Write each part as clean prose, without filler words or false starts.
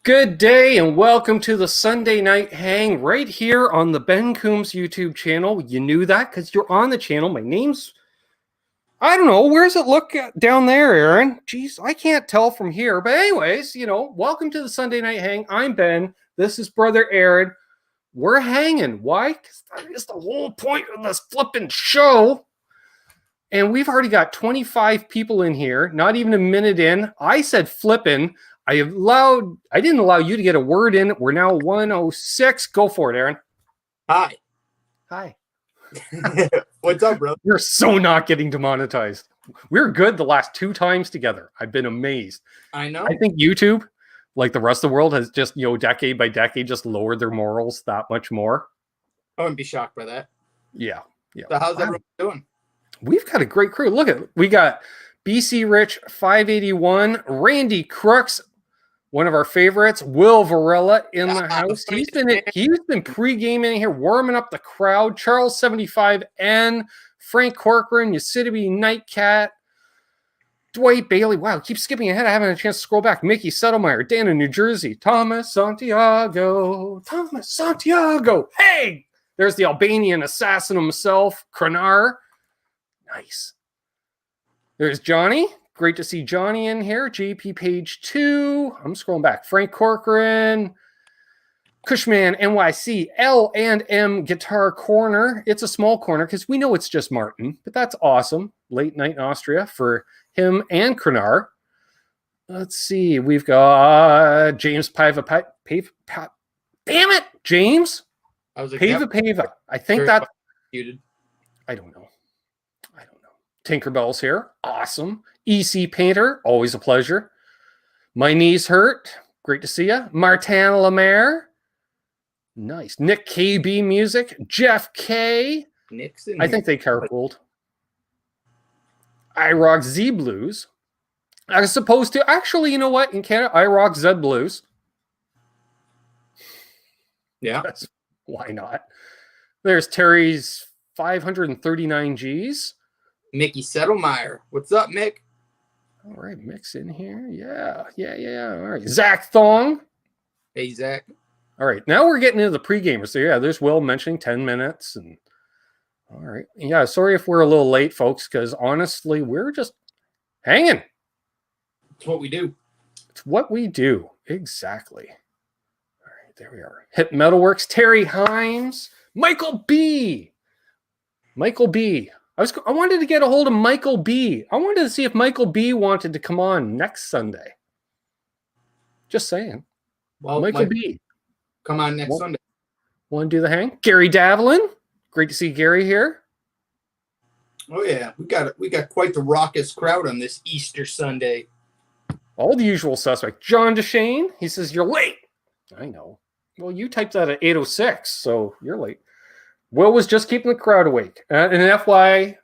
Good day and welcome to the Sunday Night Hang right here on the Ben Coombs YouTube channel. You knew that because you're on the channel. My name's, I don't know, where's it look down there, Aaron? Jeez, I can't tell from here. But anyways, welcome to the Sunday Night Hang. I'm Ben. This is brother Aaron. We're hanging. Why? Because that is the whole point of this flipping show. And we've already got 25 people in here, not even a minute in. I said flipping. I didn't allow you to get a word in. We're now 106. Go for it, Aaron. Hi. What's up, bro? You're so not getting demonetized. We're good the last 2 times together. I've been amazed. I know. I think YouTube, like the rest of the world, has just, decade by decade, just lowered their morals that much more. I wouldn't be shocked by that. Yeah. So how's everyone doing? We've got a great crew. Look at, we got BC Rich 581, Randy Crooks, one of our favorites, Will Varela in the house. He's been pre-gaming here, warming up the crowd. Charles 75N, Frank Corcoran, Yosemite Nightcat, Dwight Bailey. Wow, keep skipping ahead. I haven't had a chance to scroll back. Mickey Settlemeyer, Dan in New Jersey, Thomas Santiago. Hey, there's the Albanian assassin himself, Kranar. Nice. There's Johnny. Great to see Johnny in here. JP page 2. I'm scrolling back. Frank Corcoran, Cushman, NYC, L&M Guitar Corner. It's a small corner because we know it's just Martin, but that's awesome. Late night in Austria for him and Kranar. Let's see. We've got James Paiva. Damn it, James. I was like, Paiva. I think sure, that. I don't know. Tinkerbell's here. Awesome. EC Painter. Always a pleasure. My knees hurt. Great to see you. Martin Lemaire. Nice. Nick KB Music. Jeff K. Nixon. I think they carpooled. I Rock Z Blues. As opposed to, actually, you know what? In Canada, I Rock Z Blues. Yeah. Why not? There's Terry's 539 Gs. Mickey Settlemeyer. What's up, Mick? All right, Mick's in here. Yeah. All right. Zach Thong. Hey, Zach. All right. Now we're getting into the pre-gamers. So, yeah, there's Will mentioning 10 minutes. And all right. Yeah, sorry if we're a little late, folks, because honestly, we're just hanging. It's what we do. It's what we do. Exactly. All right, there we are. Hit Metalworks. Terry Himes. Michael B. I wanted to get a hold of Michael B. I wanted to see if Michael B. wanted to come on next Sunday. Just saying. Well, Michael B. Come on next Sunday. Want to do the hang? Gary Davlin. Great to see Gary here. Oh yeah, we got quite the raucous crowd on this Easter Sunday. All the usual suspects. John DeShane. He says you're late. I know. Well, you typed that at 8:06, so you're late. Will was just keeping the crowd awake. And an FYI,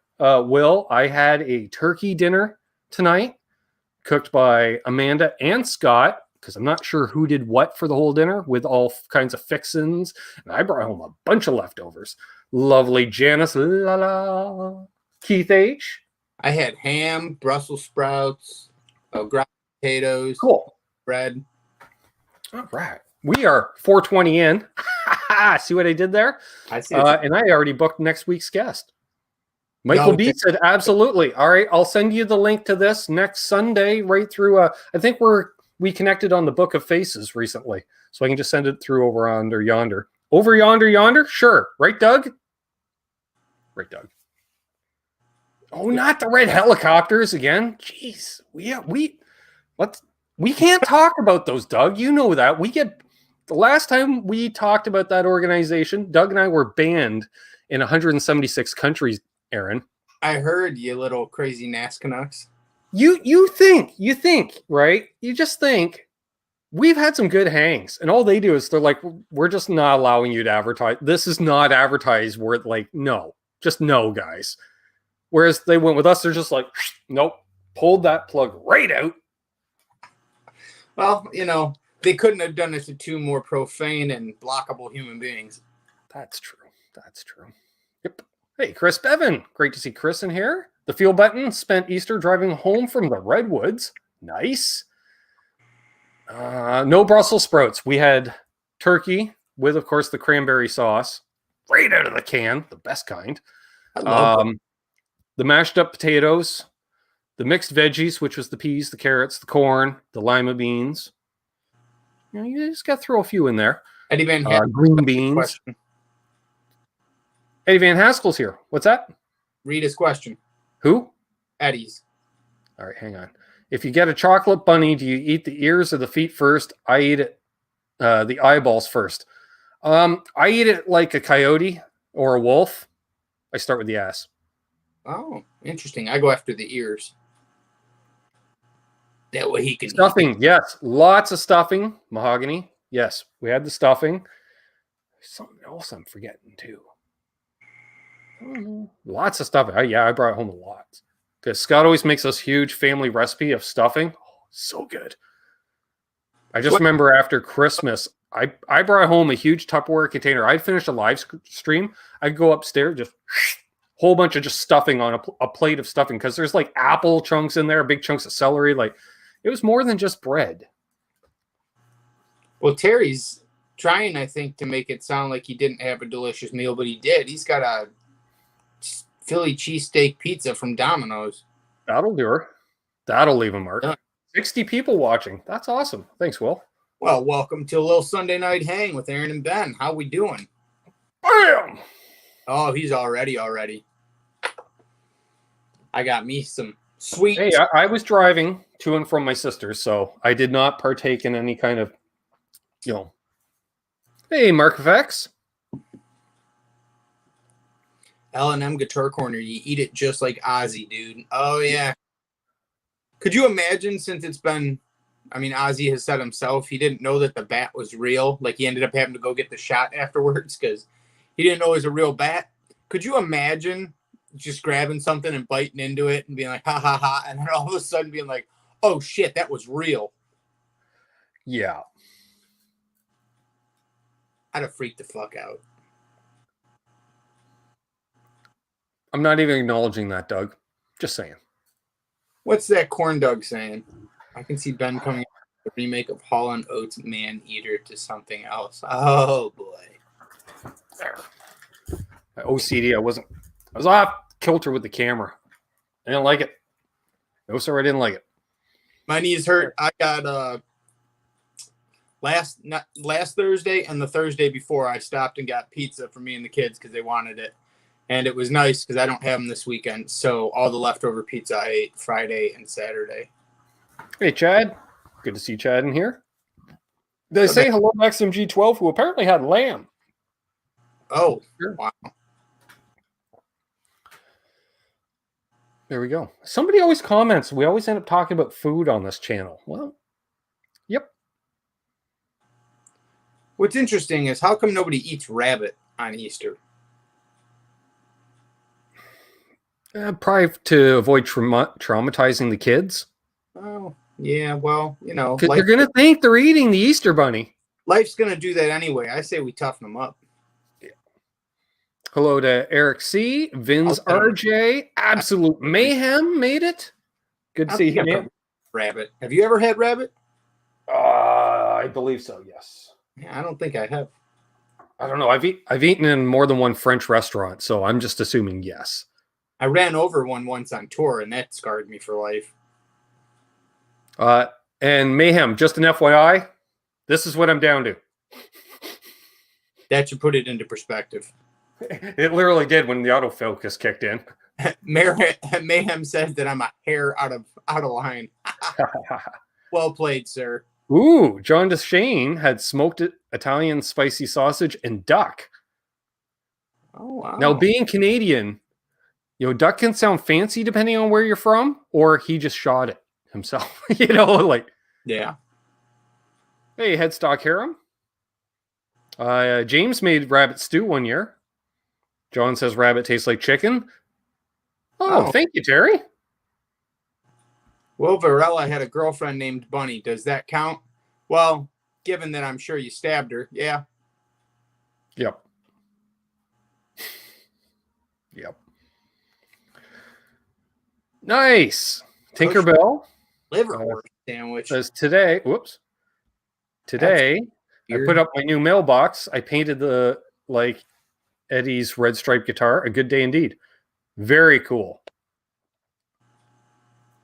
Will, I had a turkey dinner tonight cooked by Amanda and Scott because I'm not sure who did what for the whole dinner with all kinds of fixins. And I brought home a bunch of leftovers. Lovely Janice. La la. Keith H. I had ham, Brussels sprouts, ground potatoes, cool bread. All right. We are 4:20 in. See what I did there? I see. And I already booked next week's guest. Michael B said, absolutely. All right, I'll send you the link to this next Sunday right through. I think we connected on the Book of Faces recently, so I can just send it through over yonder. Over yonder? Sure. Right, Doug? Right, Doug. Oh, not the red helicopters again. Jeez. We can't talk about those, Doug. You know that. The last time we talked about that organization, Doug and I were banned in 176 countries, Aaron. I heard, you little crazy NAS Canucks. You think, right? You just think we've had some good hangs, and all they do is they're like, we're just not allowing you to advertise. This is not advertised. We're like, no, just no, guys. Whereas they went with us, they're just like, nope, pulled that plug right out. Well, they couldn't have done it to 2 more profane and blockable human beings. That's true. Yep. Hey, Chris Bevan. Great to see Chris in here. The Feel Button spent Easter driving home from the Redwoods. Nice. No Brussels sprouts. We had turkey with, of course, the cranberry sauce, right out of the can, the best kind. I love The mashed up potatoes, the mixed veggies, which was the peas, the carrots, the corn, the lima beans. You just got to throw a few in there. Eddie Van Haskell. Green beans. Eddie Van Haskell's here. What's that? Read his question. Who? Eddie's. All right, hang on. If you get a chocolate bunny, do you eat the ears or the feet first? I eat it, the eyeballs first. I eat it like a coyote or a wolf. I start with the ass. Oh, interesting. I go after the ears. That way he can Stuffing, yes. Lots of stuffing. Mahogany. Yes, we had the stuffing. Something else I'm forgetting too. Lots of stuffing. I brought home a lot. Because Scott always makes this huge family recipe of stuffing. Oh, so good. I just remember after Christmas, I brought home a huge Tupperware container. I'd finished a live stream. I'd go upstairs, just whole bunch of just stuffing on a plate of stuffing, because there's like apple chunks in there, big chunks of celery. Like, it was more than just bread. Well, Terry's trying, I think, to make it sound like he didn't have a delicious meal, but he did. He's got a Philly cheesesteak pizza from Domino's. That'll do her. That'll leave a mark. Yeah. 60 people watching. That's awesome. Thanks, Will. Well, welcome to a little Sunday night hang with Aaron and Ben. How we doing? Bam! Oh, he's already. I got me some sweet. Hey, I was driving to and from my sister's, so I did not partake in any kind of, Hey, Mark FX. L&M Guitar Corner. You eat it just like Ozzy, dude. Oh, yeah. Could you imagine, since it's been, Ozzy has said himself, he didn't know that the bat was real. Like, he ended up having to go get the shot afterwards because he didn't know it was a real bat. Could you imagine just grabbing something and biting into it and being like, ha, ha, ha, and then all of a sudden being like, oh, shit, that was real? Yeah. I'd have freaked the fuck out. I'm not even acknowledging that, Doug. Just saying. What's that corn dog saying? I can see Ben coming up with a remake of Hall & Oates Man Eater to something else. Oh, boy. There. My OCD, I was off kilter with the camera. I didn't like it. No, sir, I didn't like it. My knees hurt. I got last Thursday and the Thursday before, I stopped and got pizza for me and the kids because they wanted it. And it was nice because I don't have them this weekend. So all the leftover pizza I ate Friday and Saturday. Hey, Chad. Good to see Chad in here. They say hello to XMG12, who apparently had lamb. Oh, sure. Wow. There we go. Somebody always comments. We always end up talking about food on this channel. Well, yep. What's interesting is how come nobody eats rabbit on Easter? Probably to avoid traumatizing the kids. Oh, yeah. Well, because they're going to think they're eating the Easter bunny. Life's going to do that anyway. I say we toughen them up. Yeah. Hello to Eric C. Vince RJ. Absolute Mayhem made it. Good to see you. Rabbit. Have you ever had rabbit? I believe so, yes. Yeah, I don't think I have. I don't know. I've eaten in more than one French restaurant, so I'm just assuming yes. I ran over one once on tour, and that scarred me for life. And Mayhem, just an FYI, this is what I'm down to. That should put it into perspective. It literally did when the autofocus kicked in. Mayhem says that I'm a hair out of line. Well played, sir. Ooh, John DeShane had smoked Italian spicy sausage and duck. Oh, wow. Now, being Canadian, duck can sound fancy depending on where you're from, or he just shot it himself. Yeah. Hey, Headstock Harem. James made rabbit stew one year. John says rabbit tastes like chicken. Oh, thank you, Terry. Will Varela had a girlfriend named Bunny. Does that count? Well, given that I'm sure you stabbed her, yeah. Yep. Nice. Tinkerbell. Liverwurst sandwich. Says today. Whoops. today I put up my new mailbox. I painted the Eddie's red stripe guitar. A good day indeed. Very cool.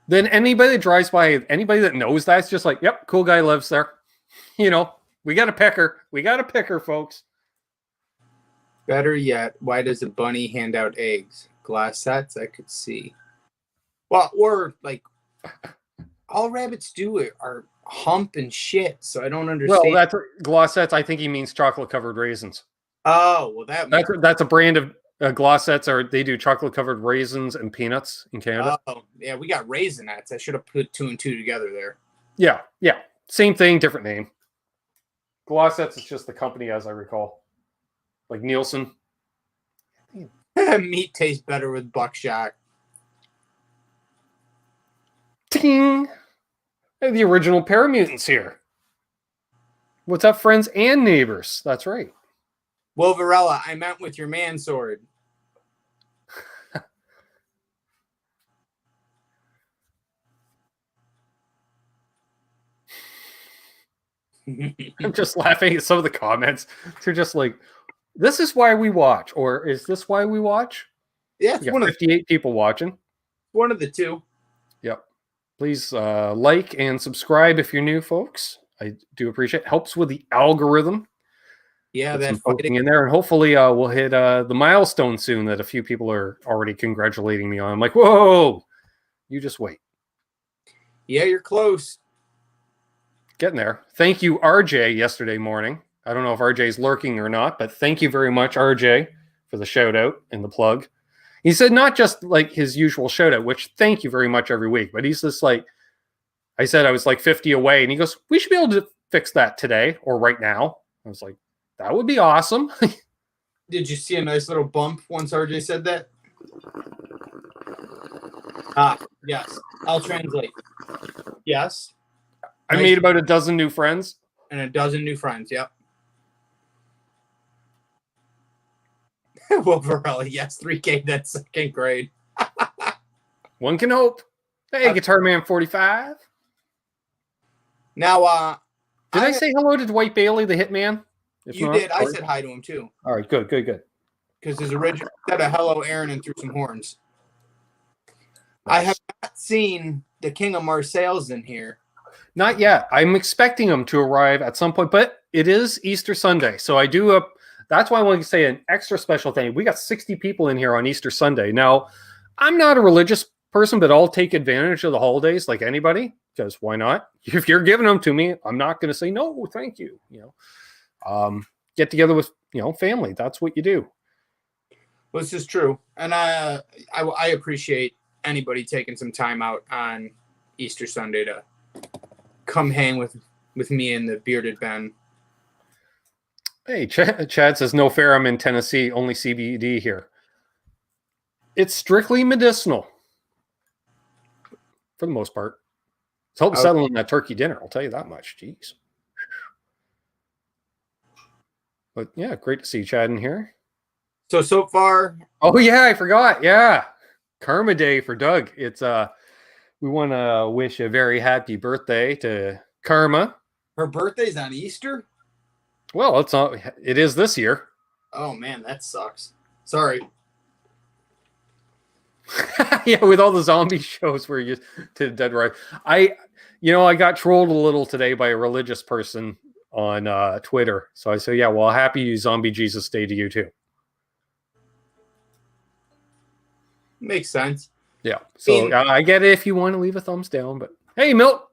Then anybody that drives by, anybody that knows that's just like, yep, cool guy lives there. You know, we got a picker. We got a picker, folks. Better yet, why does a bunny hand out eggs? Glass sets, I could see. Well, or like all rabbits do it are hump and shit, so I don't understand. Well, that's Glossettes. I think he means chocolate covered raisins. Oh, well, that's a brand of Glossettes. They do chocolate covered raisins and peanuts in Canada. Oh, yeah, we got Raisinets. I should have put 2 and 2 together there. Yeah, same thing, different name. Glossettes is just the company, as I recall, like Nielsen. Meat tastes better with buckshot. Ting! Hey, the original Paramutants here. What's up, friends and neighbors? That's right. Will Varela, I meant with your man sword. I'm just laughing at some of the comments. They're just like, this is why we watch, or is this why we watch? Yeah, it's one of 58 people watching. One of the two. Yep. Please like and subscribe if you're new, folks. I do appreciate it. Helps with the algorithm. Yeah, that's in there, and hopefully we'll hit the milestone soon that a few people are already congratulating me on. I'm like, whoa, you just wait. Yeah, you're close. Getting there. Thank you, RJ, yesterday morning. I don't know if RJ's lurking or not, but thank you very much, RJ, for the shout out and the plug. He said not just like his usual shout out, which thank you very much every week, but he's just like, I said I was like 50 away, and he goes, we should be able to fix that today or right now. I was like, that would be awesome. Did you see a nice little bump once RJ said that? Yes. I'll translate. Yes. I made about a dozen new friends. And a dozen new friends, yep. Well, Varela, yes, 3K, that's second grade. One can hope. Hey, Guitar Man 45. Now, did I say hello to Dwight Bailey, the Hitman? You did. I said hi to him, too. All right, good. Because his original said a hello, Aaron, and threw some horns. Nice. I have not seen the King of Marseilles in here. Not yet. I'm expecting him to arrive at some point, but it is Easter Sunday. So I do that's why I want to say an extra special thing. We got 60 people in here on Easter Sunday. Now, I'm not a religious person, but I'll take advantage of the holidays like anybody, because why not? If you're giving them to me, I'm not going to say, no, thank you. Get together with, family. That's what you do. Well, this is true. And I appreciate anybody taking some time out on Easter Sunday to come hang with me and the bearded Ben. Hey, Chad says, no fair, I'm in Tennessee, only CBD here. It's strictly medicinal. For the most part. Let's hope settling that turkey dinner, I'll tell you that much. Jeez. But yeah, great to see Chad in here. So far. Oh yeah, I forgot. Yeah. Karma Day for Doug. It's we want to wish a very happy birthday to Karma. Her birthday's on Easter? Well, it is this year. Oh man, that sucks. Sorry. Yeah, with all the zombie shows where you to dead right. I got trolled a little today by a religious person on Twitter. So I say, yeah, well, happy Zombie Jesus Day to you too. Makes sense. Yeah. So I get it if you want to leave a thumbs down, but hey, Milt.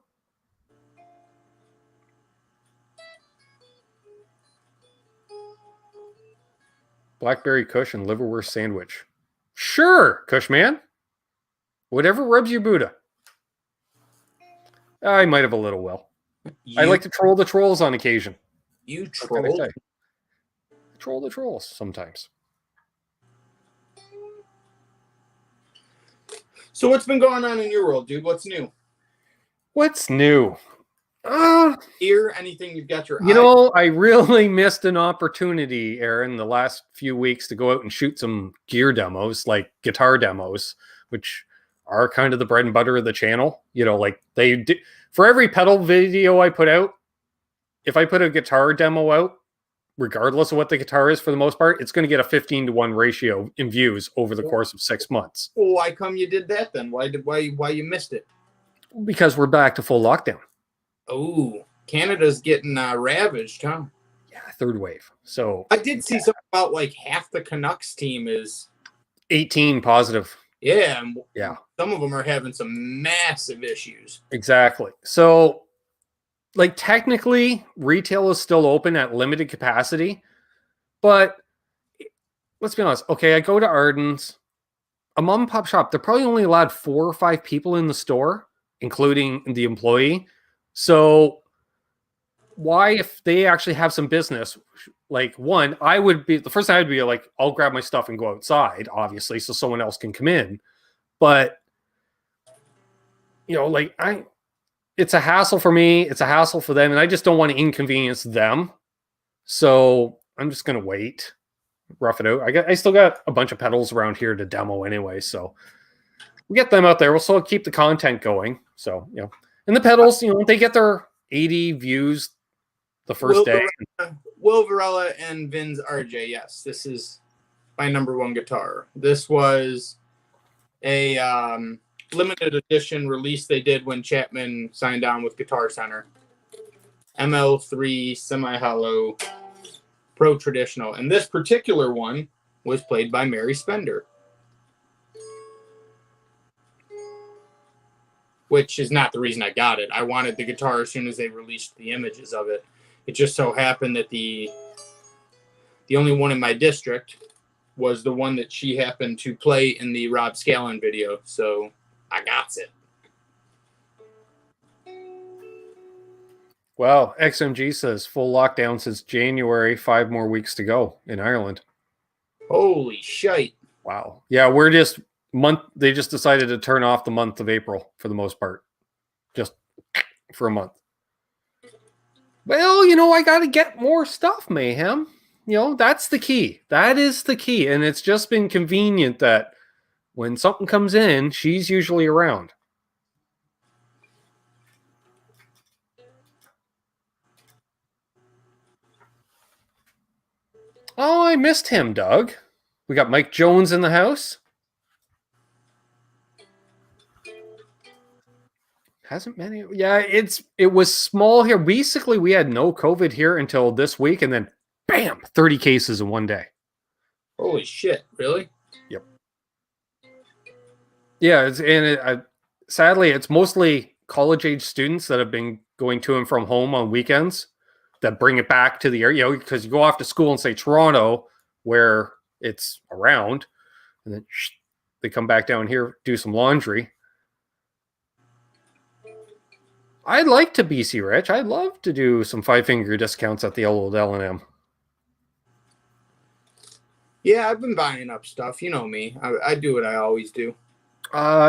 Blackberry Kush and liverwurst sandwich. Sure, Cushman. Whatever rubs your Buddha. I might have a little well. I like to troll the trolls on occasion. You troll? Troll the trolls sometimes. So what's been going on in your world, dude? What's new? What's new? Here, anything you've got your I really missed an opportunity, Aaron, the last few weeks to go out and shoot some gear demos, like guitar demos, which are kind of the bread and butter of the channel. Like they do, for every pedal video I put out, if I put a guitar demo out, regardless of what the guitar is for the most part, it's going to get a 15-to-1 ratio in views over the course of 6 months. Well, why come you did that then? Why you missed it? Because we're back to full lockdown. Oh, Canada's getting ravaged, huh? Yeah, third wave. So I did see something about like half the Canucks team is 18 positive. Yeah. Some of them are having some massive issues. Exactly. So, like, technically, retail is still open at limited capacity, but let's be honest. Okay, I go to Ardens, a mom and pop shop. They're probably only allowed 4 or 5 people in the store, including the employee. So, why, if they actually have some business, like, one, I would be the first thing I'd be like, I'll grab my stuff and go outside, obviously, so someone else can come in. But, like, it's a hassle for me. It's a hassle for them. And I just don't want to inconvenience them. So I'm just going to wait, rough it out. I still got a bunch of pedals around here to demo anyway. So we get them out there. We'll still keep the content going. So, and the pedals, they get their 80 views the first day. Will Varela and Vin's RJ. Yes, this is my number 1 guitar. This was a limited edition release they did when Chapman signed on with Guitar Center. ML3 semi-hollow pro traditional. And this particular one was played by Mary Spender, which is not the reason I got it. I wanted the guitar as soon as they released the images of it. It just so happened that the only one in my district was the one that she happened to play in the Rob Scallon video. So I got it. Well, XMG says full lockdown since January, 5 more weeks to go in Ireland. Holy shite. Wow. Yeah, they just decided to turn off the month of April for the most part. Just for a month. Well, I got to get more stuff, Mayhem. That's the key. That is the key. And it's just been convenient that when something comes in, she's usually around. Oh, I missed him, Doug. We got Mike Jones in the house. Hasn't many. Yeah, it was small here. Basically, we had no COVID here until this week, and then bam, 30 cases in one day. Holy shit! Really? Yep. Yeah, sadly, it's mostly college-age students that have been going to and from home on weekends that bring it back to the area, because you go off to school in, say, Toronto, where it's around, and then they come back down here, do some laundry. I'd like to BC Rich. I'd love to do some 5-finger discounts at the old L&M. Yeah, I've been buying up stuff. You know me. I do what I always do.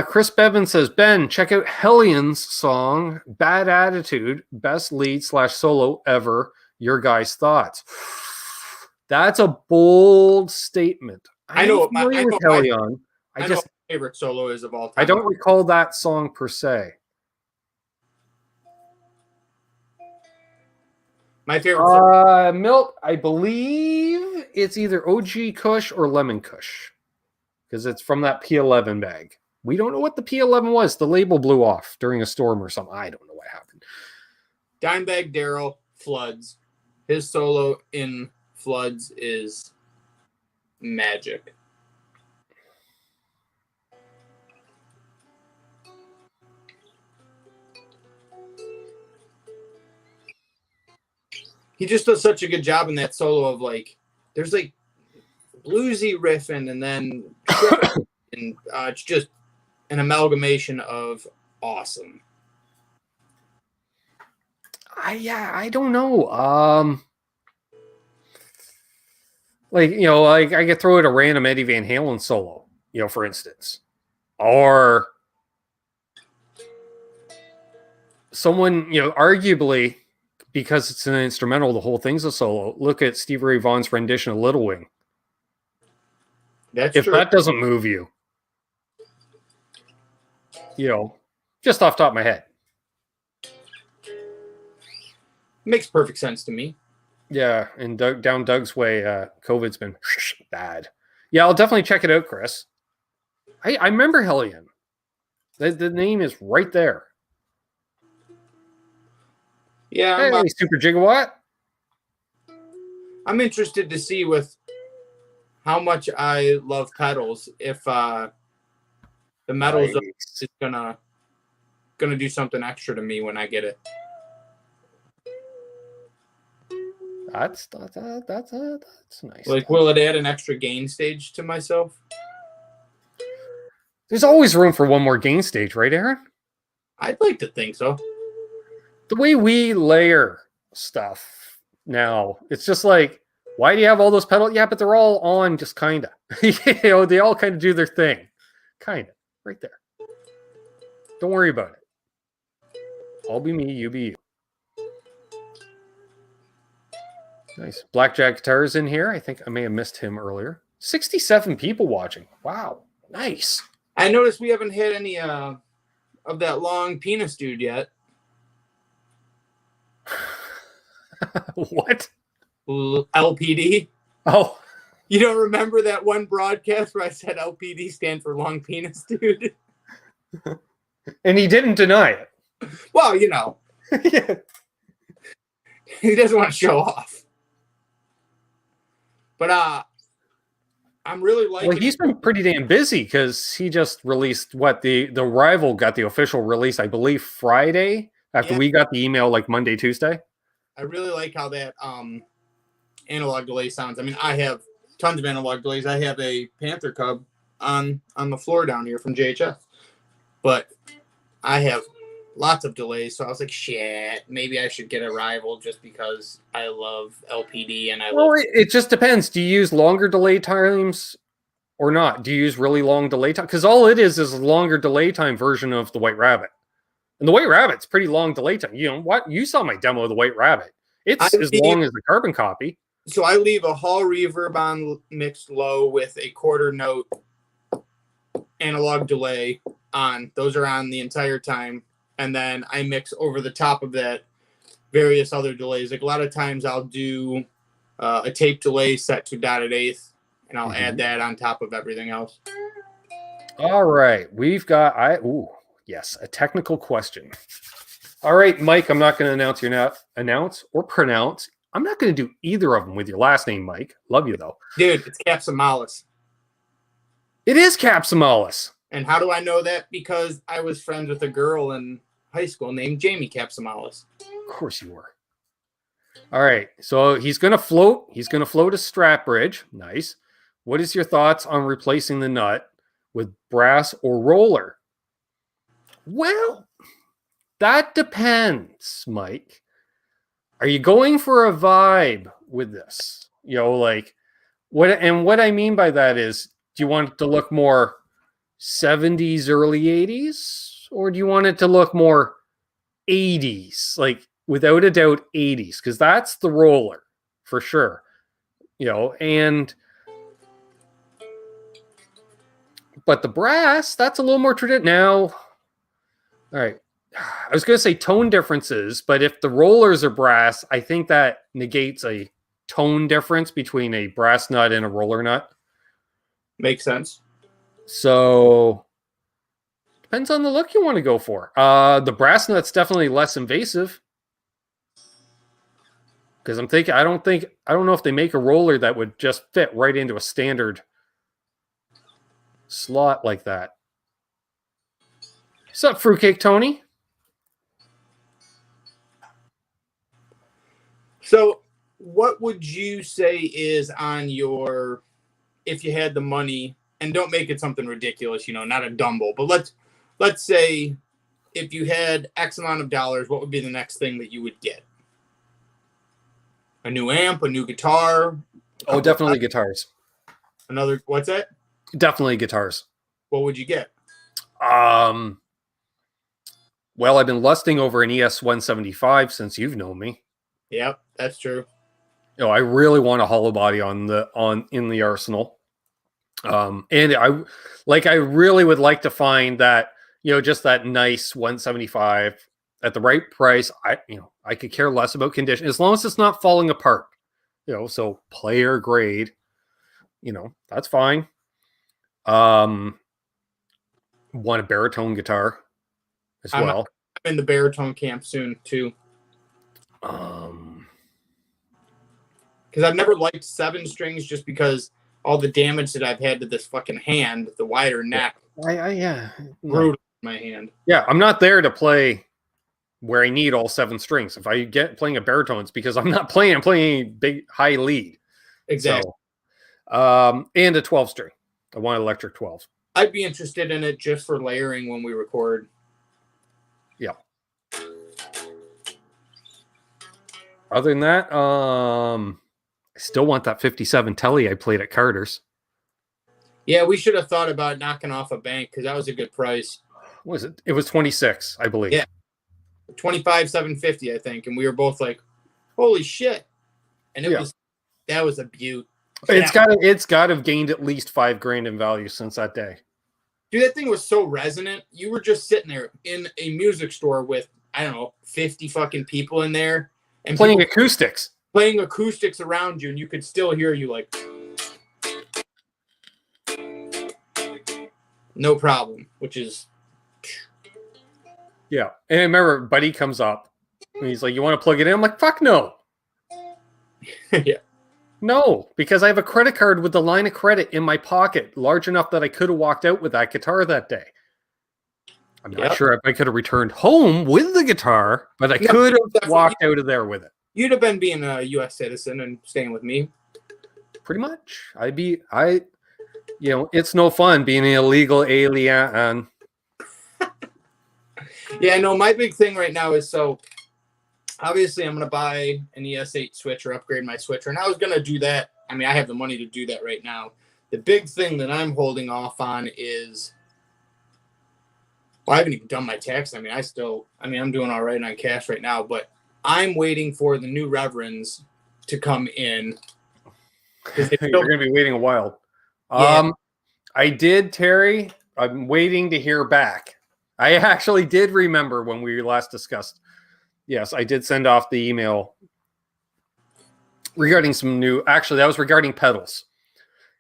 Chris Bevan says, Ben, check out Hellions' song, Bad Attitude, best lead/solo ever. Your guys' thoughts. That's a bold statement. I know my favorite solo is of all time. I don't recall that song per se. My favorite Milt, I believe it's either OG Kush or Lemon Kush, because it's from that P11 bag. We don't know what the P11 was. The label blew off during a storm or something. I don't know what happened. Dimebag Darrell, Floods. His solo in Floods is magic. He just does such a good job in that solo of there's bluesy riffing and then and it's just an amalgamation of awesome. I don't know. I could throw it a random Eddie Van Halen solo, for instance, or someone, arguably, because it's an instrumental, the whole thing's a solo. Look at Stevie Ray Vaughan's rendition of Little Wing. That's if true. That doesn't move you, just off the top of my head. Makes perfect sense to me. Yeah, and down Doug's way, COVID's been bad. Yeah, I'll definitely check it out, Chris. I remember Hellion. The name is right there. Yeah, Hey, Super Gigawatt. I'm interested to see with how much I love pedals if the metals Nice. is gonna do something extra to me when I get it. That's nice. Like, will it add an extra gain stage to myself? There's always room for one more gain stage, right, Aaron? I'd like to think so. The way we layer stuff now, it's just like, why do you have all those pedals? Yeah, but they're all on just kind of. They all kind of do their thing. Kind of. Right there. Don't worry about it. I'll be me, you be you. Nice. Blackjack Guitars in here. I think I may have missed him earlier. 67 people watching. Wow. Nice. I noticed we haven't had any of that long penis dude yet. What? LPD. Oh. You don't remember that one broadcast where I said LPD stand for long penis dude? And he didn't deny it. Well, you know. Yeah. He doesn't want to show off. But I'm really liking. Well, he's been pretty damn busy because he just released the Rival got the official release, I believe, Friday after we got the email like Monday, Tuesday. I really like how that analog delay sounds. I mean, I have tons of analog delays. I have a Panther Cub on the floor down here from JHF, but I have lots of delays. So I was like, shit, maybe I should get a Rival just because I love LPD and it just depends. Do you use longer delay times or not? Do you use really long delay time? Because all it is a longer delay time version of the White Rabbit. And the White Rabbit's pretty long delay time. You know what? You saw my demo of the White Rabbit. It's as long as the carbon copy. So I leave a hall reverb on mixed low with a quarter note analog delay on. Those are on the entire time. And then I mix over the top of that various other delays. Like a lot of times I'll do a tape delay set to dotted eighth, and I'll add that on top of everything else. All right. We've got, yes, a technical question. All right, Mike, I'm not going to announce or pronounce. I'm not going to do either of them with your last name, Mike. Love you, though. Dude, it's Capsamalis. It is Capsamalis. And how do I know that? Because I was friends with a girl in high school named Jamie Capsamalis. Of course you were. All right, so he's going to float. He's going to float a strap bridge. Nice. What is your thoughts on replacing the nut with brass or roller? Well, that depends, Mike. Are you going for a vibe with this? Like what? And what I mean by that is, do you want it to look more 70s, early 80s, or do you want it to look more 80s? Like without a doubt, 80s, because that's the roller for sure. But the brass, that's a little more traditional. Now, all right. I was going to say tone differences, but if the rollers are brass, I think that negates a tone difference between a brass nut and a roller nut. Makes sense. So depends on the look you want to go for. The brass nut's definitely less invasive. Because I'm thinking, I don't know if they make a roller that would just fit right into a standard slot like that. What's up, Fruitcake Tony? So what would you say is on your, if you had the money, and don't make it something ridiculous, not a Dumble, but let's say if you had X amount of dollars, what would be the next thing that you would get? A new amp, a new guitar? Oh, definitely guitars. Another, what's that? Definitely guitars. What would you get? Well, I've been lusting over an ES 175 since you've known me. Yep, that's true. I really want a hollow body in the arsenal. And I really would like to find that, just that nice 175 at the right price. I could care less about condition as long as it's not falling apart. So player grade, that's fine. Want a baritone guitar as well. I'm in the baritone camp soon too. Because I've never liked 7 strings just because all the damage that I've had to this fucking hand, the wider neck. Brutal in my hand. Yeah, I'm not there to play where I need all 7 strings. If I get playing a baritone, it's because I'm playing a big high lead. Exactly. So, and a 12 string. I want electric 12. I'd be interested in it just for layering when we record. Yeah. Other than that, I still want that 57 Tele I played at Carter's. Yeah, we should have thought about knocking off a bank because that was a good price. What was it? It was 26, I believe. Yeah. 25,750, I think. And we were both like, holy shit. And that was a beaut. It's got to have gained at least $5,000 in value since that day. Dude, that thing was so resonant. You were just sitting there in a music store with, I don't know, 50 fucking people in there. And playing acoustics. Playing acoustics around you, and you could still hear you like, no problem, which is... Yeah. And I remember Buddy comes up, and he's like, you want to plug it in? I'm like, fuck no. Yeah. No, because I have a credit card with the line of credit in my pocket, large enough that I could have walked out with that guitar that day. I'm not sure if I could have returned home with the guitar, but I could have walked out of there with it. You'd have been being a U.S. citizen and staying with me. Pretty much. It's no fun being an illegal alien. Yeah, no, my big thing right now is obviously, I'm going to buy an ES8 switcher, upgrade my switcher, and I was going to do that. I mean, I have the money to do that right now. The big thing that I'm holding off on is, I haven't even done my tax. I'm doing all right on cash right now, but I'm waiting for the new Reverends to come in. You're going to be waiting a while. Yeah. I did, Terry. I'm waiting to hear back. I actually did remember when we last discussed. Yes, I did send off the email regarding some new... Actually, that was regarding pedals.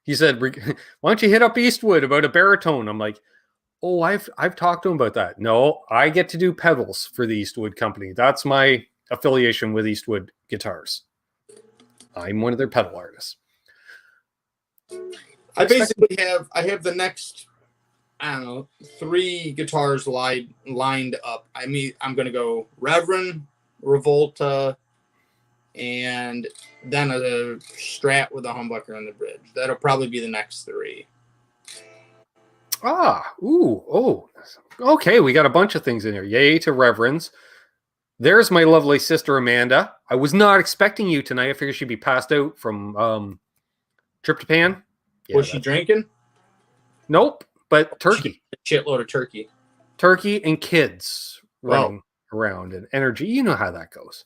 He said, why don't you hit up Eastwood about a baritone? I'm like, oh, I've talked to him about that. No, I get to do pedals for the Eastwood company. That's my affiliation with Eastwood Guitars. I'm one of their pedal artists. I basically have the next, 3 guitars lined up. I'm going to go Reverend, Revolta, and then a Strat with a humbucker on the bridge. That'll probably be the next 3. Okay, we got a bunch of things in here. Yay to Reverends. There's my lovely sister Amanda. I was not expecting you tonight. I figured she'd be passed out from tryptophan. Yeah, was she drinking? Nope, but turkey. A shitload of turkey. Turkey and kids running around and energy. You know how that goes.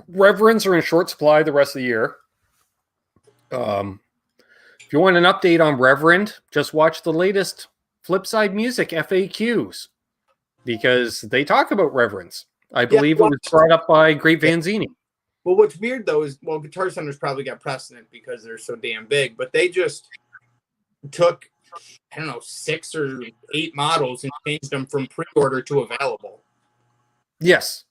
Reverends are in short supply the rest of the year. If you want an update on Reverend, just watch the latest Flipside Music FAQs because they talk about Reverends. I believe it was brought up by Great Vanzini. Well, what's weird, though, is, Guitar Center's probably got precedent because they're so damn big, but they just took, 6 or 8 models and changed them from pre-order to available. Yes.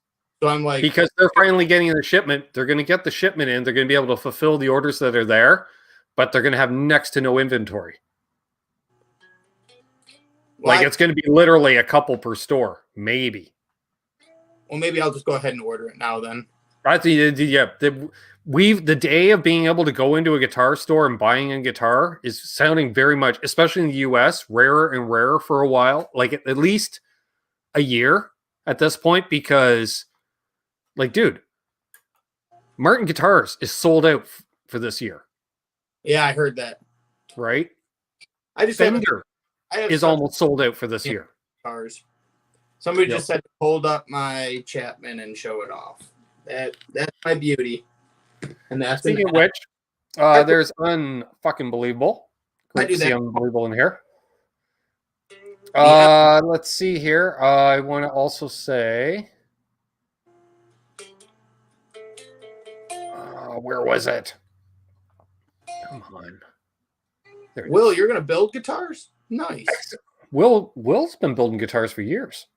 So I'm like... Because they're finally getting the shipment. They're going to get the shipment in. They're going to be able to fulfill the orders that are there, but they're going to have next to no inventory. Well, it's going to be literally a couple per store, maybe. Well, maybe I'll just go ahead and order it now then. I think, the day of being able to go into a guitar store and buying a guitar is sounding very much, especially in the US, rarer and rarer for a while, like at least a year at this point, because, dude, Martin Guitars is sold out for this year. Yeah, I heard that. Right? Fender is almost sold out for this year. Guitars. Somebody just said, hold up my Chapman and show it off. That's my beauty. And that's speaking of which, there's unfucking believable. I do that. Unbelievable in here. Let's see here. I want to also say, where was it? Come on. There it Will, is. you're gonna build guitars? Nice. Will's been building guitars for years.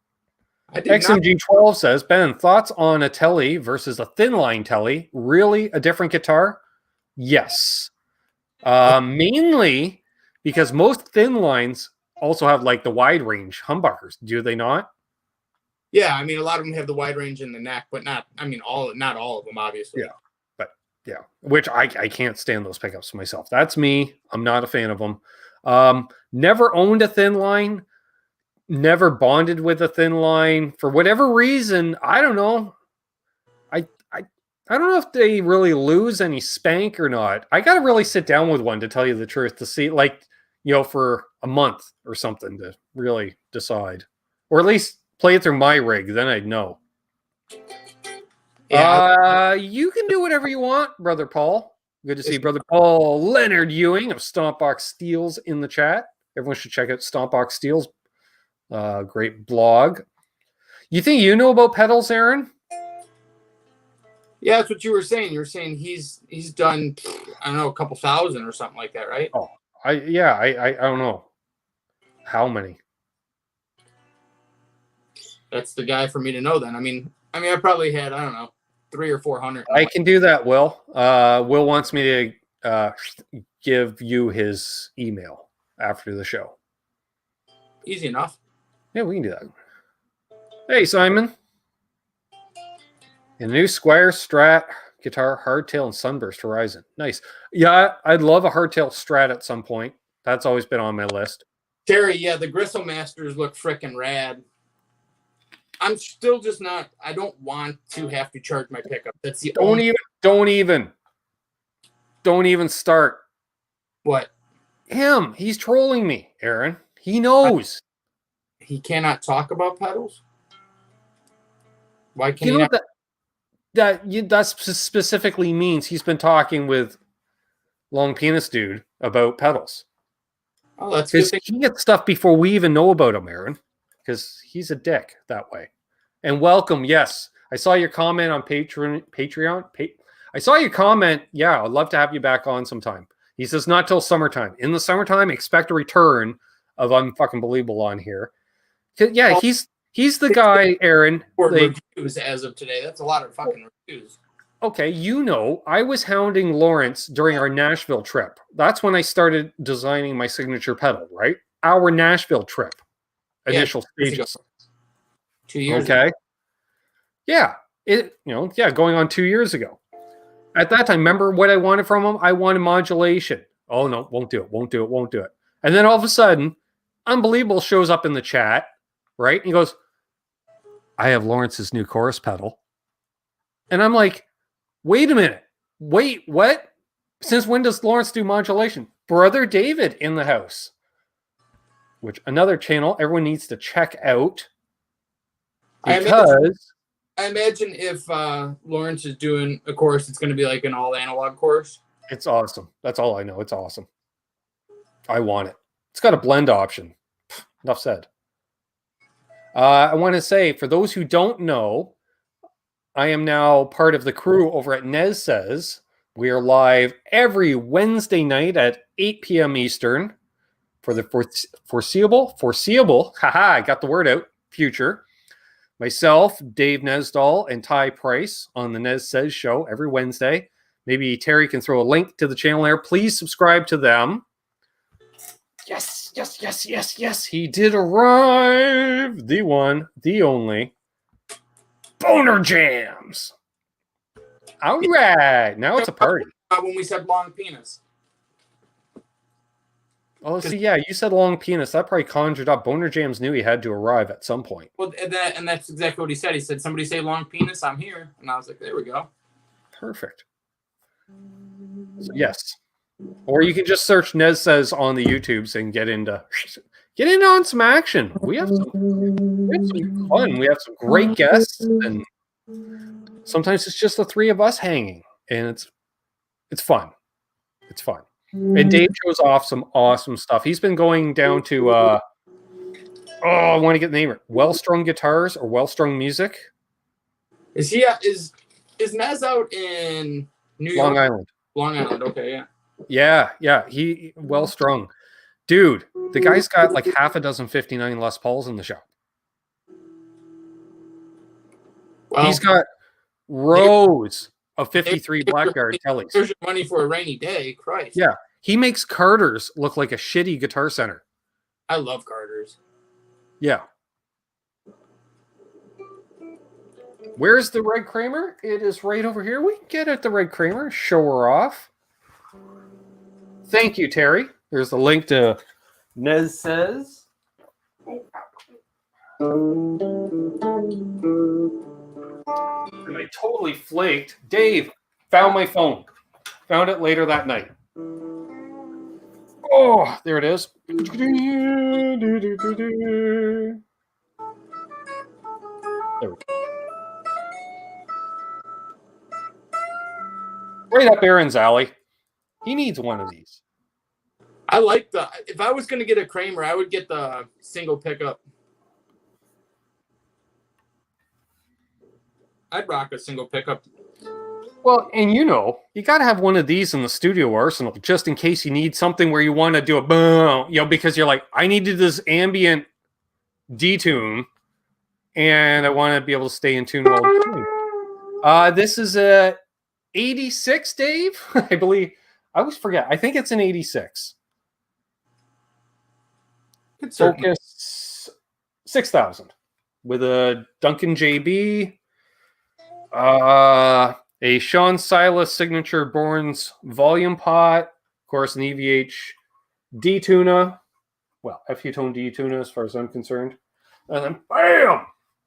I did not. XMG12 says, Ben, thoughts on a Tele versus a thin line Tele? Really a different guitar? Yes. Mainly because most thin lines also have like the wide range humbuckers. Do they not? Yeah, I mean, a lot of them have the wide range in the neck, but not. I mean, not all of them, obviously. Yeah. But yeah, which I can't stand those pickups myself. That's me. I'm not a fan of them. Never owned a thin line. Never bonded with a thin line for whatever reason. I don't know. I don't know if they really lose any spank or not. I got to really sit down with one to tell you the truth to see, like, for a month or something to really decide, or at least play it through my rig. Then I'd know. Yeah. You can do whatever you want, Brother Paul. Good to see Brother Paul Leonard Ewing of Stompbox Steels in the chat. Everyone should check out Stompbox Steels. Great blog. You think you know about pedals, Aaron? Yeah, that's what you were saying. You were saying he's done, I don't know, a couple thousand or something like that, right? Oh, I don't know how many. That's the guy for me to know. Then I mean, I probably had, I don't know, 300 or 400. I can do that, Will. Will wants me to give you his email after the show. Easy enough. Yeah, we can do that. Hey, Simon. And a new Squire Strat guitar, hardtail, and Sunburst Horizon. Nice. Yeah, I'd love a hardtail Strat at some point. That's always been on my list. Terry, yeah, the Gristle Masters look freaking rad. I'm still just not. I don't want to have to charge my pickup. That's the Don't even start. What? Him. He's trolling me, Aaron. He knows. He cannot talk about pedals. Why can't you he know not? That specifically means he's been talking with Long Penis Dude about pedals. Oh, that's good. He gets stuff before we even know about him, Aaron, because he's a dick that way. And welcome. Yes, I saw your comment on Patreon. I saw your comment. Yeah, I'd love to have you back on sometime. He says not till summertime. In the summertime, expect a return of Unfucking Believable on here. Yeah, he's the guy, Aaron. Reviews as of today. That's a lot of fucking reviews. Okay, I was hounding Lawrence during our Nashville trip. That's when I started designing my signature pedal, right? Our Nashville trip. Initial stages. 2 years okay. ago. Yeah. Going on 2 years ago. At that time, remember what I wanted from him? I wanted modulation. Oh, no, won't do it. And then all of a sudden, Unbelievable shows up in the chat, right? And he goes, I have Lawrence's new chorus pedal. And I'm like, wait a minute. Wait, what? Since when does Lawrence do modulation? Brother David in the house. Which another channel everyone needs to check out. Because I imagine if Lawrence is doing a course, it's going to be like an all analog course. It's awesome. That's all I know. It's awesome. I want it. It's got a blend option. Enough said. I want to say, for those who don't know, I am now part of the crew over at Nez Says. We are live every Wednesday night at 8 p.m. Eastern for the foreseeable, haha, I got the word out, future. Myself, Dave Nesdall, and Ty Price on the Nez Says show every Wednesday. Maybe Terry can throw a link to the channel there. Please subscribe to them. Yes. He did arrive. The one, the only. Boner Jams. All right. Now it's a party. When we said long penis. Oh, see, yeah, you said long penis. That probably conjured up. Boner Jams knew he had to arrive at some point. Well, and that's exactly what he said. He said, somebody say long penis, I'm here. And I was like, there we go. Perfect. So, yes. Or you can just search Nez Says on the YouTubes and get into on some action. We have some fun. We have some great guests, and sometimes it's just the three of us hanging, and it's fun. It's fun. And Dave shows off some awesome stuff. He's been going down to Oh, I want to get the name right. Well-Strung Guitars or Well-Strung Music. Is he is Nez out in New York? Long Island. Long Island. Okay, yeah. Yeah. He well-strung. Dude, the guy's got like half a dozen 59 Les Pauls in the shop. Well, He's got rows of 53 Blackguard Teles. There's your money for a rainy day. Christ. Yeah. He makes Carter's look like a shitty Guitar Center. I love Carter's. Yeah. Where's the Red Kramer? It is right over here. We can get at the Red Kramer. Show her off. Thank you, Terry. There's the link to Nez Says. And I totally flaked. Dave found my phone. Found it later that night. Oh, there it is. There we go. Right up Aaron's alley. He needs one of these. I like if I was going to get a Kramer, I would get the single pickup. I'd rock a single pickup. Well, and you got to have one of these in the studio arsenal just in case you need something where you want to do a boom, because you're like, I needed this ambient detune and I want to be able to stay in tune while doing. This is a 86, Dave. I believe. I always forget. I think it's an 86. Focus 6,000 with a Duncan JB, a Sean Silas signature Bourne's volume pot, of course, an EVH D-Tuna. Well, FU-Tone D-Tuna as far as I'm concerned. And then, bam!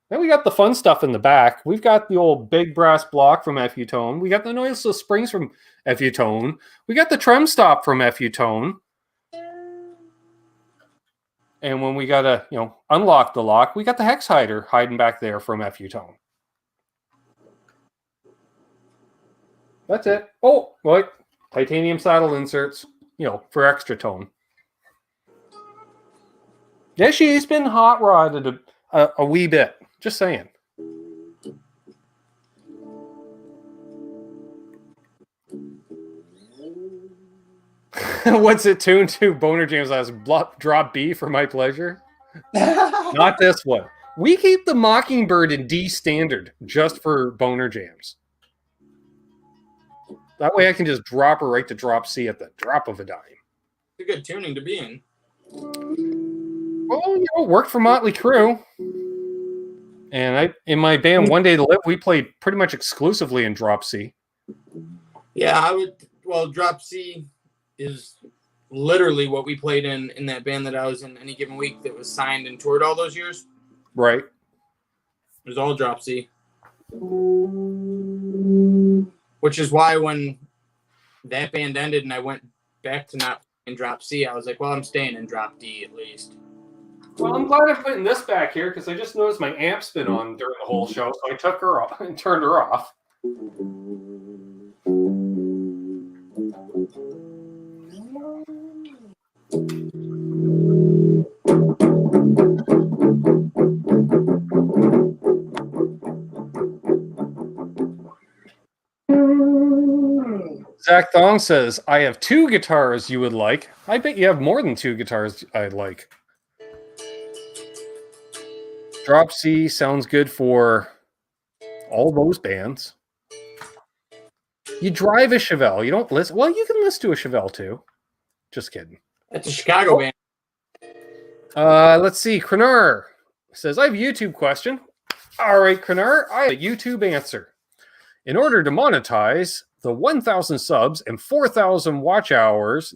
Then we got the fun stuff in the back. We've got the old big brass block from FU-Tone. We got the noiseless springs from FU-Tone. We got the trem stop from FU-Tone. And when we got to, unlock the lock, we got the hex hider hiding back there from FU-Tone. That's it. Oh, wait. Titanium saddle inserts, for extra tone. Yeah, she's been hot rodded a wee bit. Just saying. What's it tuned to? Boner James asks, drop B for my pleasure. Not this one. We keep the Mockingbird in D standard just for Boner Jams. That way I can just drop her right to drop C at the drop of a dime. It's a good tuning to be in. Well, it worked for Motley Crue. And in my band, One Day to Live, we played pretty much exclusively in drop C. Yeah, drop C is literally what we played in that band that I was in any given week that was signed and toured all those years. Right. It was all drop C. Which is why when that band ended and I went back to not in drop C, I was like, well, I'm staying in drop D at least. Well, I'm glad I'm putting this back here because I just noticed my amp's been on during the whole show, so I took her off and turned her off. Zach Thong says, I have 2 guitars you would like. I bet you have more than 2 guitars I'd like. Drop C sounds good for all those bands. You drive a Chevelle. You don't listen. Well, you can listen to a Chevelle too. Just kidding. That's a Chicago band. Let's see. Krenar says, I have a YouTube question. All right, Krenar, I have a YouTube answer. In order to monetize, the 1,000 subs and 4,000 watch hours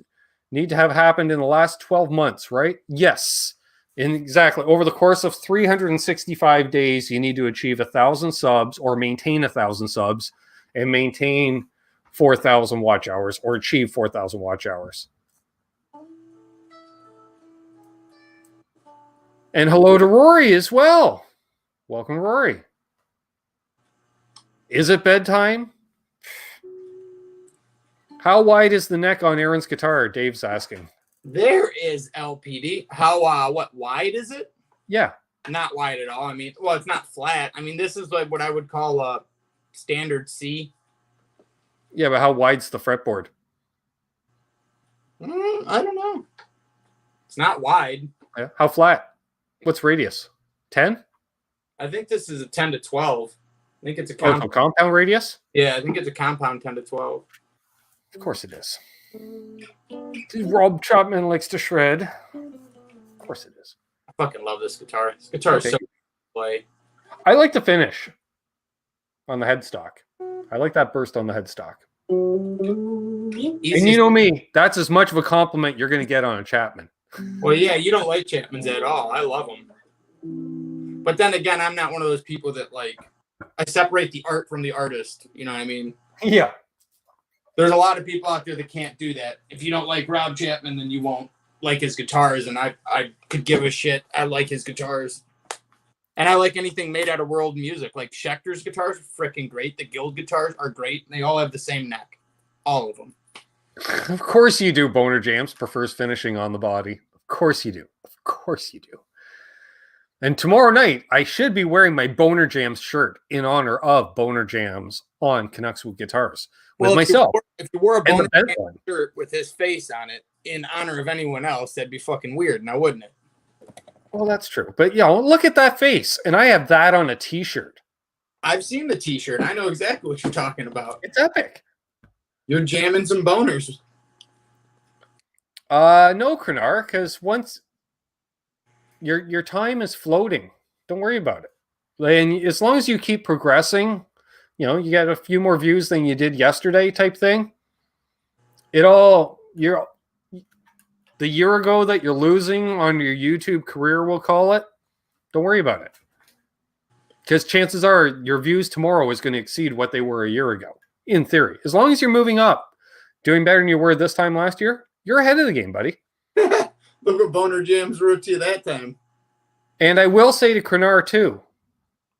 need to have happened in the last 12 months, right? Yes. Exactly. Over the course of 365 days, you need to achieve 1,000 subs or maintain 1,000 subs and maintain 4,000 watch hours or achieve 4,000 watch hours. And hello to Rory as well. Welcome, Rory. Is it bedtime? How wide is the neck on Aaron's guitar? Dave's asking. There is LPD. How what wide is it? Yeah. Not wide at all. I mean, well, it's not flat. I mean, this is like what I would call a standard C. Yeah, but how wide's the fretboard? I don't know. It's not wide. Yeah. How flat? What's radius? 10? I think this is a 10 to 12. I think it's a compound radius? Yeah, I think it's a compound 10 to 12. Of course it is. Rob Chapman likes to shred. Of course it is. I fucking love this guitar. This guitar is so fun to play. I like the finish on the headstock. I like that burst on the headstock. And you know me, that's as much of a compliment you're going to get on a Chapman. Well, yeah, you don't like Chapmans at all. I love them. But then again, I'm not one of those people that like, I separate the art from the artist. You know what I mean? Yeah. There's a lot of people out there that can't do that. If you don't like Rob Chapman, then you won't like his guitars. And I could give a shit. I like his guitars. And I like anything made out of world music. Like Schecter's guitars are freaking great. The Guild guitars are great. They all have the same neck. All of them. Of course you do. Boner Jams prefers finishing on the body. Of course you do. Of course you do. And tomorrow night, I should be wearing my Boner Jams shirt in honor of Boner Jams on Canucks with Guitars with myself. If you wore a Boner Jams shirt with his face on it in honor of anyone else, that'd be fucking weird now, wouldn't it? Well, that's true. But, you know, look at that face. And I have that on a T-shirt. I've seen the T-shirt. I know exactly what you're talking about. It's epic. You're jamming some boners. No, Krenar, because once your time is floating, don't worry about it. And as long as you keep progressing, you know, you get a few more views than you did yesterday type thing. The year ago that you're losing on your YouTube career, we'll call it, don't worry about it. Because chances are your views tomorrow is going to exceed what they were a year ago, in theory. As long as you're moving up, doing better than you were this time last year, you're ahead of the game, buddy. Look what Boner Jams wrote to you that time. And I will say to Krenar, too,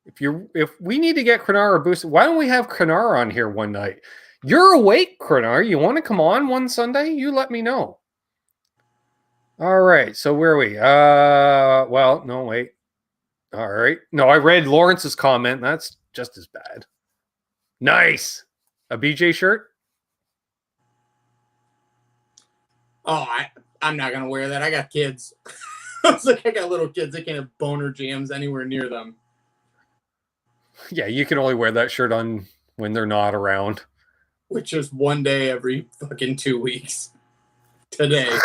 if we need to get Krenar a boost, why don't we have Krenar on here one night? You're awake, Krenar. You want to come on one Sunday? You let me know. All right, so where are we? Well, no, wait. All right. No, I read Lawrence's comment. That's just as bad. Nice. A BJ shirt? Oh, I'm not going to wear that. I got kids. I was like, I got little kids. I can't have Boner Jams anywhere near them. Yeah, you can only wear that shirt on when they're not around. Which is one day every fucking 2 weeks. Today.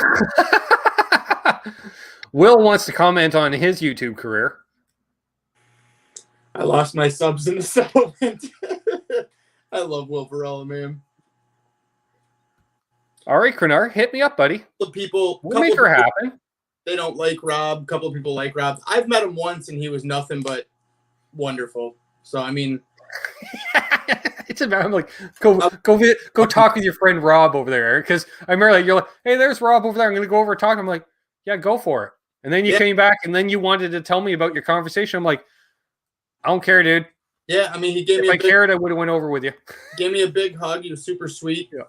Will wants to comment on his YouTube career. I lost my subs in the settlement. I love Will Varela, man. All right, Krenar, hit me up, buddy. We'll make her happen. They don't like Rob. A couple of people like Rob. I've met him once, and he was nothing but wonderful. So, I mean... It's about, I'm like, go talk with your friend Rob over there. Because I remember, like, you're like, hey, there's Rob over there. I'm going to go over and talk. I'm like, yeah, go for it. And then you came back, and then you wanted to tell me about your conversation. I'm like, I don't care, dude. Yeah, I mean, he gave me. If I cared, I would have went over with you. Gave me a big hug. He was super sweet. Yeah.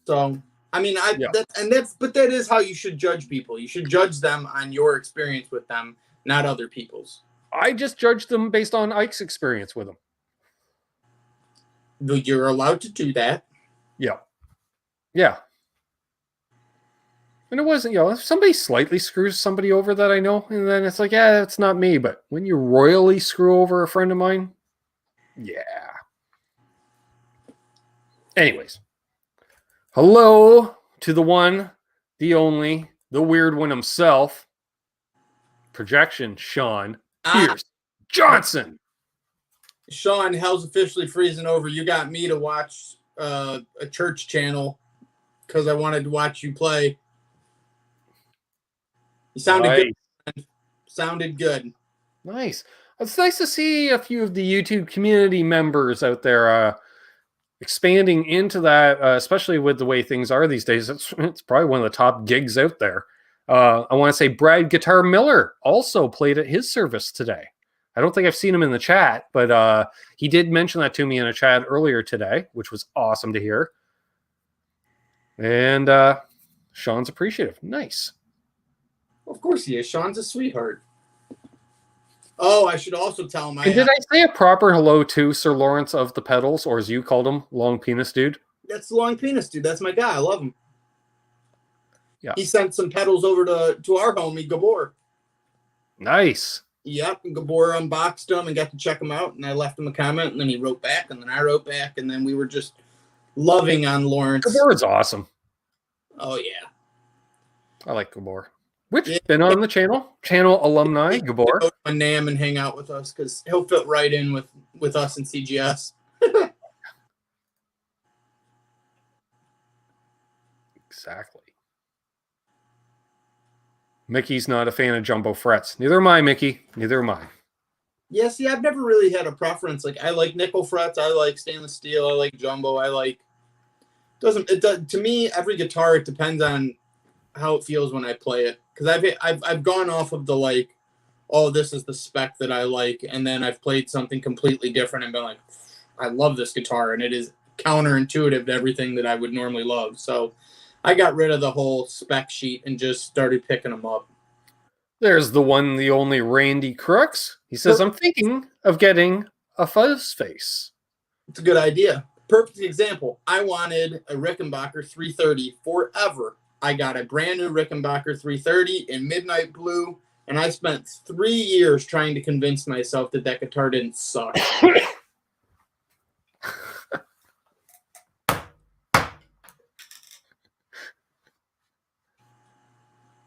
So, I mean, but that is how you should judge people. You should judge them on your experience with them, not other people's. I just judged them based on Ike's experience with them. You're allowed to do that. Yeah. Yeah. And it wasn't, if somebody slightly screws somebody over that I know, and then it's like, yeah, it's not me. But when you royally screw over a friend of mine, yeah. Anyways. Hello to the one, the only, the weird one himself. Projection, Sean Pierce Johnson. Sean, hell's officially freezing over. You got me to watch a church channel because I wanted to watch you play. You sounded good. Sounded good. Nice. It's nice to see a few of the YouTube community members out there expanding into that, especially with the way things are these days. It's probably one of the top gigs out there. I want to say Brad Guitar Miller also played at his service today. I don't think I've seen him in the chat, but he did mention that to me in a chat earlier today, which was awesome to hear. And Sean's appreciative. Nice. Of course he is. Sean's a sweetheart. Oh, I should also tell him. And did I say a proper hello to Sir Lawrence of the Pedals, or as you called him, Long Penis Dude? That's the Long Penis Dude. That's my guy. I love him. Yeah. He sent some pedals over to our homie, Gabor. Nice. Yep. And Gabor unboxed them and got to check them out. And I left him a comment, and then he wrote back, and then I wrote back, and then we were just loving on Lawrence. Gabor's awesome. Oh, yeah. I like Gabor. Which been on the channel alumni, Gabor. Go to NAMM and hang out with us because he'll fit right in with us and CGS. Exactly. Mickey's not a fan of jumbo frets. Neither am I, Mickey. Neither am I. Yeah, see, I've never really had a preference. Like, I like nickel frets. I like stainless steel. I like jumbo. To me, every guitar, it depends on how it feels when I play it. Because I've gone off of the like, oh, this is the spec that I like, and then I've played something completely different and been like, I love this guitar, and it is counterintuitive to everything that I would normally love. So I got rid of the whole spec sheet and just started picking them up. There's the one, the only Randy Crooks. He says, I'm thinking of getting a fuzz face. It's a good idea. Perfect example. I wanted a Rickenbacker 330 forever. I got a brand new Rickenbacker 330 in midnight blue, and I spent 3 years trying to convince myself that guitar didn't suck.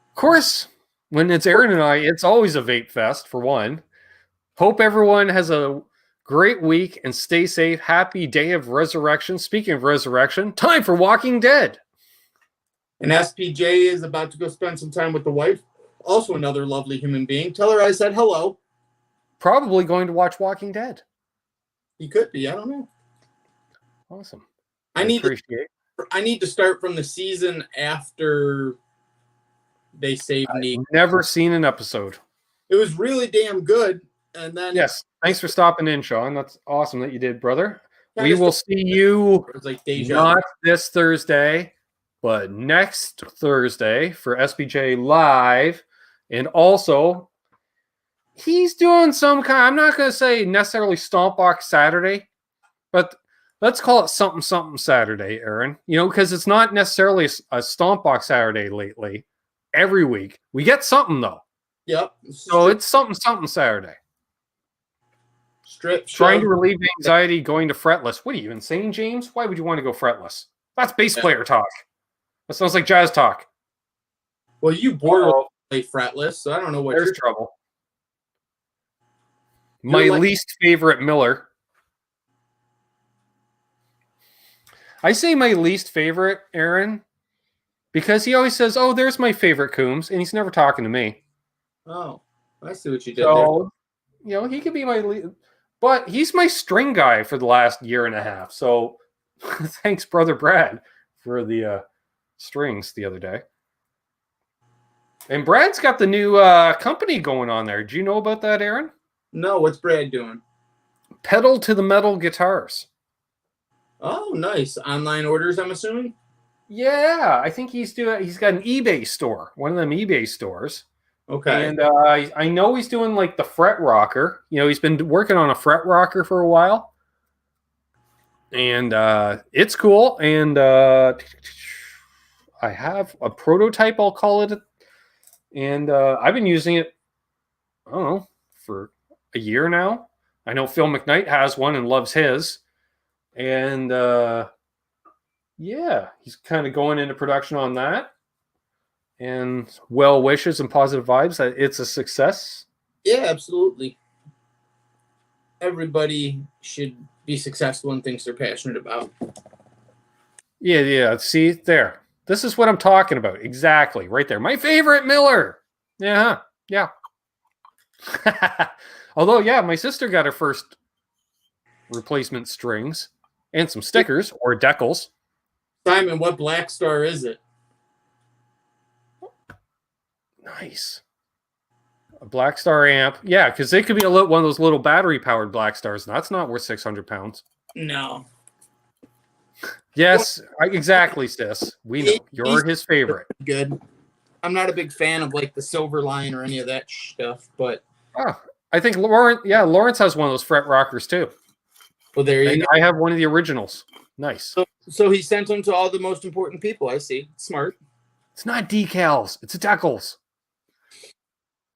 Of course, when it's Aaron and I, it's always a vape fest, for one. Hope everyone has a great week and stay safe. Happy day of resurrection. Speaking of resurrection, time for Walking Dead. And SPJ is about to go spend some time with the wife. Also another lovely human being. Tell her I said hello. Probably going to watch Walking Dead. He could be. I don't know. Awesome. I need to start from the season after they saved Negan. I've never seen an episode. It was really damn good. And then yes, thanks for stopping in, Sean. That's awesome that you did, brother. We will see you not this Thursday, but next Thursday for SPJ Live. And also, he's doing some kind, I'm not going to say necessarily Stompbox Saturday, but let's call it something Saturday, Aaron. You know, because it's not necessarily a Stompbox Saturday lately. Every week. We get something, though. Yep. So it's something Saturday. Trying to relieve anxiety going to fretless. What are you, insane, James? Why would you want to go fretless? That's bass player talk. That sounds like jazz talk. Well, you borderline play fretless, so I don't know what there's trouble. My least favorite Miller. I say my least favorite, Aaron, because he always says, oh, there's my favorite Coombs, and he's never talking to me. Oh, I see what you did there. You know, he could be my lead, but he's my string guy for the last year and a half. So thanks, Brother Brad, for the strings the other day. And Brad's got the new company going on there. Do you know about that, Aaron? No, what's Brad doing? Pedal to the Metal Guitars. Oh, nice. Online orders, I'm assuming? Yeah, I think he's got an eBay store, one of them eBay stores. Okay. And I know he's doing like the fret rocker. You know, he's been working on a fret rocker for a while. And it's cool. And I have a prototype, I'll call it. And I've been using it, I don't know, for a year now. I know Phil McKnight has one and loves his. And yeah, he's kind of going into production on that. And well wishes and positive vibes that it's a success. Yeah, absolutely. Everybody should be successful in things they're passionate about. Yeah. See, there. This is what I'm talking about. Exactly. Right there. My favorite Miller. Yeah. Although, yeah, my sister got her first replacement strings and some stickers or decals. Simon, what Black Star is it? Nice. A Black Star amp. Yeah, because they could be one of those little battery-powered Black Stars, and that's not worth 600 pounds. No. Yes, exactly, sis. We know. You're his favorite. Good. I'm not a big fan of, like, the Silver Line or any of that stuff, but... I think Lawrence has one of those fret rockers too. Well, there you go. I have one of the originals. Nice. So he sent them to all the most important people. I see. Smart. It's not decals. It's decals.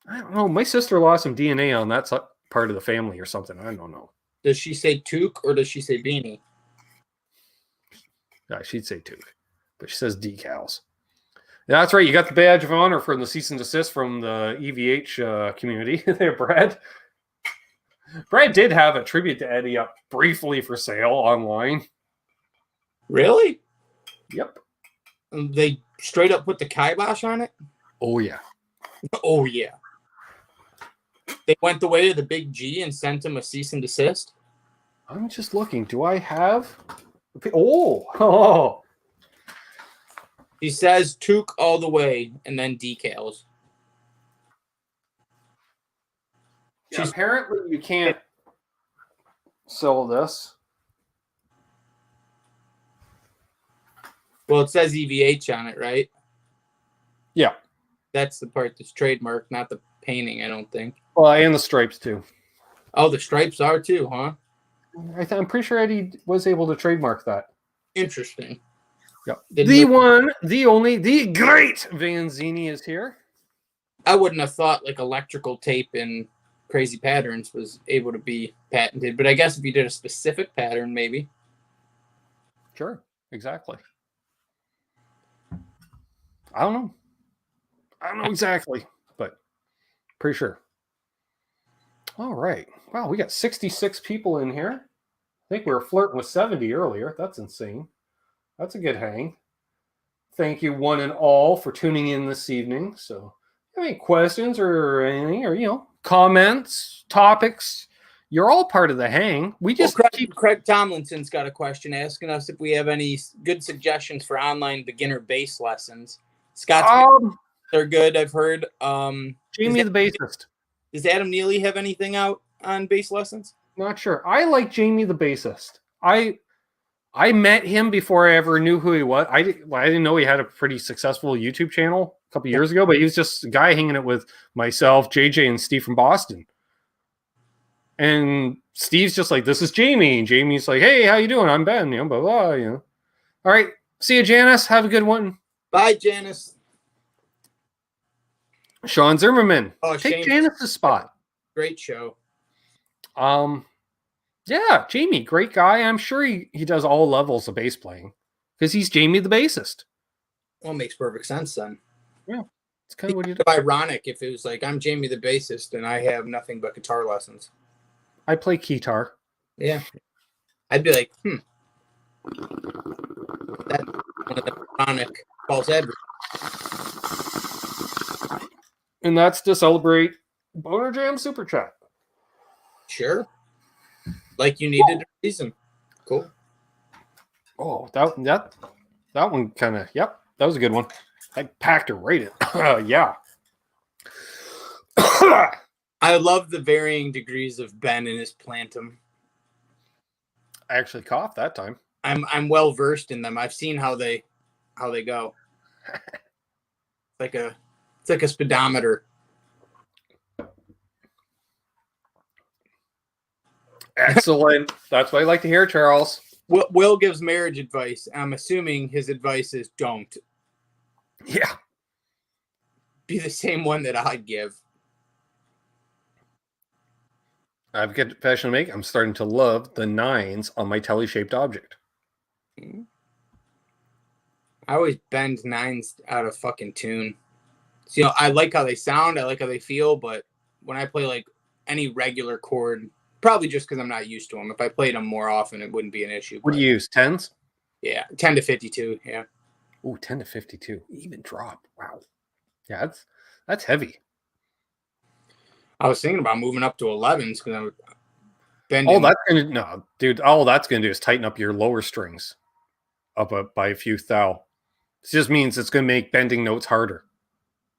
I don't know. My sister lost some DNA on that part of the family or something. I don't know. Does she say toque or does she say beanie? Yeah, she'd say toque, but she says decals. Yeah, that's right. You got the badge of honor from the cease and desist from the EVH community there, Brad. Brad did have a tribute to Eddie up briefly for sale online. Really? Yep. They straight up put the kibosh on it? Oh, yeah. Oh, yeah. They went the way of the big G and sent him a cease and desist? I'm just looking. Do I have... Oh! He says toque all the way and then decals. Yeah, apparently you can't sell this. Well, it says EVH on it, right? Yeah. That's the part that's trademarked, not the painting, I don't think. Well, and the stripes, too. Oh, the stripes are, too, huh? I'm pretty sure Eddie was able to trademark that. Interesting. Yep. The one, the only, the great Vanzini is here. I wouldn't have thought like electrical tape and crazy patterns was able to be patented, but I guess if you did a specific pattern, maybe. Sure, exactly. I don't know exactly, but pretty sure. All right. Wow, we got 66 people in here. I think we were flirting with 70 earlier. That's insane. That's a good hang. Thank you one and all for tuning in this evening. So if you have any questions or anything, or comments, topics, you're all part of the hang. We just Craig Tomlinson's got a question asking us if we have any good suggestions for online beginner bass lessons. Scott's they're good, I've heard. Jamie the bassist. Does Adam Neely have anything out on bass lessons? Not sure. I like Jamie the bassist. I met him before I ever knew who he was. I didn't know he had a pretty successful YouTube channel a couple years ago, but he was just a guy hanging it with myself, JJ, and Steve from Boston. And Steve's just like, "This is Jamie." And Jamie's like, "Hey, how you doing? I'm Ben." Blah, blah, blah, All right. See you, Janice. Have a good one. Bye, Janice. Sean Zimmerman. Oh, take Janice's spot. Great show. Yeah, Jamie, great guy. I'm sure he does all levels of bass playing because he's Jamie the bassist. Well, it makes perfect sense then. Yeah, it's kind of what you do. Ironic if it was like, I'm Jamie the bassist and I have nothing but guitar lessons. I play guitar. Yeah. I'd be like, that's one of the ironic false adverts. And that's to celebrate Boner Jam Super Chat. Sure. Like you needed a reason. Cool. Oh, that one kind of, yep, that was a good one. I packed her right in. Yeah. I love the varying degrees of Ben and his plantum. I actually coughed that time. I'm well versed in them. I've seen how they go. It's like a speedometer. Excellent. That's what I like to hear, Charles. Will gives marriage advice. I'm assuming his advice is don't. Yeah. Be the same one that I'd give. I've got a confession to make. I'm starting to love the nines on my Tele-shaped object. I always bend nines out of fucking tune. So, I like how they sound. I like how they feel. But when I play like any regular chord, probably just because I'm not used to them. If I played them more often, it wouldn't be an issue. What do you use? 10s? Yeah, 10 to 52. Yeah. Ooh, 10 to 52. Even drop. Wow. Yeah, that's heavy. I was thinking about moving up to 11s because I'm bending. Oh, that's gonna no, dude. All that's gonna do is tighten up your lower strings up by a few thou. It just means it's gonna make bending notes harder.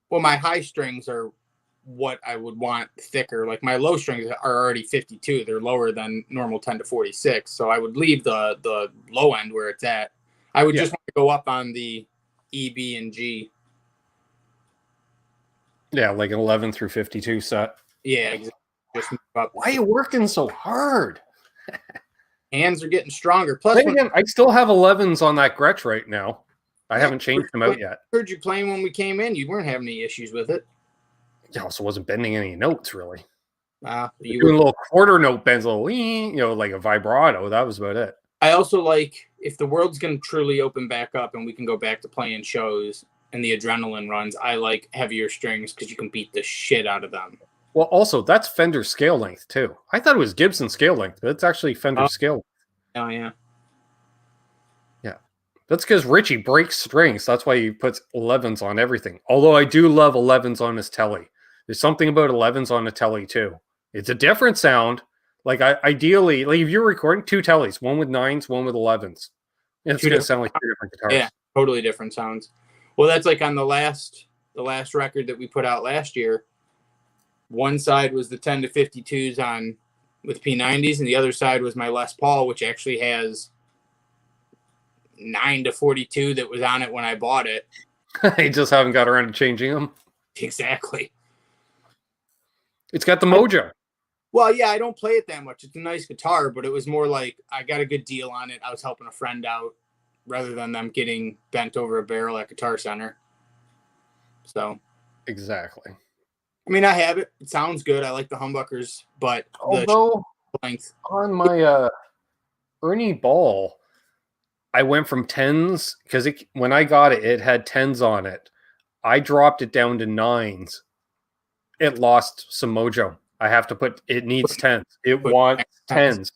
Well, my high strings are what I would want thicker. Like my low strings are already 52. They're lower than normal 10 to 46. So I would leave the low end where it's at. I would just want to go up on the E, B, and G. Yeah, like an 11 through 52 set. Yeah, exactly. just move up. Why are you working so hard? Hands are getting stronger. Plus, Then again, I still have 11s on that Gretsch right now. I haven't changed them out yet. I heard you playing when we came in. You weren't having any issues with it. I also wasn't bending any notes, really. You doing a little quarter note bends, a little, like a vibrato. That was about it. I also like, if the world's going to truly open back up and we can go back to playing shows and the adrenaline runs, I like heavier strings because you can beat the shit out of them. Well, also, that's Fender scale length, too. I thought it was Gibson scale length, but it's actually Fender scale. Oh, yeah. Yeah. That's because Richie breaks strings. That's why he puts 11s on everything. Although I do love 11s on his Tele. There's something about 11s on a Tele, too. It's a different sound. Like, ideally, like if you're recording 2 Teles, one with 9s, one with 11s, it's going to sound like 2 different guitars. Yeah, totally different sounds. Well, that's like on the last record that we put out last year. One side was the 10 to 52s on with P90s, and the other side was my Les Paul, which actually has 9 to 42 that was on it when I bought it. I just haven't got around to changing them. Exactly. It's got the mojo. Well, yeah, I don't play it that much. It's a nice guitar, but it was more like I got a good deal on it. I was helping a friend out rather than them getting bent over a barrel at Guitar Center. So. Exactly. I mean, I have it. It sounds good. I like the humbuckers, but although the length on my Ernie Ball, I went from 10s because when I got it, it had 10s on it. I dropped it down to 9s. It lost some mojo. I have to put it needs 10s. It wants 10s.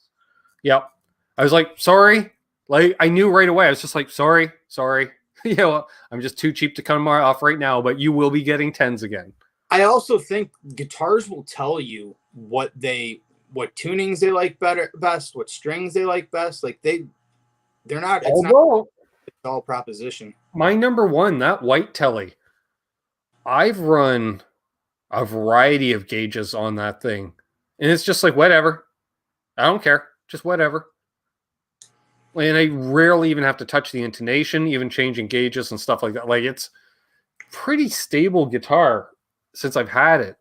Yep. I was like, sorry. Like I knew right away. I was just like, sorry. I'm just too cheap to cut them off right now, but you will be getting 10s again. I also think guitars will tell you what tunings they like best, what strings they like best. Like they're not. It's all proposition. My number one, that white Tele, I've run a variety of gauges on that thing, and it's just like whatever. I don't care, just whatever. And I rarely even have to touch the intonation, even changing gauges and stuff like that. Like it's pretty stable guitar. Since I've had it,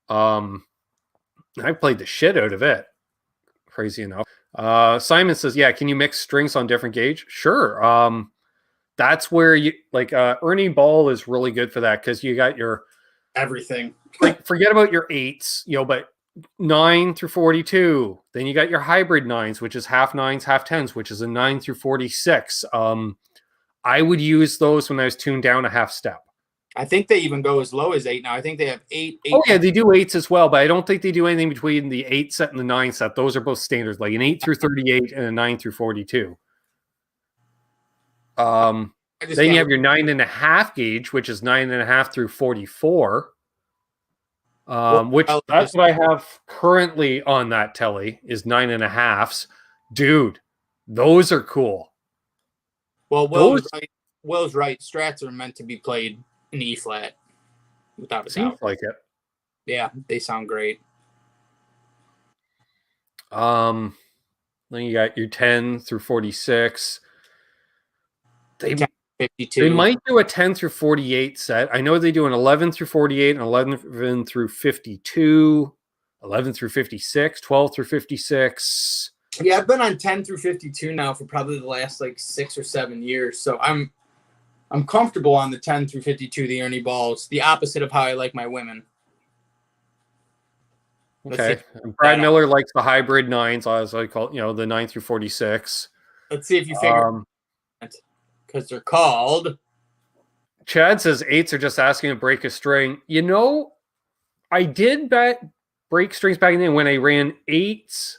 I've played the shit out of it. Crazy enough. Simon says, yeah, can you mix strings on different gauge? Sure. That's where you like Ernie Ball is really good for that because you got your everything. Like forget about your 8s, but 9 through 42. Then you got your hybrid 9s, which is half 9s, half 10s, which is a 9 through 46. I would use those when I was tuned down a half step. I think they even go as low as 8 now. I think they have 8. Oh, yeah, they do 8s as well, but I don't think they do anything between the 8 set and the 9 set. Those are both standards, like an 8 through 38 and a 9 through 42. Then you have your 9.5 gauge, which is 9.5 through 44, which that's what I have currently on that Tele is 9.5s. Dude, those are cool. Well, Will's right. Strats are meant to be played in E flat, without a doubt. Seems like it. Yeah, they sound great. Then you got your 10 through 46. They 52. They might do a 10 through 48 set. I know they do an 11 through 48, and 11 through 52, 11 through 56, 12 through 56. Yeah, I've been on 10 through 52 now for probably the last like 6 or 7 years. So I'm comfortable on the 10 through 52, the Ernie Balls, the opposite of how I like my women. Okay. Brad Miller likes the hybrid 9s, as I call it, the 9 through 46. Let's see if you figure it, because they're called. Chad says 8s are just asking to break a string. I did break strings back in the day when I ran 8s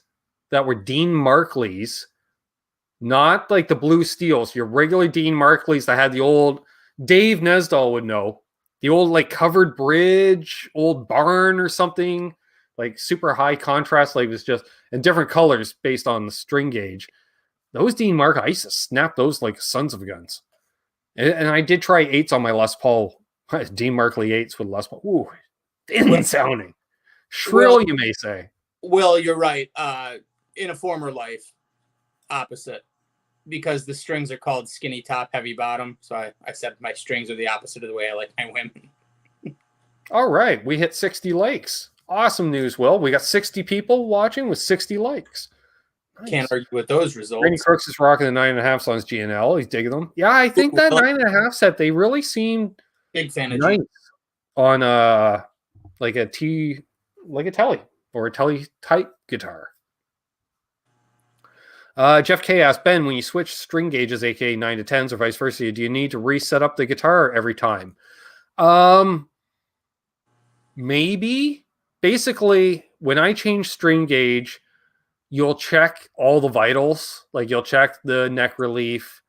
that were Dean Markleys. Not like the blue steels, your regular Dean Markleys that had the old, Dave Nesdahl would know, the old like covered bridge, old barn or something, like super high contrast, like it was just in different colors based on the string gauge. Those Dean Markleys, I used to snap those like sons of guns. And I did try 8s on my Les Paul, Dean Markley 8s with Les Paul. Ooh, thin sounding. Shrill, you may say. Well, you're right. In a former life, opposite. Because the strings are called skinny top, heavy bottom. So I said my strings are the opposite of the way I like my women. All right. We hit 60 likes. Awesome news, Will. We got 60 people watching with 60 likes. Nice. Can't argue with those Randy results. Crooks is rocking the 9.5 on his GNL. He's digging them. Yeah, I think that 9.5 set, they really seem Big fan of nice on like a Tele or a Tele type guitar. Jeff K asked, Ben, when you switch string gauges, aka 9 to 10s or vice versa, do you need to reset up the guitar every time? Maybe. Basically, when I change string gauge, you'll check all the vitals. Like you'll check the neck relief.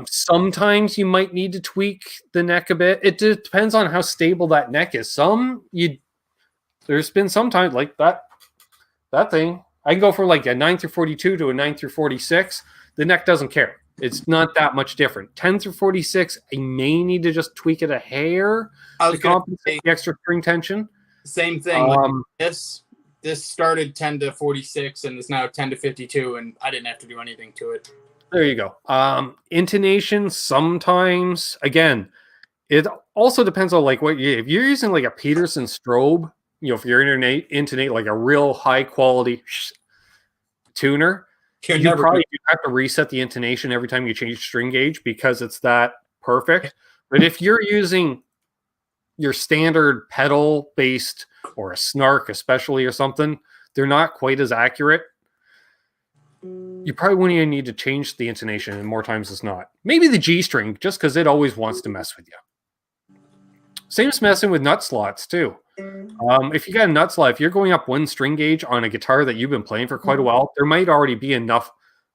Sometimes you might need to tweak the neck a bit. It depends on how stable that neck is. There's been some times like that thing. I can go from like a 9 through 42 to a 9 through 46. The neck doesn't care. It's not that much different. 10 through 46, I may need to just tweak it a hair to compensate the extra string tension. Same thing. This started 10 to 46 and is now 10 to 52, and I didn't have to do anything to it. There you go. Intonation sometimes. Again, it also depends on like if you're using like a Peterson strobe, if you're intonate like a real high quality tuner, you probably have to reset the intonation every time you change string gauge because it's that perfect. But if you're using your standard pedal based or a snark especially or something, they're not quite as accurate. You probably wouldn't even need to change the intonation, and more times it's not. Maybe the G string, just because it always wants to mess with you. Same as messing with nut slots too. If you got a nut slot, if you're going up one string gauge on a guitar that you've been playing for quite a while, there might already be enough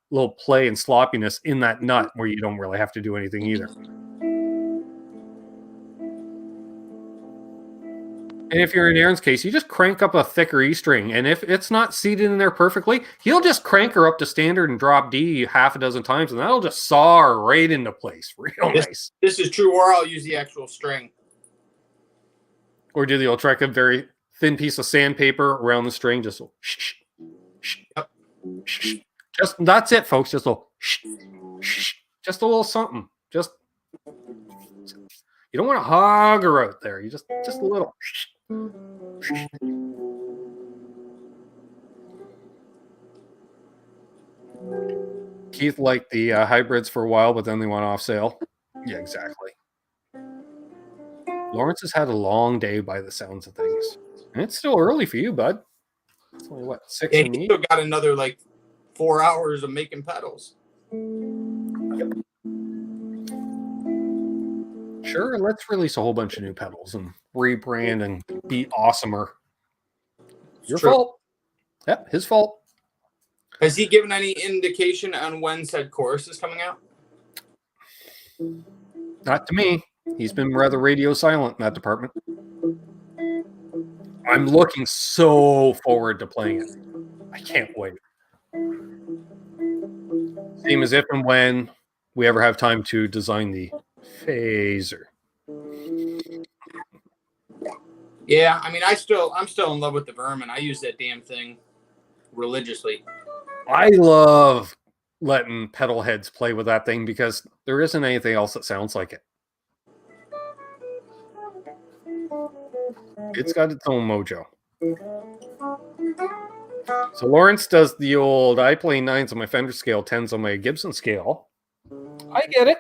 little play and sloppiness in that nut where you don't really have to do anything either. And if you're in Aaron's case, you just crank up a thicker E string. And if it's not seated in there perfectly, he'll just crank her up to standard and drop D half a dozen times, and that'll just saw her right into place. Real nice. This is true, or I'll use the actual string. Or do the old trick, a very thin piece of sandpaper around the string, just shh, shh, yep. Shh. Just that's it, folks. Just a little shh, shh, just a little something. Just you don't want to hog her out there. You just a little. Shh. Keith liked the hybrids for a while, but then they went off sale. Yeah, exactly. Lawrence has had a long day by the sounds of things. And it's still early for you, bud. It's only, what, 6 and he still got another, like, 4 hours of making pedals. Yep. Sure, let's release a whole bunch of new pedals and rebrand and be awesomer. Your fault. Yep, his fault. Has he given any indication on when said chorus is coming out? Not to me. He's been rather radio silent in that department. I'm looking so forward to playing it. I can't wait. Same as if and when we ever have time to design the phaser. Yeah, I mean, I'm still in love with the Vermin. I use that damn thing religiously. I love letting pedal heads play with that thing because there isn't anything else that sounds like it. It's got its own mojo. So Lawrence does the old, I play 9s on my Fender scale, 10s on my Gibson scale. I get it.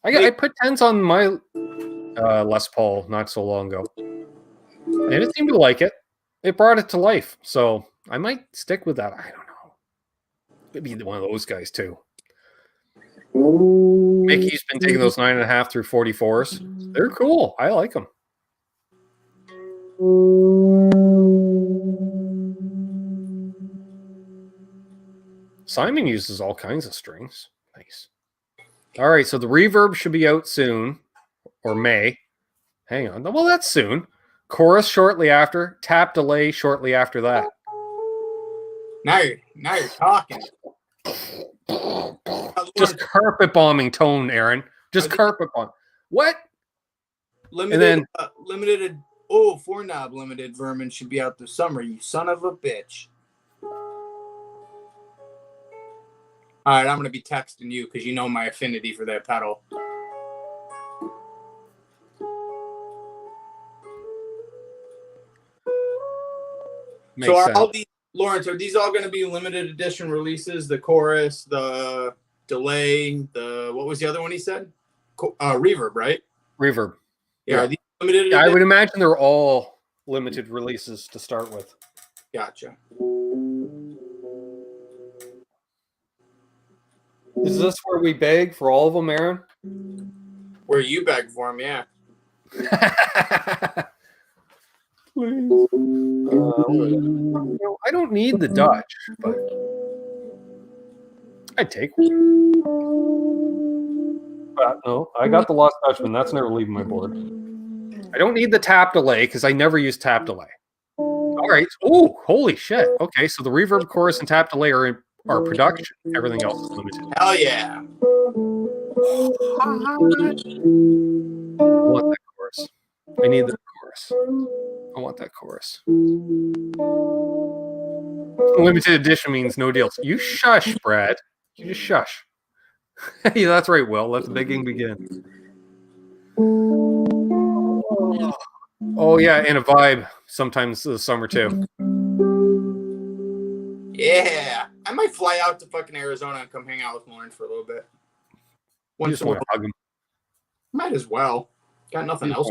I put 10s on my Les Paul not so long ago. And it seemed to like it. It brought it to life. So I might stick with that. I don't know. Could be one of those guys too. Mickey's been taking those 9.5 through 44s. They're cool. I like them. Simon uses all kinds of strings. Nice. All right, so the reverb should be out soon, or May. Hang on. Well, that's soon. Chorus shortly after. Tap delay shortly after that. Now you're talking. Just carpet bombing tone, Aaron. Just carpet bomb. What? Limited. 4-knob limited Vermin should be out this summer. You son of a bitch. All right, I'm going to be texting you because you know my affinity for that pedal. Makes So are sense. all these, Lawrence, are these all going to be limited edition releases? The chorus, the delay, what was the other one he said? Reverb, right? Reverb. Yeah. Are these limited Yeah, I edition? would imagine they're all limited releases to start with. Gotcha. Is this where we beg for all of them, Aaron? Where you beg for them, yeah. Please. I don't need the Dutch, but I'd take one. But no, I got the Lost Dutchman. That's never leaving my board. I don't need the tap delay because I never use tap delay. All right. Oh, holy shit. Okay, so the reverb, chorus, and tap delay are production. Everything else is limited. Hell yeah. I want that chorus. I need that chorus. I want that chorus. Limited edition means no deals. You shush, Brad. You just shush. Yeah, that's right, Will. Let the begging begin. Oh, yeah, and a vibe sometimes this summer, too. Yeah. I might fly out to fucking Arizona and come hang out with Lawrence for a little bit. You just want to hug him. Might as well. Got nothing else.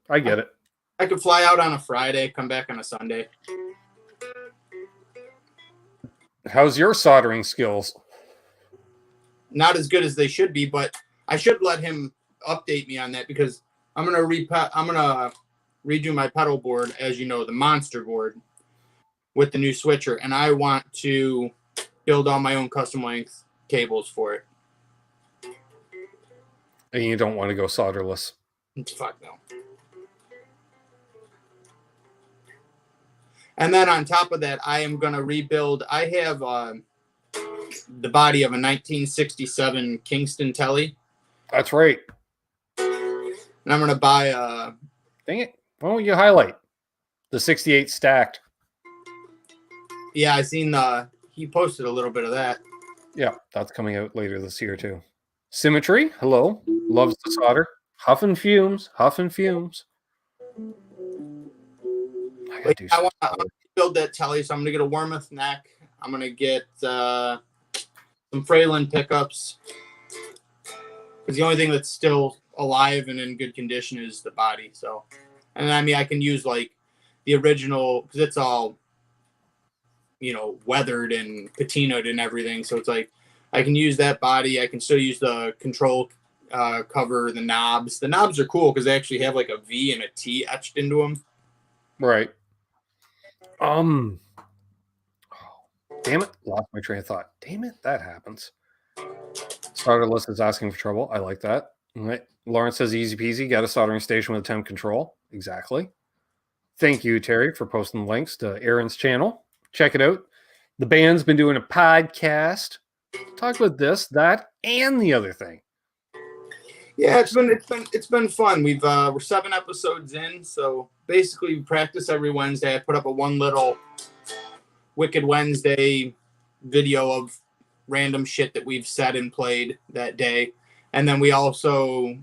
I get it. I could fly out on a Friday, come back on a Sunday. How's your soldering skills? Not as good as they should be, but I should let him update me on that because I'm gonna redo my pedal board, as you know, the monster board with the new switcher, and I want to build all my own custom length cables for it. And you don't want to go solderless. Fuck no. And then on top of that, I am gonna rebuild. I have the body of a 1967 Kingston Tele. That's right. And I'm gonna buy a. Dang it! Why don't you highlight the 68 stacked? Yeah, I seen he posted a little bit of that. Yeah, that's coming out later this year too. Symmetry, hello, loves to solder. Huff and fumes, huff and fumes. I want to build that Tele, so I'm gonna get a Warmoth neck. I'm gonna get some Freyland pickups. Because the only thing that's still alive and in good condition is the body. So, and I mean, I can use like the original because it's all, you know, weathered and patinaed and everything. So it's like I can use that body. I can still use the control cover, the knobs. The knobs are cool because they actually have like a V and a T etched into them. Right. Damn it, lost my train of thought. Damn it, that happens. Solderless is asking for trouble. I like that. All right. Lawrence says easy peasy. Got a soldering station with a temp control. Exactly. Thank you, Terry, for posting the links to Aaron's channel. Check it out. The band's been doing a podcast. Talk about this, that, and the other thing. Yeah, it's been fun. We're 7 episodes in, so basically we practice every Wednesday. I put up a one little Wicked Wednesday video of random shit that we've said and played that day, and then we also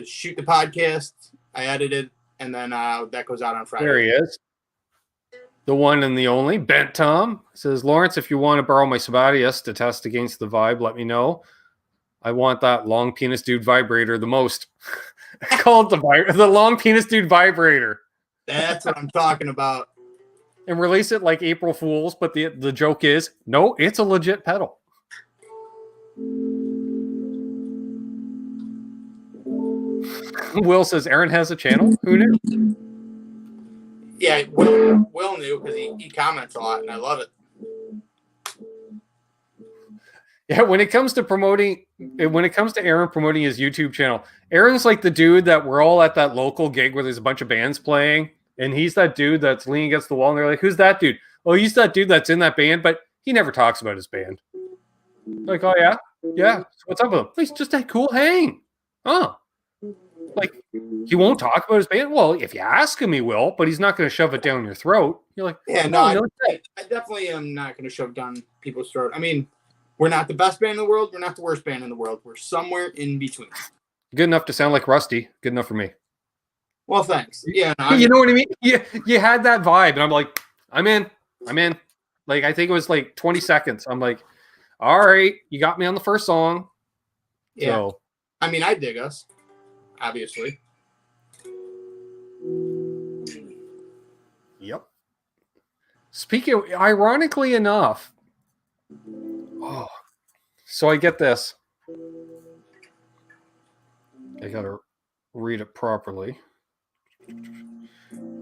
shoot the podcast. I edit it, and then that goes out on Friday. There he is. The one and the only. Bent Tom says, Lawrence, if you want to borrow my Sabatius to test against the vibe, let me know. I want that long penis dude vibrator the most. Call it the long penis dude vibrator. That's what I'm talking about. And release it like April Fools, but the joke is, no, it's a legit pedal. Will says, Aaron has a channel? Who knew? Yeah, Will knew because he comments a lot, and I love it. Yeah, when it comes to Aaron promoting his YouTube channel, Aaron's like the dude that we're all at that local gig where there's a bunch of bands playing, and he's that dude that's leaning against the wall, and they're like, who's that dude? Oh, he's that dude that's in that band, but he never talks about his band. Like, oh, yeah? Yeah. So what's up with him? He's just a cool hang. Oh. Like, he won't talk about his band? Well, if you ask him, he will, but he's not going to shove it down your throat. You're like, yeah, no, I definitely am not going to shove down people's throat. I mean, we're not the best band in the world. We're not the worst band in the world. We're somewhere in between. Good enough to sound like Rusty. Good enough for me. Well, thanks. Yeah, no, You know what I mean? You had that vibe, and I'm like, I'm in. Like, I think it was like 20 seconds. I'm like, all right, you got me on the first song. Yeah. So, I mean, I dig us, obviously. yep. Speaking, ironically enough, so I get this. I gotta read it properly.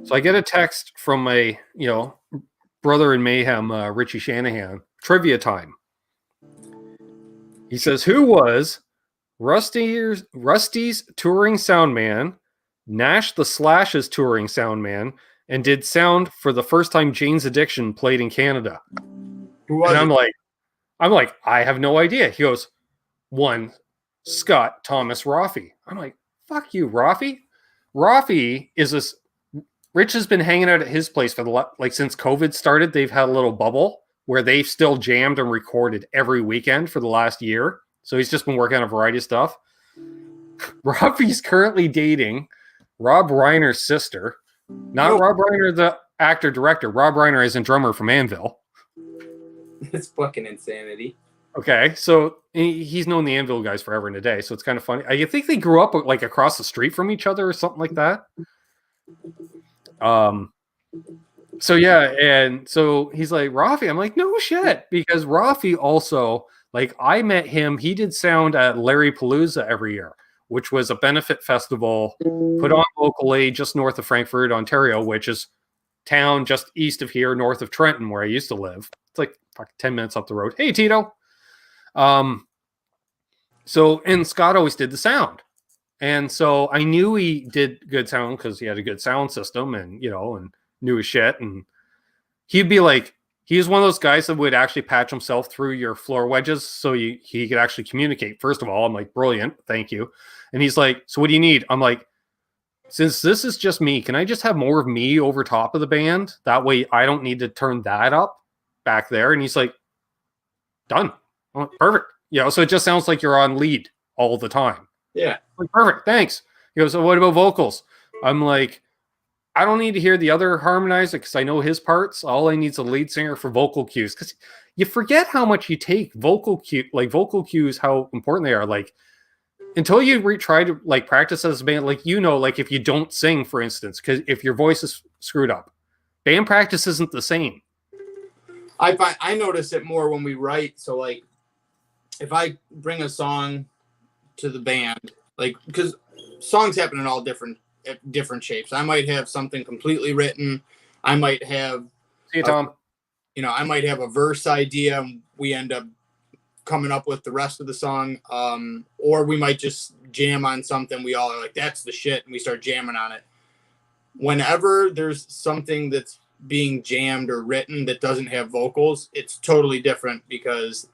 So I get a text from my, brother in mayhem, Richie Shanahan. Trivia time. He says, "Who was Rusty's touring sound man, Nash the Slash's touring sound man, and did sound for the first time Jane's Addiction played in Canada?" Who was And it? I'm like, I have no idea. He goes, one, Scott Thomas Rafi. I'm like, fuck you, Rafi. Rafi is this. Rich has been hanging out at his place for since COVID started. They've had a little bubble where they've still jammed and recorded every weekend for the last year. So he's just been working on a variety of stuff. Rafi's currently dating Rob Reiner's sister. Not Rob Reiner, the actor-director. Rob Reiner isn't drummer from Anvil. It's fucking insanity. Okay, so he's known the Anvil guys forever and a day, so it's kind of funny. I think they grew up like across the street from each other or something like that. So yeah, and so he's like, Rafi. I'm like, no shit, because Rafi also, like, I met him. He did sound at Larry Palooza every year, which was a benefit festival put on locally just north of Frankfurt, Ontario, which is town just east of here, north of Trenton, where I used to live. It's like 10 minutes up the road. Hey, Tito. So, and Scott always did the sound. And so I knew he did good sound because he had a good sound system and, and knew his shit. And he'd be like, he was one of those guys that would actually patch himself through your floor wedges so he could actually communicate. First of all, I'm like, brilliant. Thank you. And he's like, so what do you need? I'm like, since this is just me, can I just have more of me over top of the band? That way I don't need to turn that up back there. And he's like, done. I'm like, perfect. So it just sounds like you're on lead all the time. Yeah. Like, perfect. Thanks. He goes, so what about vocals? I'm like, I don't need to hear the other harmonizer because I know his parts. All I need is a lead singer for vocal cues. Because you forget how much you take vocal cues, how important they are. Like, until you try to practice as a band, like if you don't sing, for instance, because if your voice is screwed up, band practice isn't the same. I notice it more when we write. So like, if I bring a song to the band, because songs happen in all different shapes. I might have something completely written. I might have, see you, Tom. I might have a verse idea and we end up coming up with the rest of the song. Or we might just jam on something. We all are like, that's the shit. And we start jamming on it. Whenever there's something that's being jammed or written that doesn't have vocals, it's totally different because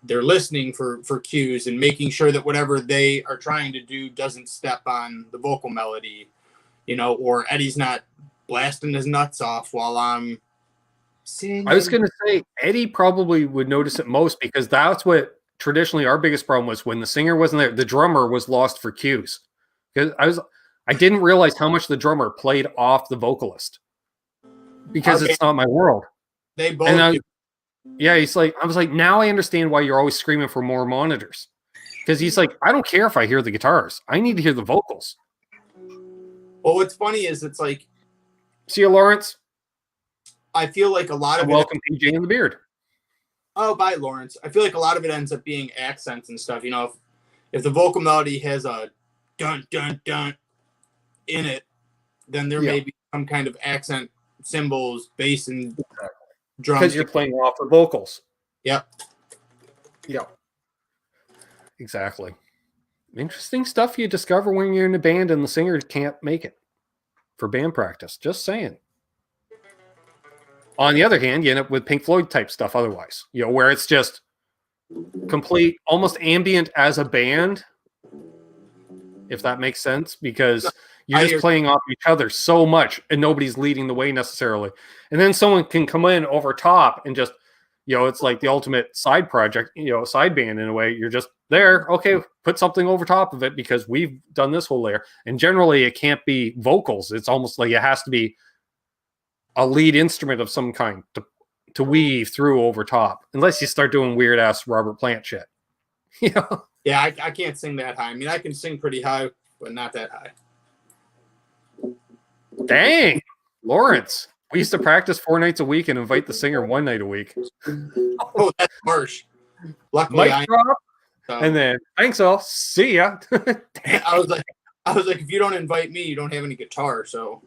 they're listening for cues and making sure that whatever they are trying to do doesn't step on the vocal melody, or Eddie's not blasting his nuts off while I'm singing. I was going to say Eddie probably would notice it most because that's what traditionally our biggest problem was when the singer wasn't there. The drummer was lost for cues because I didn't realize how much the drummer played off the vocalist because it's not my world. They both do. Yeah, I was like, now I understand why you're always screaming for more monitors. Because he's like, I don't care if I hear the guitars. I need to hear the vocals. Well, what's funny is it's like... See you, Lawrence. I feel like a lot of welcome PJ in the beard. Oh, bye, Lawrence. I feel like a lot of it ends up being accents and stuff. If the vocal melody has a dun, dun, dun in it, then there may be some kind of accent, cymbals, bass, and... drums. Because you're playing off the vocals. Yep. Exactly. Interesting stuff you discover when you're in a band and the singer can't make it for band practice. Just saying. On the other hand, you end up with Pink Floyd type stuff otherwise. Where it's just complete, almost ambient as a band, if that makes sense, because you're just playing off each other so much and nobody's leading the way necessarily. And then someone can come in over top and just, it's like the ultimate side project, side band in a way. You're just there. Okay, put something over top of it because we've done this whole layer. And generally it can't be vocals. It's almost like it has to be a lead instrument of some kind to weave through over top, unless you start doing weird ass Robert Plant shit. Yeah, I can't sing that high. I mean, I can sing pretty high, but not that high. Dang, Lawrence. We used to practice 4 nights a week and invite the singer 1 night a week. Oh, that's harsh. Luckily, Mic drop, and then thanks all. See ya. I was like, if you don't invite me, you don't have any guitar. So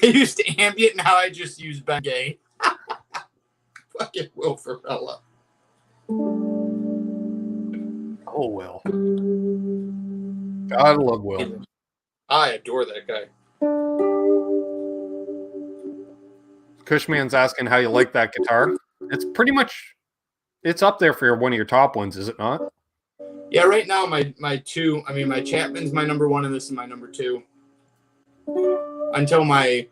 I used ambient, now I just use Ben Gay. Fucking Will Ferrella. Oh, Will. God love Will. I adore that guy. Cushman's asking how you like that guitar. It's pretty much, it's up there for one of your top ones, is it not? Yeah, right now my two, I mean, my Chapman's my number 1 and this is my number 2. Until my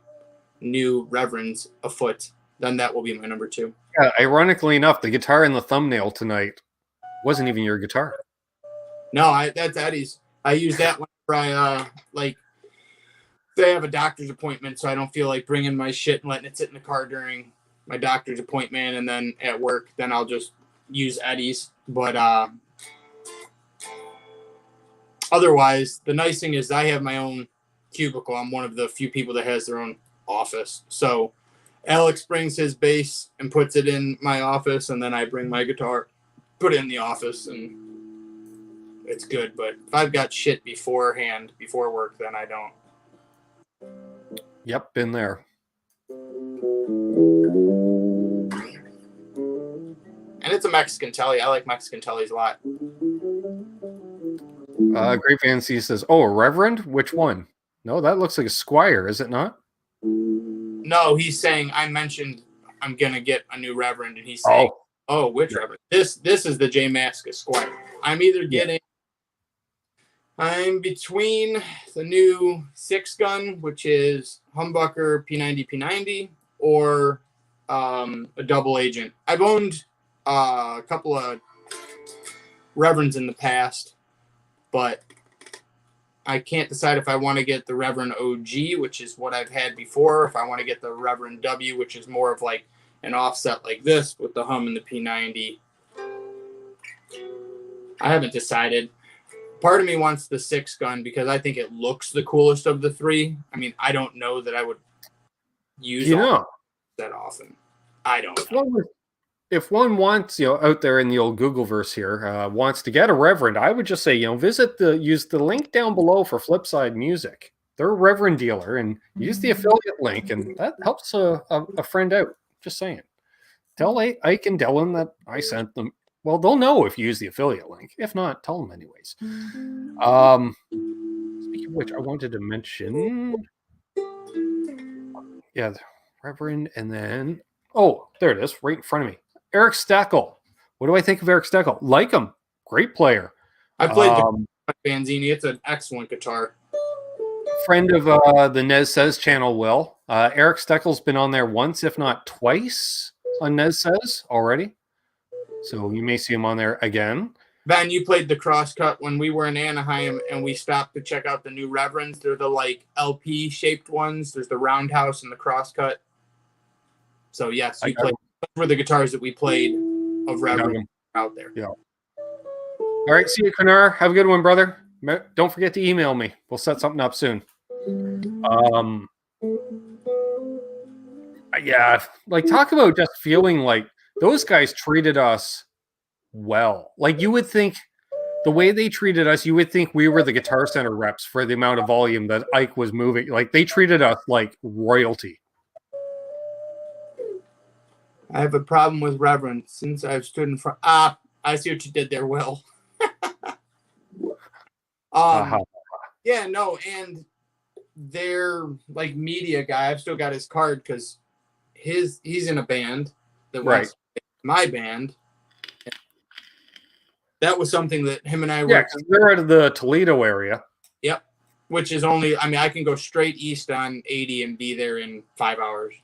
new Reverend's afoot, then that will be my number 2. Yeah, ironically enough, the guitar in the thumbnail tonight wasn't even your guitar. No, that's Eddie's. I use that one for they have a doctor's appointment, so I don't feel like bringing my shit and letting it sit in the car during my doctor's appointment, and then at work, then I'll just use Eddie's. But otherwise, the nice thing is I have my own cubicle. I'm one of the few people that has their own office. So Alex brings his bass and puts it in my office, and then I bring my guitar, put it in the office, and it's good. But if I've got shit beforehand, before work, then I don't. Yep, been there. And it's a Mexican Tele. I like Mexican Teles a lot. Great Fancy says, "Oh, a Reverend? Which one?" No, that looks like a Squire, is it not? No, he's saying I mentioned I'm gonna get a new Reverend, and he's saying, "Oh, which Reverend? This is the J Mask Squire. I'm either getting, I'm between the new 6-gun, which is humbucker P90, or a double agent. I've owned a couple of Reverends in the past, but I can't decide if I want to get the Reverend OG, which is what I've had before, if I want to get the Reverend W, which is more of like an offset like this with the hum and the P90. I haven't decided. Part of me wants the 6-gun because I think it looks the coolest of the 3. I mean, I don't know that I would use that often. I don't know. If one wants, out there in the old Googleverse here, wants to get a Reverend, I would just say, use the link down below for Flipside Music. They're a Reverend dealer, and use the affiliate link, and that helps a friend out. Just saying. Tell Ike and Dylan that I sent them. Well, they'll know if you use the affiliate link. If not, tell them anyways. Speaking of which, I wanted to mention, the Reverend, and then, there it is, right in front of me. Eric Steckel. What do I think of Eric Steckel? Like him. Great player. I played the Banzini. It's an excellent guitar. Friend of the Nez Says channel, Will. Eric Steckel's been on there once, if not twice, on Nez Says already. So you may see him on there again. Ben, you played the Crosscut when we were in Anaheim, and we stopped to check out the new Reverends. They're the LP-shaped ones. There's the Roundhouse and the Crosscut. So, yes, you played. Those were the guitars that we played of Reverend out there. Yeah. All right, see you, Kanar. Have a good one, brother. Don't forget to email me. We'll set something up soon. Talk about just feeling like those guys treated us well. Like, you would think the way they treated us, you would think we were the Guitar Center reps for the amount of volume that Ike was moving. Like, they treated us like royalty. I have a problem with Reverend since I've stood in front. I see what you did there, Will. Yeah, no, and their media guy, I've still got his card because he's in a band that was my band. That was something that him and I were. Yeah, because they're out of the Toledo area. Yep. which is only, I mean, I can go straight east on 80 and be there in 5 hours.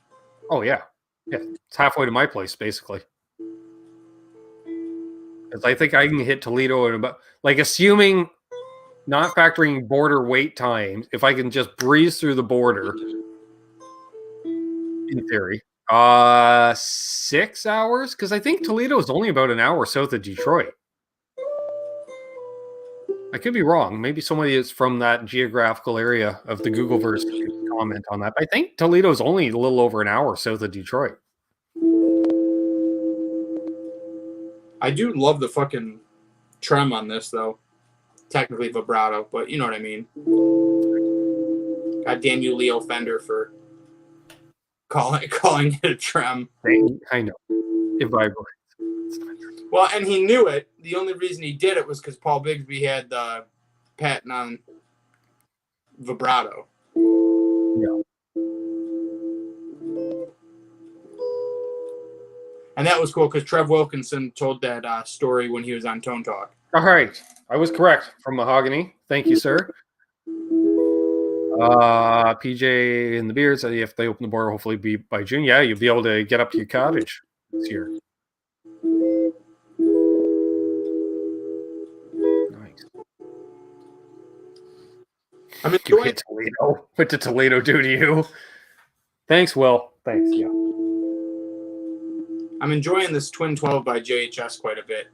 Oh, yeah. Yeah, it's halfway to my place, basically. Because I think I can hit Toledo in about, like, assuming not factoring border wait times, if I can just breeze through the border, in theory, 6 hours? Because I think Toledo is only about an hour south of Detroit. I could be wrong. Maybe somebody is from that geographical area of the Googleverse could comment on that. But I think Toledo is only a little over an hour south of Detroit. I do love the fucking trem on this, though. Technically vibrato, but you know what I mean. God damn you, Leo Fender, for calling it a trem. I know. It vibrates. Well, and he knew it. The only reason he did it was because Paul Bigsby had the patent on vibrato. Yeah. And that was cool because Trev Wilkinson told that story when he was on Tone Talk. All right. I was correct from Mahogany. Thank you, sir. PJ and the Beard said if they open the border, hopefully be by June. Yeah, you'll be able to get up to your cottage this year. Nice. I mean, you hit Toledo. What did Toledo do to you? Thanks, Will. Thanks. Yeah. I'm enjoying this Twin 12 by JHS quite a bit.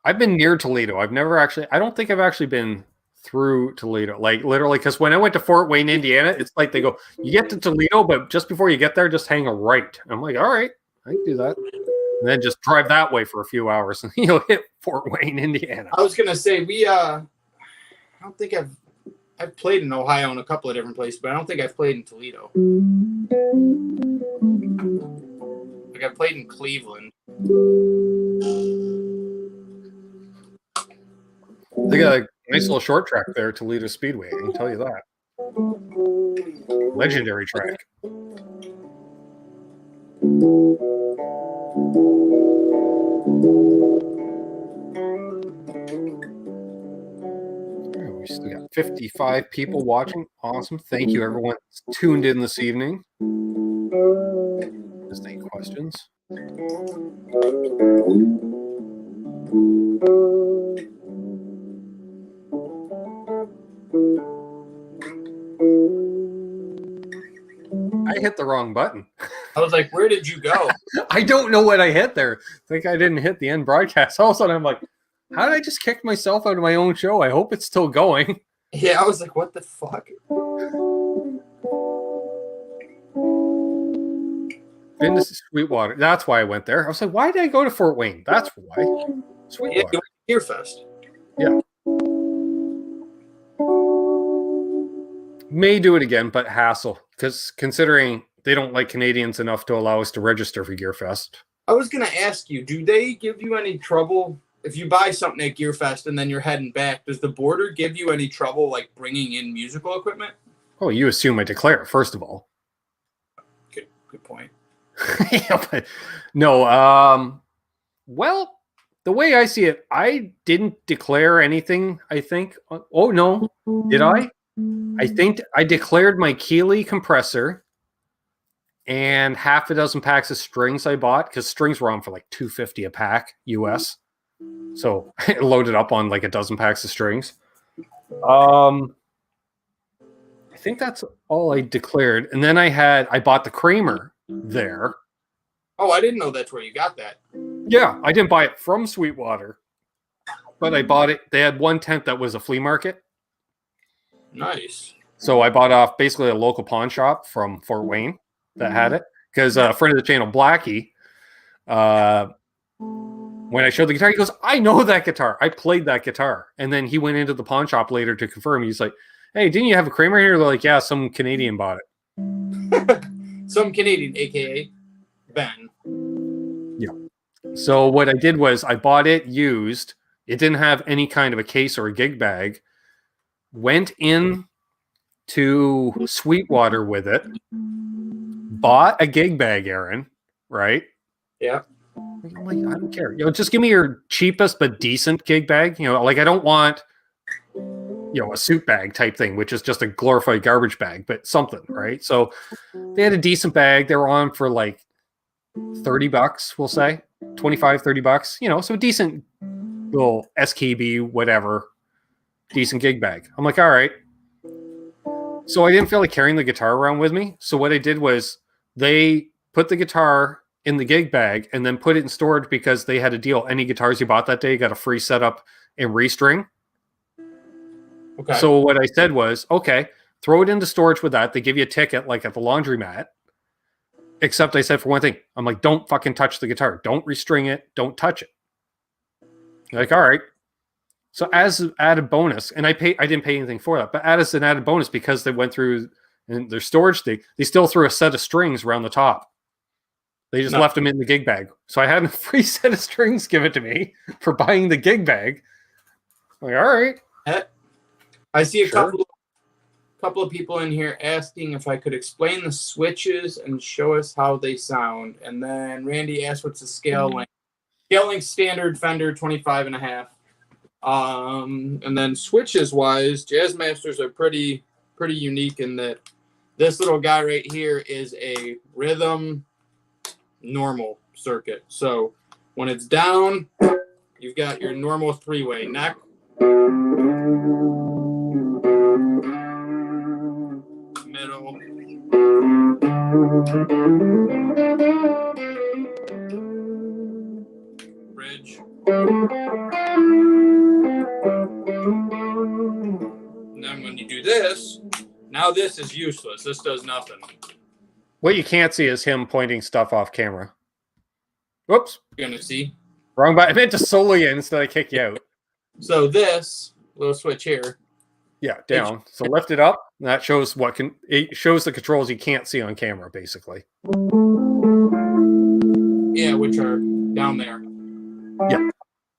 I've been near Toledo. I've never actually, I don't think I've actually been through Toledo. Like literally, because when I went to Fort Wayne, Indiana, it's like they go, you get to Toledo, but just before you get there, just hang a right. I'm like, all right, I can do that. And then just drive that way for a few hours and you'll hit Fort Wayne, Indiana. I was going to say, I don't think I've played in Ohio in a couple of different places, but I don't think I've played in Toledo. Like I played in Cleveland. They got a nice little short track there, Toledo Speedway. I can tell you that. Legendary track. Oh, we still got 55 people watching. Awesome. Thank you, everyone that's tuned in this evening. Just any questions? I hit the wrong button. I was like, where did you go? I don't know what I hit there. I think I didn't hit the end broadcast. All of a sudden, I'm like, how did I just kick myself out of my own show? I hope it's still going. Yeah, I was like, what the fuck? Been to Sweetwater. That's why I went there. I was like, why did I go to Fort Wayne? That's why. Sweetwater. Yeah, Gear Fest. Yeah. May do it again, but hassle. Because considering they don't like Canadians enough to allow us to register for Gearfest. I was going to ask you, do they give you any trouble if you buy something at Gearfest and then you're heading back? Does the border give you any trouble, like bringing in musical equipment? Oh, you assume I declare, first of all. Good point. Yeah, but no. Well, the way I see it, I didn't declare anything, I think. Oh, no. Did I? I think I declared my Keeley compressor and half a dozen packs of strings I bought, because strings were on for like $250 a pack US. So I loaded up on like a dozen packs of strings. I think that's all I declared. And then I bought the Kramer there. Oh, I didn't know that's where you got that. Yeah, I didn't buy it from Sweetwater, but I bought it. They had one tent that was a flea market. Nice. So I bought off basically a local pawn shop from Fort Wayne that had it. Because a friend of the channel, Blackie, when I showed the guitar, he goes, I know that guitar. I played that guitar. And then he went into the pawn shop later to confirm. He's like, hey, didn't you have a Kramer here? They're like, yeah, some Canadian bought it. Some Canadian, a.k.a. Ben. Yeah. So what I did was I bought it used. It didn't have any kind of a case or a gig bag. Went in to Sweetwater with it. Bought a gig bag, Aaron. Right? Yeah. I'm like, I don't care. Just give me your cheapest but decent gig bag. Like I don't want a suit bag type thing, which is just a glorified garbage bag, but something, right? So they had a decent bag. They were on for like $30, we'll say 25, $30, so a decent little SKB, whatever, decent gig bag. I'm like, all right. So I didn't feel like carrying the guitar around with me. So what I did was they put the guitar in the gig bag and then put it in storage because they had a deal. Any guitars you bought that day, you got a free setup and restring. Okay. So what I said was, okay, throw it into storage with that. They give you a ticket like at the laundromat. Except I said for one thing, I'm like, don't fucking touch the guitar. Don't restring it. Don't touch it. Like, all right. So as an added bonus, and I didn't pay anything for that, but as an added bonus, because they went through and their storage thing, they still threw a set of strings around the top. They just left them in the gig bag. So I had a free set of strings given to me for buying the gig bag. I'm like, all right. I see a couple of people in here asking if I could explain the switches and show us how they sound. And then Randy asked what's the scale length. Scale length standard Fender 25.5. And then switches wise, Jazzmasters are pretty unique in that this little guy right here is a rhythm normal circuit. So when it's down, you've got your normal three-way neck, middle, bridge, and then when you do this, now this is useless. This does nothing. What you can't see is him pointing stuff off camera. Whoops. You're gonna see. Wrong button. I meant to solo you instead of kick you out. So this little switch here. Yeah, down. So lift it up. And that shows it shows the controls you can't see on camera, basically. Yeah, which are down there. Yeah.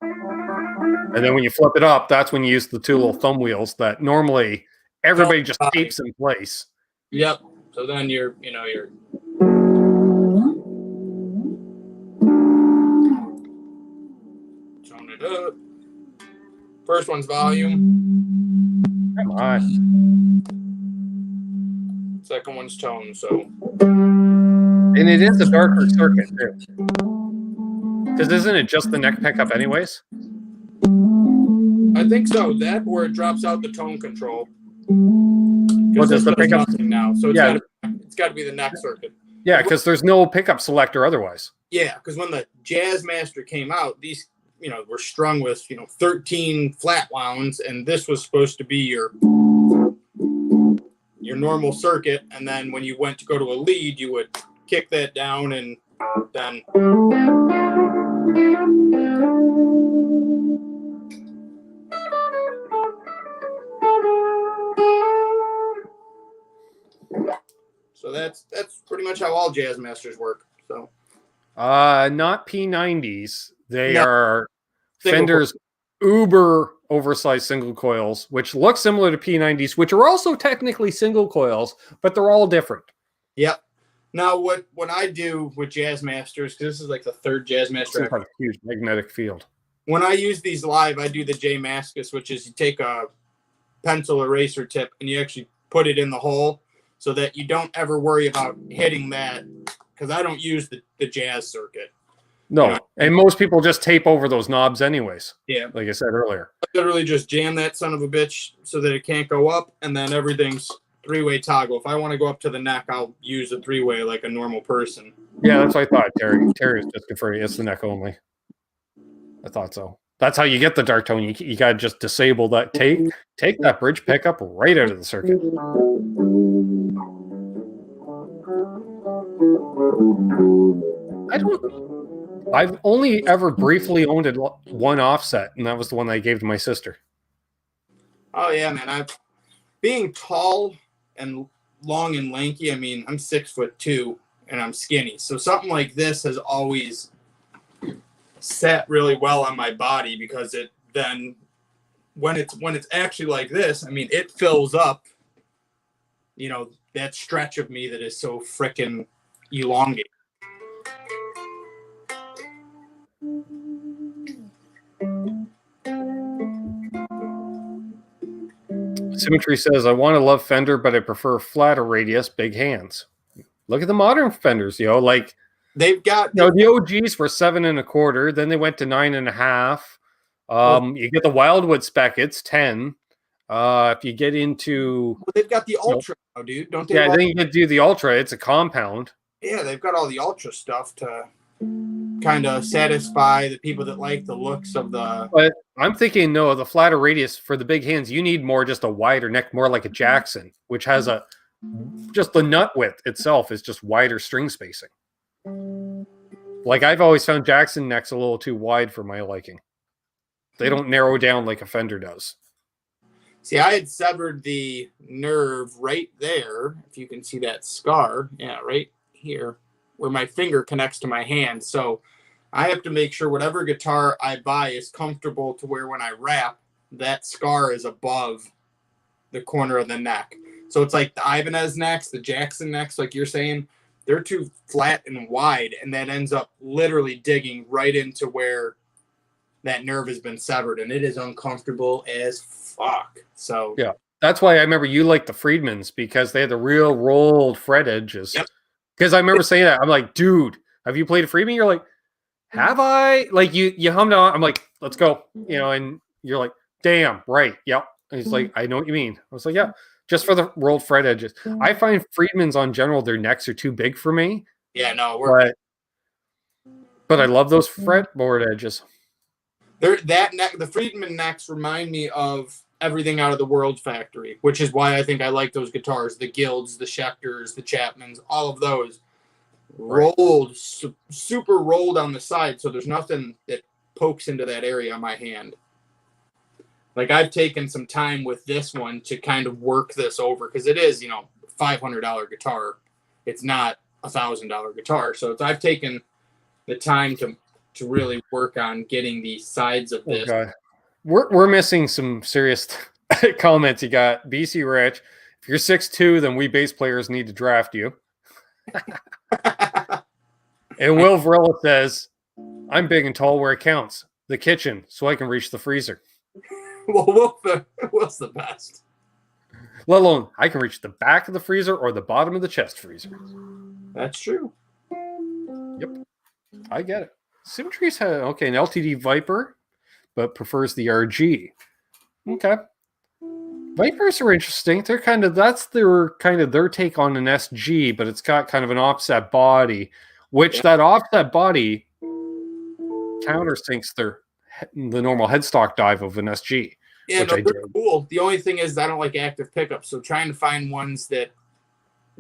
And then when you flip it up, that's when you use the two little thumb wheels that normally everybody just tapes in place. Yep. So then you're tone it up. First one's volume. Come on. Second one's tone. So. And it is a darker circuit too. Because isn't it just the neck pickup anyways? I think so. That or it drops out the tone control. Well, does the pickup now? So it's got to be the neck circuit. Yeah, because there's no pickup selector otherwise. Yeah, because when the Jazzmaster came out, these were strung with 13 flat wounds, and this was supposed to be your normal circuit. And then when you went to go to a lead, you would kick that down and then. So that's pretty much how all Jazzmasters work. So, not P90s. They are Fender's uber oversized single coils, which look similar to P90s, which are also technically single coils, but they're all different. Yep. Now, what I do with Jazzmasters, because this is like the third Jazzmaster, it's a huge magnetic field. When I use these live, I do the J Mascus, which is you take a pencil eraser tip and you actually put it in the hole, so that you don't ever worry about hitting that, because I don't use the jazz circuit. No, and most people just tape over those knobs anyways. Yeah. Like I said earlier. I literally just jam that son of a bitch so that it can't go up, and then everything's three-way toggle. If I want to go up to the neck, I'll use a three-way like a normal person. Yeah, that's what I thought, Terry. Terry was just confirming it's the neck only. I thought so. That's how you get the dark tone. You got to just disable that. Take that bridge pickup right out of the circuit. I've only ever briefly owned one offset, and that was the one I gave to my sister. Oh yeah, man. Being tall and long and lanky, I mean, I'm 6'2" and I'm skinny. So something like this has always sat really well on my body, because it then when it's actually like this, I mean, it fills up, that stretch of me that is so frickin' elongated. Symmetry says, I want to love Fender, but I prefer flatter radius, big hands. Look at the modern Fenders, like they've got the OGs were 7 1/4. Then they went to 9 1/2. You get the Wildwood spec, it's 10. If you get into, they've got the Ultra now, dude. Don't they? Yeah, then you can do the Ultra. It's a compound. Yeah, they've got all the Ultra stuff to kind of satisfy the people that like the looks of the. But I'm thinking, no, the flatter radius for the big hands, you need more, just a wider neck, more like a Jackson, which has just the nut width itself is just wider string spacing. Like I've always found Jackson necks a little too wide for my liking. They don't narrow down like a Fender does. See, I had severed the nerve right there. If you can see that scar, yeah, right here where my finger connects to my hand. So I have to make sure whatever guitar I buy is comfortable to where when I wrap, that scar is above the corner of the neck. So it's like the Ibanez necks, the Jackson necks, like you're saying, they're too flat and wide, and that ends up literally digging right into where that nerve has been severed, and it is uncomfortable as fuck. So yeah, that's why I remember you like the Friedmans, because they had the real rolled fret edges. Because I remember saying that, I'm like, dude, have you played a Friedman? You're like, have I? Like you hummed on. I'm like, let's go. And you're like, damn, right, yep. And he's like, I know what you mean. I was like, yeah, just for the rolled fret edges. I find Friedmans on general, their necks are too big for me. Yeah, no, but I love those fretboard edges. The Friedman necks remind me of everything out of the World Factory, which is why I think I like those guitars. The Guilds, the Schecters, the Chapmans, all of those rolled, super rolled on the side, so there's nothing that pokes into that area on my hand. Like I've taken some time with this one to kind of work this over, because it is, $500 guitar. It's not $1,000 guitar. So I've taken the time to really work on getting the sides of this. Okay. We're missing some serious comments. You got BC Rich. If you're 6'2", then we bass players need to draft you. And Will Varela says, I'm big and tall where it counts. The kitchen, so I can reach the freezer. Well, Will's the best. Let alone, I can reach the back of the freezer or the bottom of the chest freezer. That's true. Yep. I get it. Symmetry's had, an LTD Viper, but prefers the RG. Okay. Vipers are interesting. That's their take on an SG, but it's got kind of an offset body, which that offset body countersinks the normal headstock dive of an SG. Yeah, no, they're cool. The only thing is I don't like active pickups, so trying to find ones that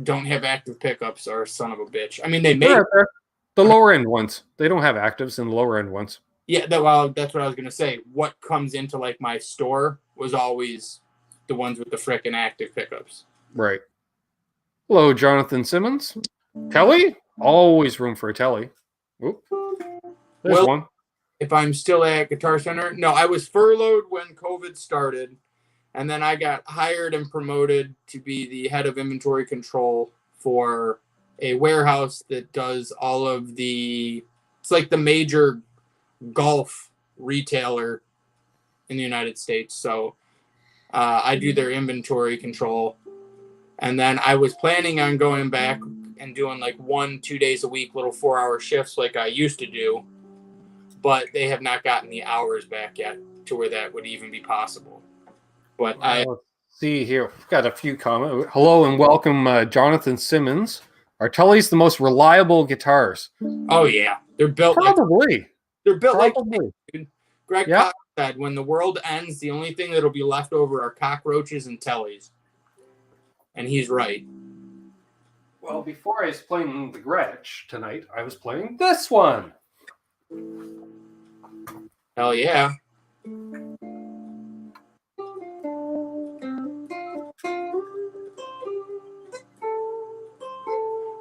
don't have active pickups are a son of a bitch. I mean, they may the lower end ones. They don't have actives in the lower end ones. Yeah, that's what I was gonna say. What comes into like my store was always the ones with the frickin' active pickups. Right. Hello, Jonathan Simmons. Tele? Always room for a Tele. Oop. There's one. If I'm still at Guitar Center, no, I was furloughed when COVID started, and then I got hired and promoted to be the head of inventory control for a warehouse that does all of it's like the major golf retailer in the United States. So I do their inventory control. And then I was planning on going back and doing like 1-2 days a week, little 4-hour shifts like I used to do. But they have not gotten the hours back yet to where that would even be possible. But let's see here. We've got a few comments. Hello and welcome, Jonathan Simmons. Are Tele's the most reliable guitars? Oh, yeah. They're built Probably. They're built Probably. like Greg Cox said, when the world ends, the only thing that'll be left over are cockroaches and Teles. And he's right. Well, before I was playing the Gretsch tonight, I was playing this one. Hell yeah.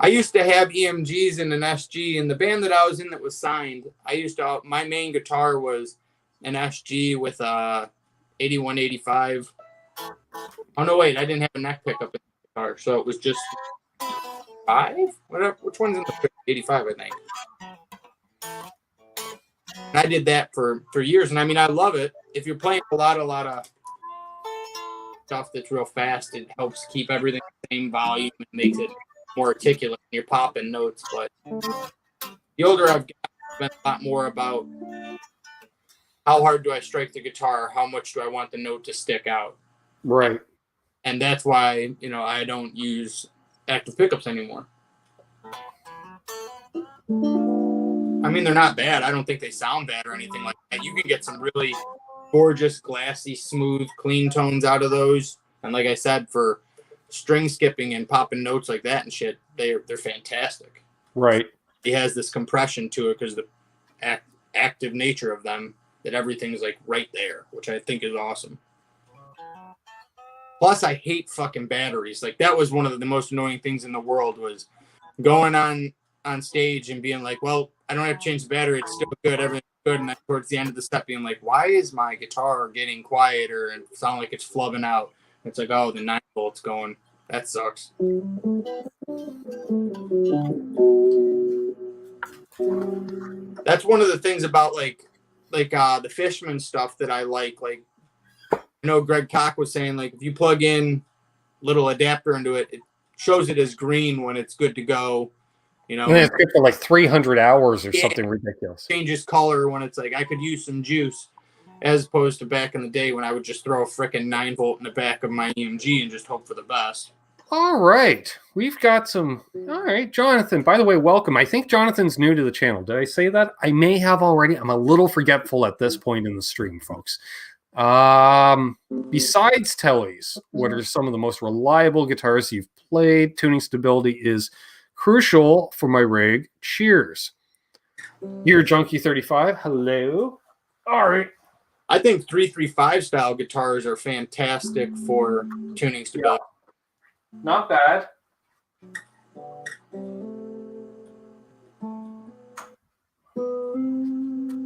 I used to have EMGs and an SG, in the band that I was in that was signed. My main guitar was an SG with a 8185. Oh no, wait, I didn't have a neck pickup in the guitar, so it was just 5? Whatever. Which one's in the 85? I think. And I did that for years, and I mean, I love it. If you're playing a lot of stuff that's real fast, it helps keep everything the same volume and makes it more articulate when you're popping notes. But the older I've gotten, it's been a lot more about how hard do I strike the guitar? How much do I want the note to stick out? Right. And that's why, I don't use active pickups anymore. I mean, they're not bad. I don't think they sound bad or anything like that. You can get some really gorgeous, glassy, smooth, clean tones out of those. And like I said, for string skipping and popping notes like that and shit, they're fantastic. Right. It has this compression to it because the active nature of them, that everything's like right there, which I think is awesome. Plus, I hate fucking batteries. Like, that was one of the most annoying things in the world, was going on stage and being like, well, I don't have to change the battery. It's still good. Everything's good. And then towards the end of the set being like, why is my guitar getting quieter and sound like it's flubbing out? It's like, oh, the 9 volts going. That sucks. That's one of the things about like the Fishman stuff that I like. Like, I know Greg Koch was saying, like, if you plug in little adapter into it, it shows it as green when it's good to go. And it's good for like 300 hours or something ridiculous. Changes color when it's like, I could use some juice, as opposed to back in the day when I would just throw a frickin' 9 volt in the back of my EMG and just hope for the best. All right. We've got some. All right. Jonathan, by the way, welcome. I think Jonathan's new to the channel. Did I say that? I may have already. I'm a little forgetful at this point in the stream, folks. Besides Teles, what are some of the most reliable guitars you've played? Tuning stability is crucial for my rig. Cheers. You're Junkie 35. Hello. All right. I think 335 style guitars are fantastic for tuning stability. Yeah. Not bad.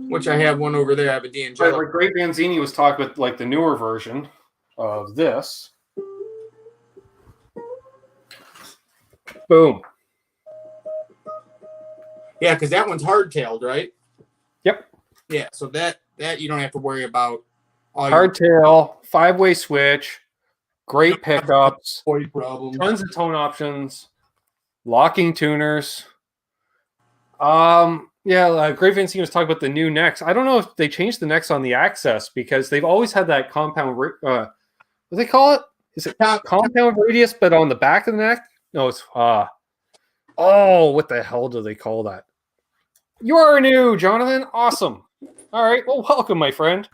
Which I have one over there. I have a D'Angelo. Like Great Vanzini was talking with like the newer version of this. Boom. Yeah, because that one's hardtailed, right? Yep. Yeah, so that you don't have to worry about. Hardtail, 5-way switch, great pickups, problems. Tons of tone options, locking tuners. Great Vanzini was talking about the new necks. I don't know if they changed the necks on the Access, because they've always had that compound. What do they call it? Is it compound radius, but on the back of the neck? No, it's what the hell do they call that? You are new, Jonathan. Awesome. All right. Well, welcome, my friend.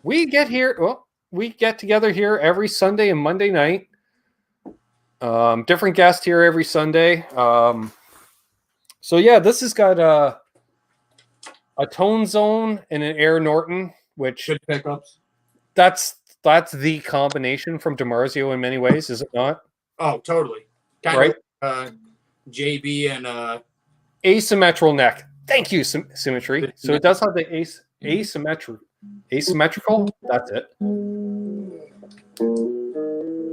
We get together here every Sunday and Monday night. Different guest here every Sunday. So yeah, this has got a Tone Zone and an Air Norton, which good pickups. That's the combination from DiMarzio in many ways, is it not? Oh, totally. Kind of JB and asymmetrical neck. Thank you, symmetry. So it does have the asymmetrical. That's it.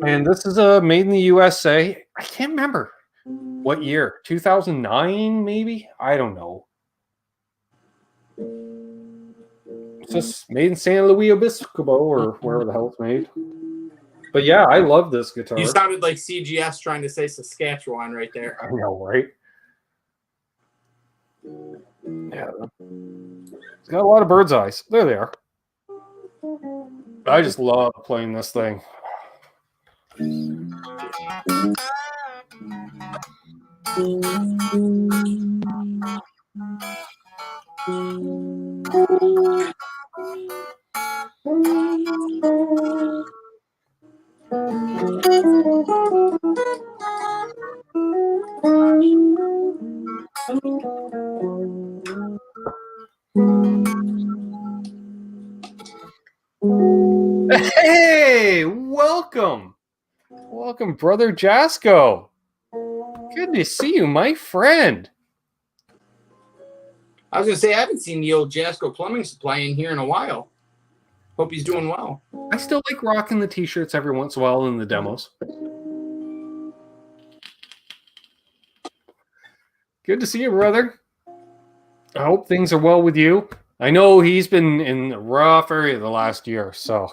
And this is made in the USA. I can't remember what year. 2009, maybe? I don't know. It's just made in San Luis Obispo or wherever the hell it's made. But yeah, I love this guitar. You sounded like CGS trying to say Saskatchewan right there. I know, right? Yeah. It's got a lot of bird's eyes. There they are. I just love playing this thing. Hey, welcome. Welcome, brother Jasko. Good to see you, my friend. I was going to say, I haven't seen the old Jasko Plumbing Supply in here in a while. Hope he's doing well. I still like rocking the t-shirts every once in a while in the demos. Good to see you, brother. I hope things are well with you. I know he's been in a rough area the last year, so.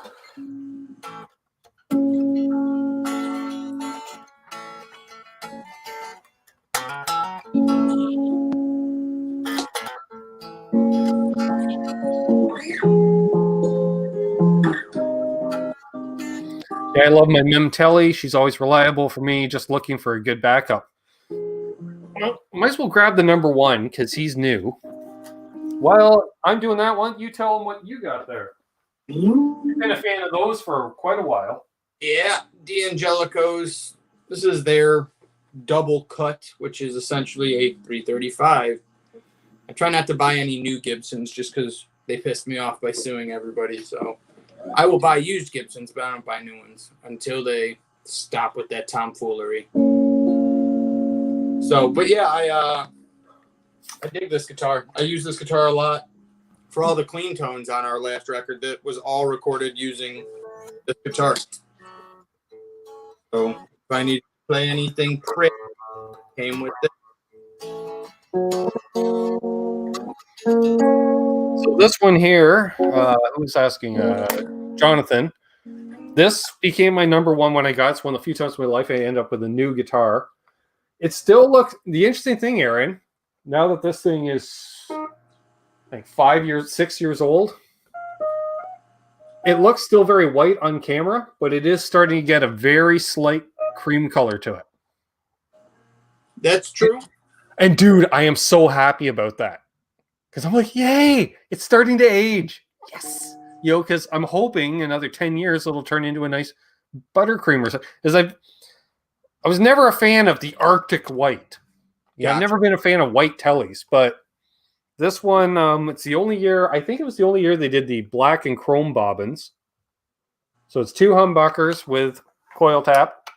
Yeah, I love my Mim Tele. She's always reliable for me, just looking for a good backup. Well, might as well grab the number one because he's new. While I'm doing that one, you tell him what you got there. You've been a fan of those for quite a while. Yeah, D'Angelicos. This is their double cut, which is essentially a 335. I try not to buy any new Gibsons just because they pissed me off by suing everybody. So I will buy used Gibsons, but I don't buy new ones until they stop with that tomfoolery. So, but yeah, I dig this guitar. I use this guitar a lot for all the clean tones on our last record. That was all recorded using this guitar. So if I need to play anything pretty, came with it. So this one here, who's asking? Jonathan. This became my number one when I got it. It's one of the few times in my life I end up with a new guitar. It still looks, the interesting thing, Aaron, now that this thing is like 6 years old, it looks still very white on camera, but it is starting to get a very slight cream color to it. That's true. And dude, I am so happy about that. Because I'm like, yay, it's starting to age. Yes. You know, because I'm hoping another 10 years it'll turn into a nice buttercream or something. Because I was never a fan of the Arctic white. Yeah, I've never been a fan of white Teles, but this one, it's the only year, I think it was the only year they did the black and chrome bobbins. So it's 2 humbuckers with coil tap.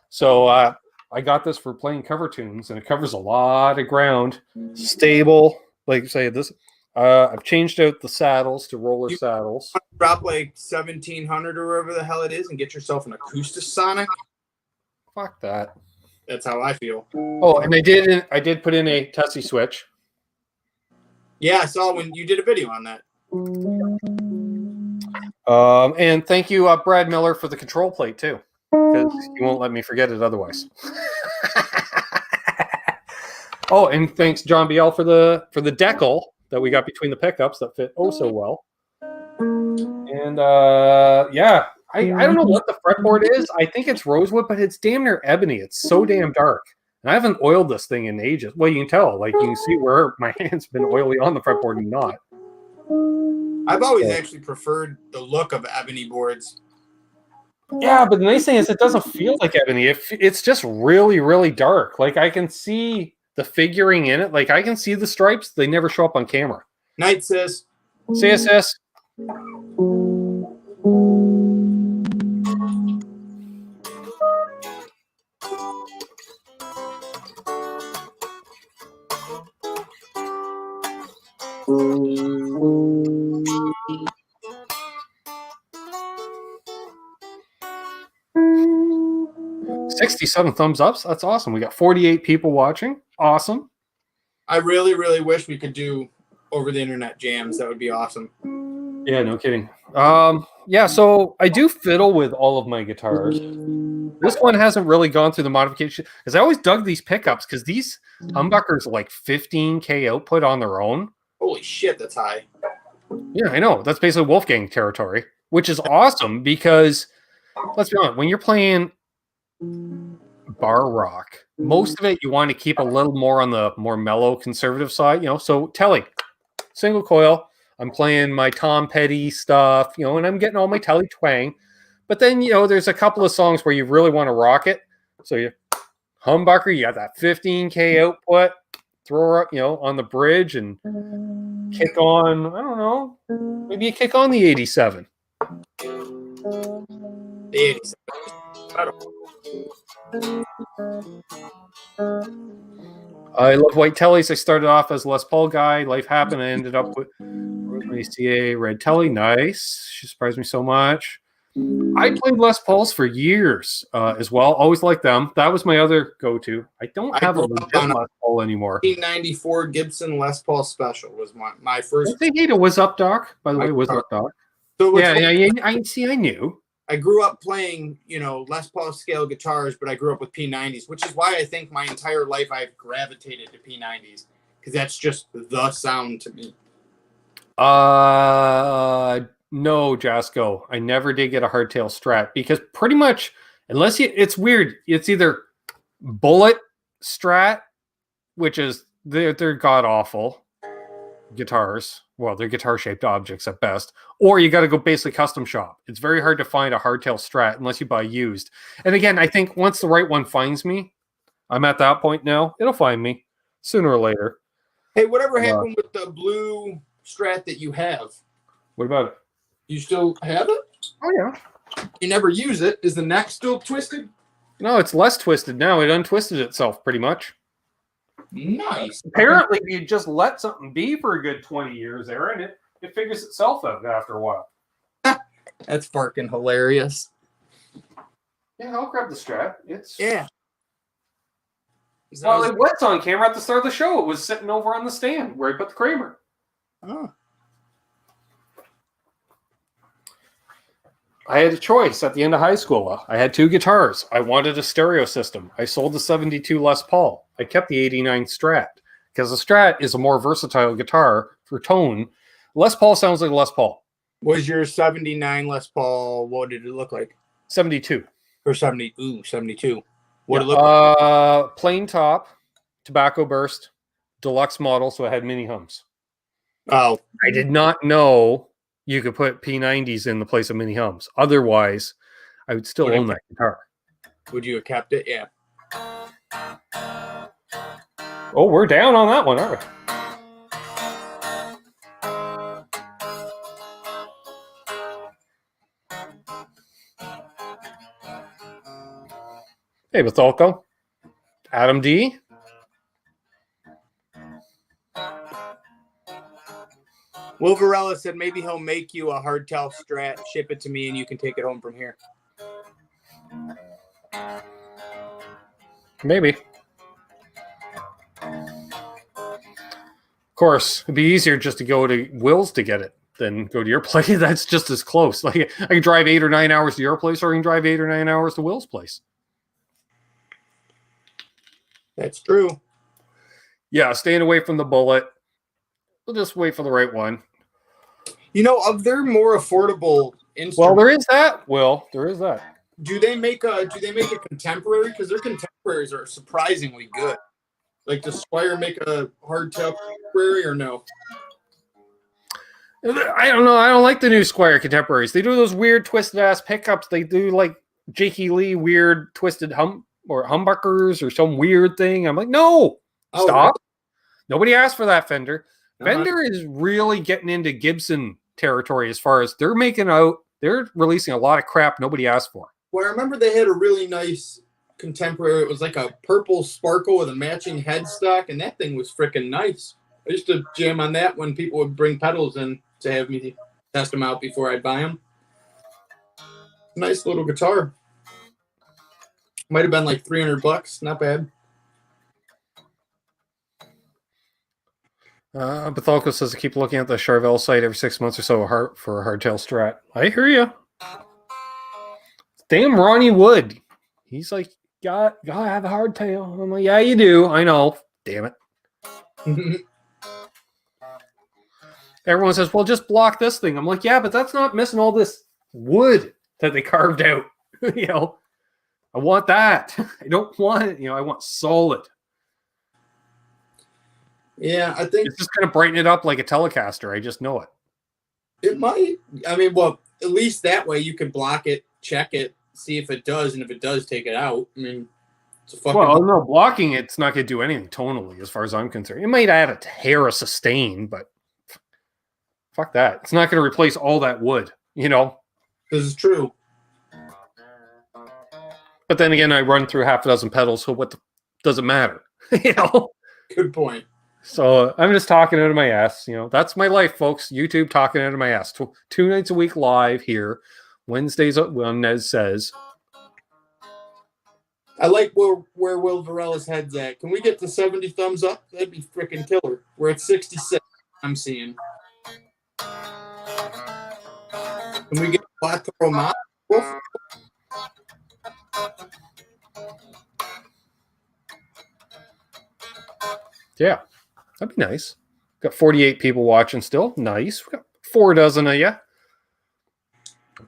So I got this for playing cover tunes, and it covers a lot of ground. Stable, like say this. I've changed out the saddles to roller saddles. Drop like 1,700 or whatever the hell it is, and get yourself an Acoustasonic. Fuck that. That's how I feel. Oh, and I did put in a Tesi Switch. Yeah, I saw when you did a video on that. And thank you, Brad Miller, for the control plate too, because you won't let me forget it otherwise. Oh, and thanks, John Biel, for the decal that we got between the pickups that fit oh so well. And yeah, I don't know what the fretboard is. I think it's rosewood, but it's damn near ebony. It's so damn dark. And I haven't oiled this thing in ages. Well, you can tell. Like, you can see where my hand's been oily on the fretboard and not. I've always actually preferred the look of ebony boards. Yeah, but the nice thing is it doesn't feel like ebony. It's just really, really dark. Like, I can see the figuring in it. Like, I can see the stripes. They never show up on camera. Night, sis. See ya, sis. 67 thumbs ups. That's awesome. We got 48 people watching. Awesome. I really, really wish we could do over the internet jams. That would be awesome. Yeah, no kidding. Yeah, so I do fiddle with all of my guitars. This one hasn't really gone through the modification because I always dug these pickups because these humbuckers are like 15K output on their own. Holy shit, that's high. Yeah, I know. That's basically Wolfgang territory, which is awesome because, let's be honest, when you're playing bar rock, most of it you want to keep a little more on the more mellow conservative side, you know. So Tele, single coil. I'm playing my Tom Petty stuff, you know, and I'm getting all my Tele twang. But then, you know, there's a couple of songs where you really want to rock it. So you humbucker, you got that 15K output, throw it, you know, on the bridge and kick on, I don't know, maybe you kick on the 87. The 87. I love white Teles. I started off as Les Paul guy. Life happened. I ended up with Rosemary CA Red Tele. Nice. She surprised me so much. I played Les Pauls for years as well. Always liked them. That was my other go-to. I don't have a legit Les Paul anymore. 1994 Gibson Les Paul Special was my first. I think it was up, Doc. By the way, was up, Doc. So yeah. I see. I knew. I grew up playing, you know, Les Paul scale guitars, but I grew up with P90s, which is why I think my entire life I've gravitated to P90s because that's just the sound to me. No, Jasco. I never did get a hardtail Strat because pretty much, unless you, it's weird. It's either bullet Strat, which is they're god awful guitars. Well, they're guitar shaped objects at best. Or you got to go basically custom shop. It's very hard to find a hardtail Strat unless you buy used. And again, I think once the right one finds me, I'm at that point now. It'll find me sooner or later. Hey, whatever happened with the blue Strat that you have? What about it? You still have it? Oh, yeah. You never use it. Is the neck still twisted? No, it's less twisted now. It untwisted itself pretty much. Nice. Apparently, you just let something be for a good 20 years there, and it figures itself out after a while. That's fucking hilarious. Yeah, I'll grab the Strat. Yeah. Well, it was on camera at the start of the show. It was sitting over on the stand where I put the Kramer. Oh. I had a choice at the end of high school. I had 2 guitars. I wanted a stereo system. I sold the 72 Les Paul. I kept the 89 Strat because the Strat is a more versatile guitar for tone. Les Paul sounds like a Les Paul. Was your 79 Les Paul, what did it look like? 72. Or 70, 72. What Yeah, did it look like? Plain top, tobacco burst, deluxe model, so it had mini hums. Oh. I did not know you could put P90s in the place of mini hums. Otherwise, I would still own that guitar. Would you have kept it? Yeah. Oh, we're down on that one, aren't we? Hey, Bethalco. Adam D. Will Varela said maybe he'll make you a hardtail Strat, ship it to me, and you can take it home from here. Maybe. Of course, it'd be easier just to go to Will's to get it than go to your place. That's just as close. Like I can drive 8 or 9 hours to your place, or I can drive 8 or 9 hours to Will's place. That's true. Yeah, staying away from the bullet. We'll just wait for the right one. You know, of their more affordable instruments. Well, there is that. Will, there is that. Do they make a contemporary? Because their contemporaries are surprisingly good. Like, does Squire make a hardtail contemporary or no? I don't know. I don't like the new Squire contemporaries. They do those weird twisted ass pickups. They do like Jakey Lee weird twisted humbuckers or some weird thing. I'm like, no, stop. Right. Nobody asked for that, Fender. Fender is really getting into Gibson territory as far as they're releasing a lot of crap nobody asked for. Well, I remember they had a really nice contemporary. It was like a purple sparkle with a matching headstock, and that thing was freaking nice. I used to jam on that when people would bring pedals in to have me test them out before I'd buy them. Nice little guitar. Might have been like $300. Not bad. Bethalco says to keep looking at the Charvel site every 6 months or so for a hardtail Strat. I hear you. Damn Ronnie Wood. He's like, gotta have a hardtail. I'm like, yeah, you do. I know. Damn it. Everyone says, well, just block this thing. I'm like, yeah, but that's not missing all this wood that they carved out. You know, I want that. I don't want it. I want solid. Yeah, I think it's just going to brighten it up like a Telecaster. I just know it. It might. I mean, well, at least that way you can block it, check it, see if it does, and if it does, take it out. I mean, it's a fucking. Well, no, blocking it's not going to do anything tonally, as far as I'm concerned. It might add a hair of sustain, but fuck that. It's not going to replace all that wood. This is true. But then again, I run through half a dozen pedals, so what does it matter? Good point. So I'm just talking out of my ass. That's my life, folks. YouTube talking out of my ass. 2 nights a week live here. Wednesdays when Nez says. I like where Will Varela's head's at. Can we get to 70 thumbs up? That'd be freaking killer. We're at 66. I'm seeing. Can we get Quattro Mile? Yeah, that'd be nice. Got 48 people watching still. Nice. We got 4 dozen of you.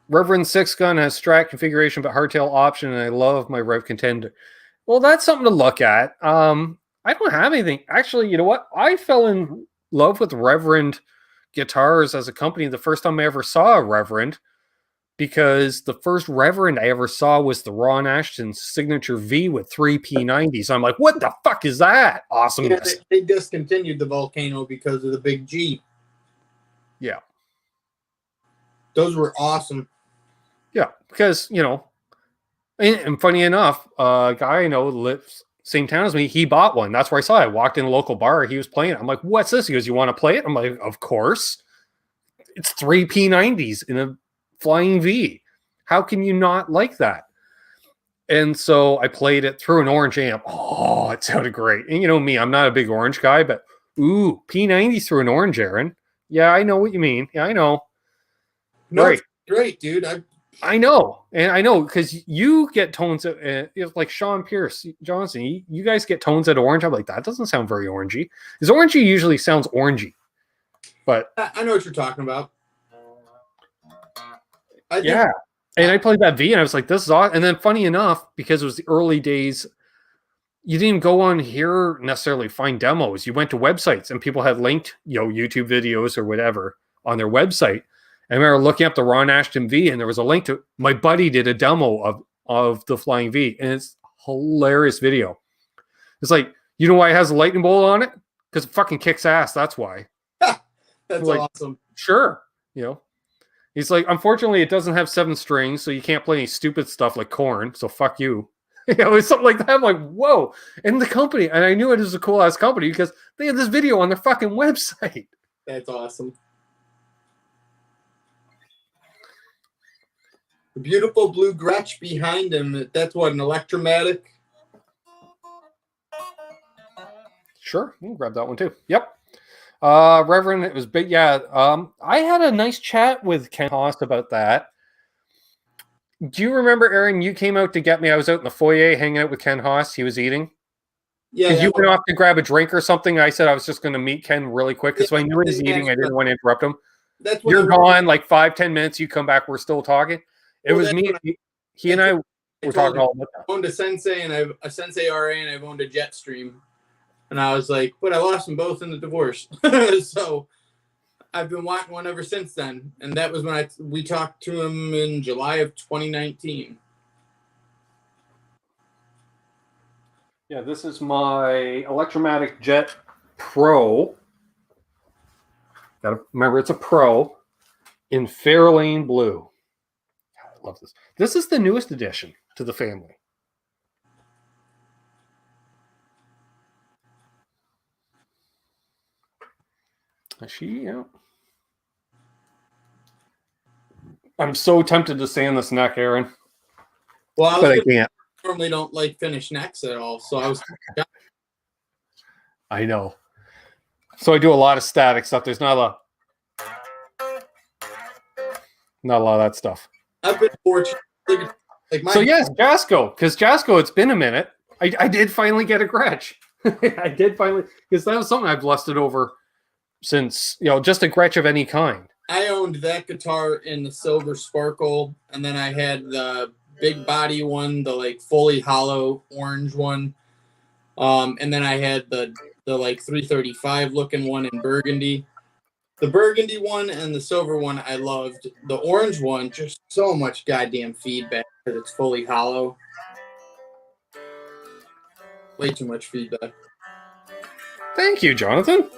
Reverend Six Gun has Strat configuration but hardtail option, and I love my Rev Contender. Well, that's something to look at. I don't have anything. Actually, you know what? I fell in love with Reverend Guitars as a company the first time I ever saw a Reverend, because the first Reverend I ever saw was the Ron Ashton Signature V with 3 P90s. I'm like, what the fuck is that? Awesomeness. Yeah, they discontinued the Volcano because of the big G. Yeah. Those were awesome. Yeah, because, you know, and funny enough, a guy I know lives same town as me, he bought one. That's where I saw it. I walked in a local bar, he was playing it. I'm like, what's this? He goes, you want to play it? I'm like, of course. It's 3 P90s in a Flying V. How can you not like that? And so I played it through an orange amp. Oh, it sounded great. And you know me, I'm not a big orange guy, but ooh, P90s through an orange, Aaron. Yeah, I know what you mean. Yeah, I know. No, Right. it's great, dude. I know. And I know because you get tones like Sean Pierce Johnson, you guys get tones at orange. I'm like, that doesn't sound very orangey. Because orangey usually sounds orangey. But I know what you're talking about. Yeah. And I played that V and I was like, this is awesome. And then funny enough, because it was the early days, you didn't go on here necessarily find demos. You went to websites and people had linked, YouTube videos or whatever on their website. I remember looking up the Ron Ashton V and there was a link to my buddy did a demo of the Flying V, and it's hilarious video. It's like, you know why it has a lightning bolt on it? Because it fucking kicks ass. That's why. That's like, awesome. Sure. He's like, unfortunately, it doesn't have 7 strings, so you can't play any stupid stuff like Korn. So fuck you. It's something like that. I'm like, whoa. And the company, and I knew it was a cool ass company because they had this video on their fucking website. That's awesome. The beautiful blue Gretsch behind him. That's what, an Electromatic? Sure, you can grab that one too. Yep. Reverend, it was big. Yeah. I had a nice chat with Ken Haas about that. Do you remember, Aaron, you came out to get me? I was out in the foyer hanging out with Ken Haas. He was eating. Yeah. You went off to grab a drink or something. I said I was just going to meet Ken really quick because I knew he was eating. I didn't want to interrupt him. You're gone like 5-10 minutes. You come back. We're still talking. It was me. He and I were talking all about that. I owned a Sensei and I've a Sensei RA and I've owned a Jetstream. And I was like, but I lost them both in the divorce. So I've been wanting one ever since then. And that was when we talked to him in July of 2019. Yeah, this is my Electromatic Jet Pro. Gotta remember, it's a Pro in Fairlane Blue. I love this. This is the newest addition to the family. I'm so tempted to sand this neck, Aaron. Well, but I can't. Normally don't like finished necks at all, so I was. I know. So I do a lot of static stuff. There's not a lot of that stuff. I've been fortunate. So yes, Jasko, because Jasko, it's been a minute. I did finally get a Gretsch. I did finally, because that was something I've lusted over since, just a Gretsch of any kind. I owned that guitar in the silver sparkle, and then I had the big body one, the like fully hollow orange one, and then I had the like 335 looking one in burgundy. The burgundy one and the silver one I loved. The orange one, just so much goddamn feedback because it's fully hollow. Way too much feedback. Thank you, Jonathan.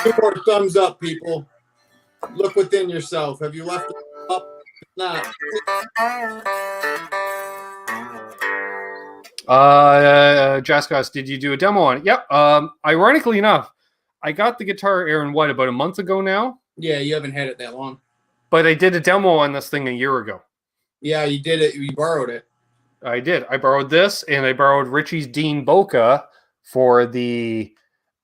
Two more thumbs up, people. Look within yourself. Have you left it up? Not. Jaskos, did you do a demo on it? Yep. Ironically enough, I got the guitar, Aaron, about a month ago now? Yeah, you haven't had it that long. But I did a demo on this thing a year ago. Yeah, you did it. You borrowed it. I did. I borrowed this, and I borrowed Richie's Dean Boca for the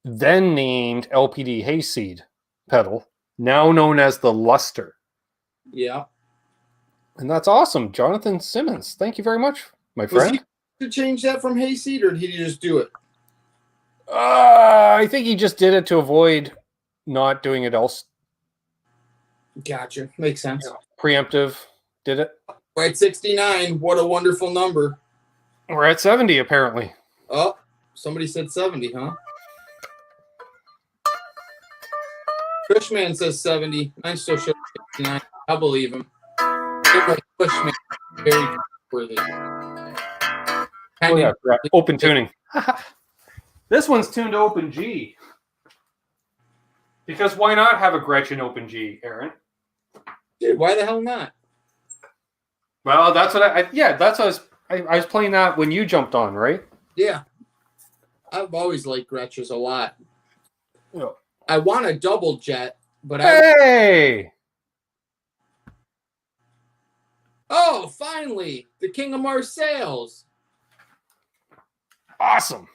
then named LPD Hayseed pedal, now known as the Luster. Yeah. And that's awesome. Jonathan Simmons, thank you very much My Was friend? he to change that from hayseed, or did he just do it? I think he just did it to avoid not doing it else. Gotcha. Makes sense. Preemptive. Did it. We're at 69. What a wonderful number. We're at 70, apparently. Oh, somebody said 70, huh? Cushman says 70. Mine still shows 69. I'll believe him. Cushman, very worthy. Oh, yeah. Open tuning. This one's tuned to open G. Because why not have a Gretchen open G, Aaron? Dude, why the hell not? Well, that's what that's what I was playing that when you jumped on, right? Yeah. I've always liked Gretches a lot. Well, I want a double jet, but hey! Oh, finally! The King of Marseilles! Awesome.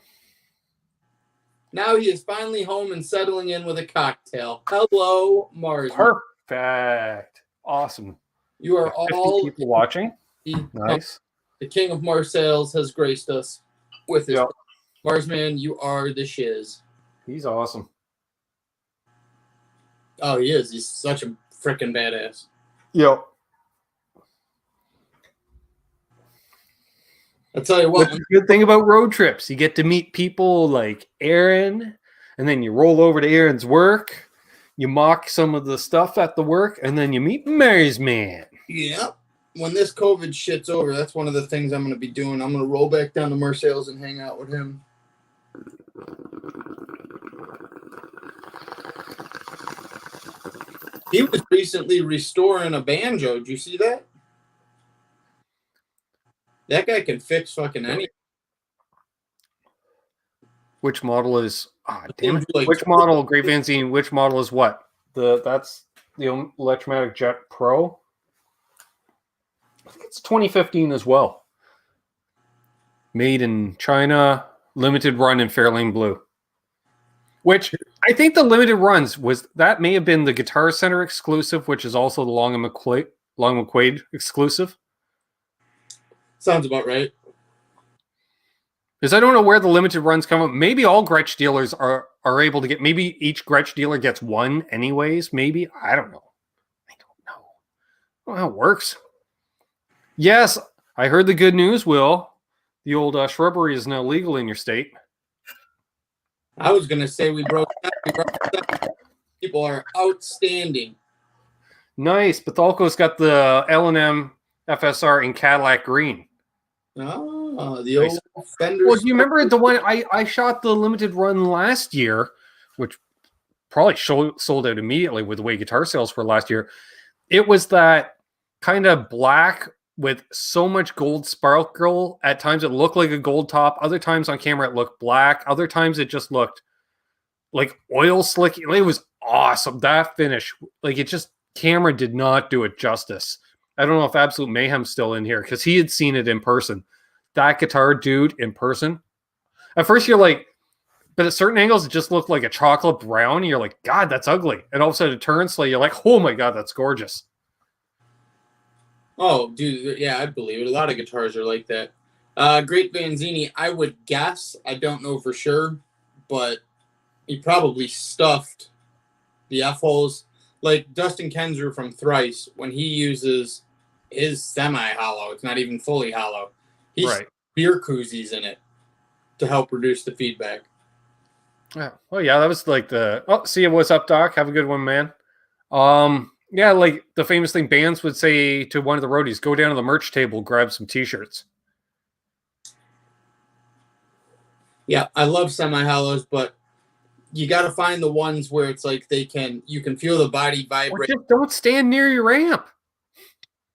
Now he is finally home and settling in with a cocktail. Hello, Mars. Perfect. Awesome. You are 50 all people watching. Nice. The King of Marseilles has graced us with his Marsman. You are the shiz. He's awesome. Oh, he is. He's such a freaking badass. Yep. I'll tell you what. What's the good thing about road trips? You get to meet people like Aaron, and then you roll over to Aaron's work. You mock some of the stuff at the work, and then you meet Mary's man. Yep. When this COVID shit's over, that's one of the things I'm going to be doing. I'm going to roll back down to Marseilles and hang out with him. He was recently restoring a banjo. Did you see that? That guy can fix fucking anything. Which model is? Ah, damn it! Like, which model? Great Vanzine. Which model is what? That's the Electromatic Jet Pro. I think it's 2015 as well. Made in China, limited run in Fairlane Blue. Which I think the limited runs that may have been the Guitar Center exclusive, which is also the Long and McQuaid exclusive. Sounds about right. Because I don't know where the limited runs come up. Maybe all Gretsch dealers are able to get. Maybe each Gretsch dealer gets one, anyways. Maybe I don't know. I don't know how it works. Yes, I heard the good news. Will the old shrubbery is now legal in your state? I was gonna say we broke that. People are outstanding. Nice. Bethalco's got the L&M FSR in Cadillac green. Oh, the old Fender. Well, do you remember the one I shot the limited run last year, which probably sold out immediately with the way guitar sales were last year? It was that kind of black with so much gold sparkle. At times it looked like a gold top. Other times on camera it looked black. Other times it just looked like oil slick. It was awesome. That finish, like it just, camera did not do it justice. I don't know if Absolute Mayhem's still in here because he had seen it in person. That guitar, dude, in person. At first you're like, but at certain angles it just looked like a chocolate brown. And you're like, God, that's ugly. And all of a sudden it turns, so you're like, oh my God, that's gorgeous. Oh, dude, yeah, I believe it. A lot of guitars are like that. Great Vanzini, I would guess, I don't know for sure, but he probably stuffed the F-holes. Like Dustin Kenzer from Thrice, when he uses his semi-hollow, it's not even fully hollow, he's beer koozies in it to help reduce the feedback. Yeah. Oh, yeah, that was like the, see you, what's up, Doc? Have a good one, man. Yeah, like the famous thing bands would say to one of the roadies, go down to the merch table, grab some t-shirts. Yeah, I love semi-hollows, but you got to find the ones where it's like you can feel the body vibrate. Or just don't stand near your amp.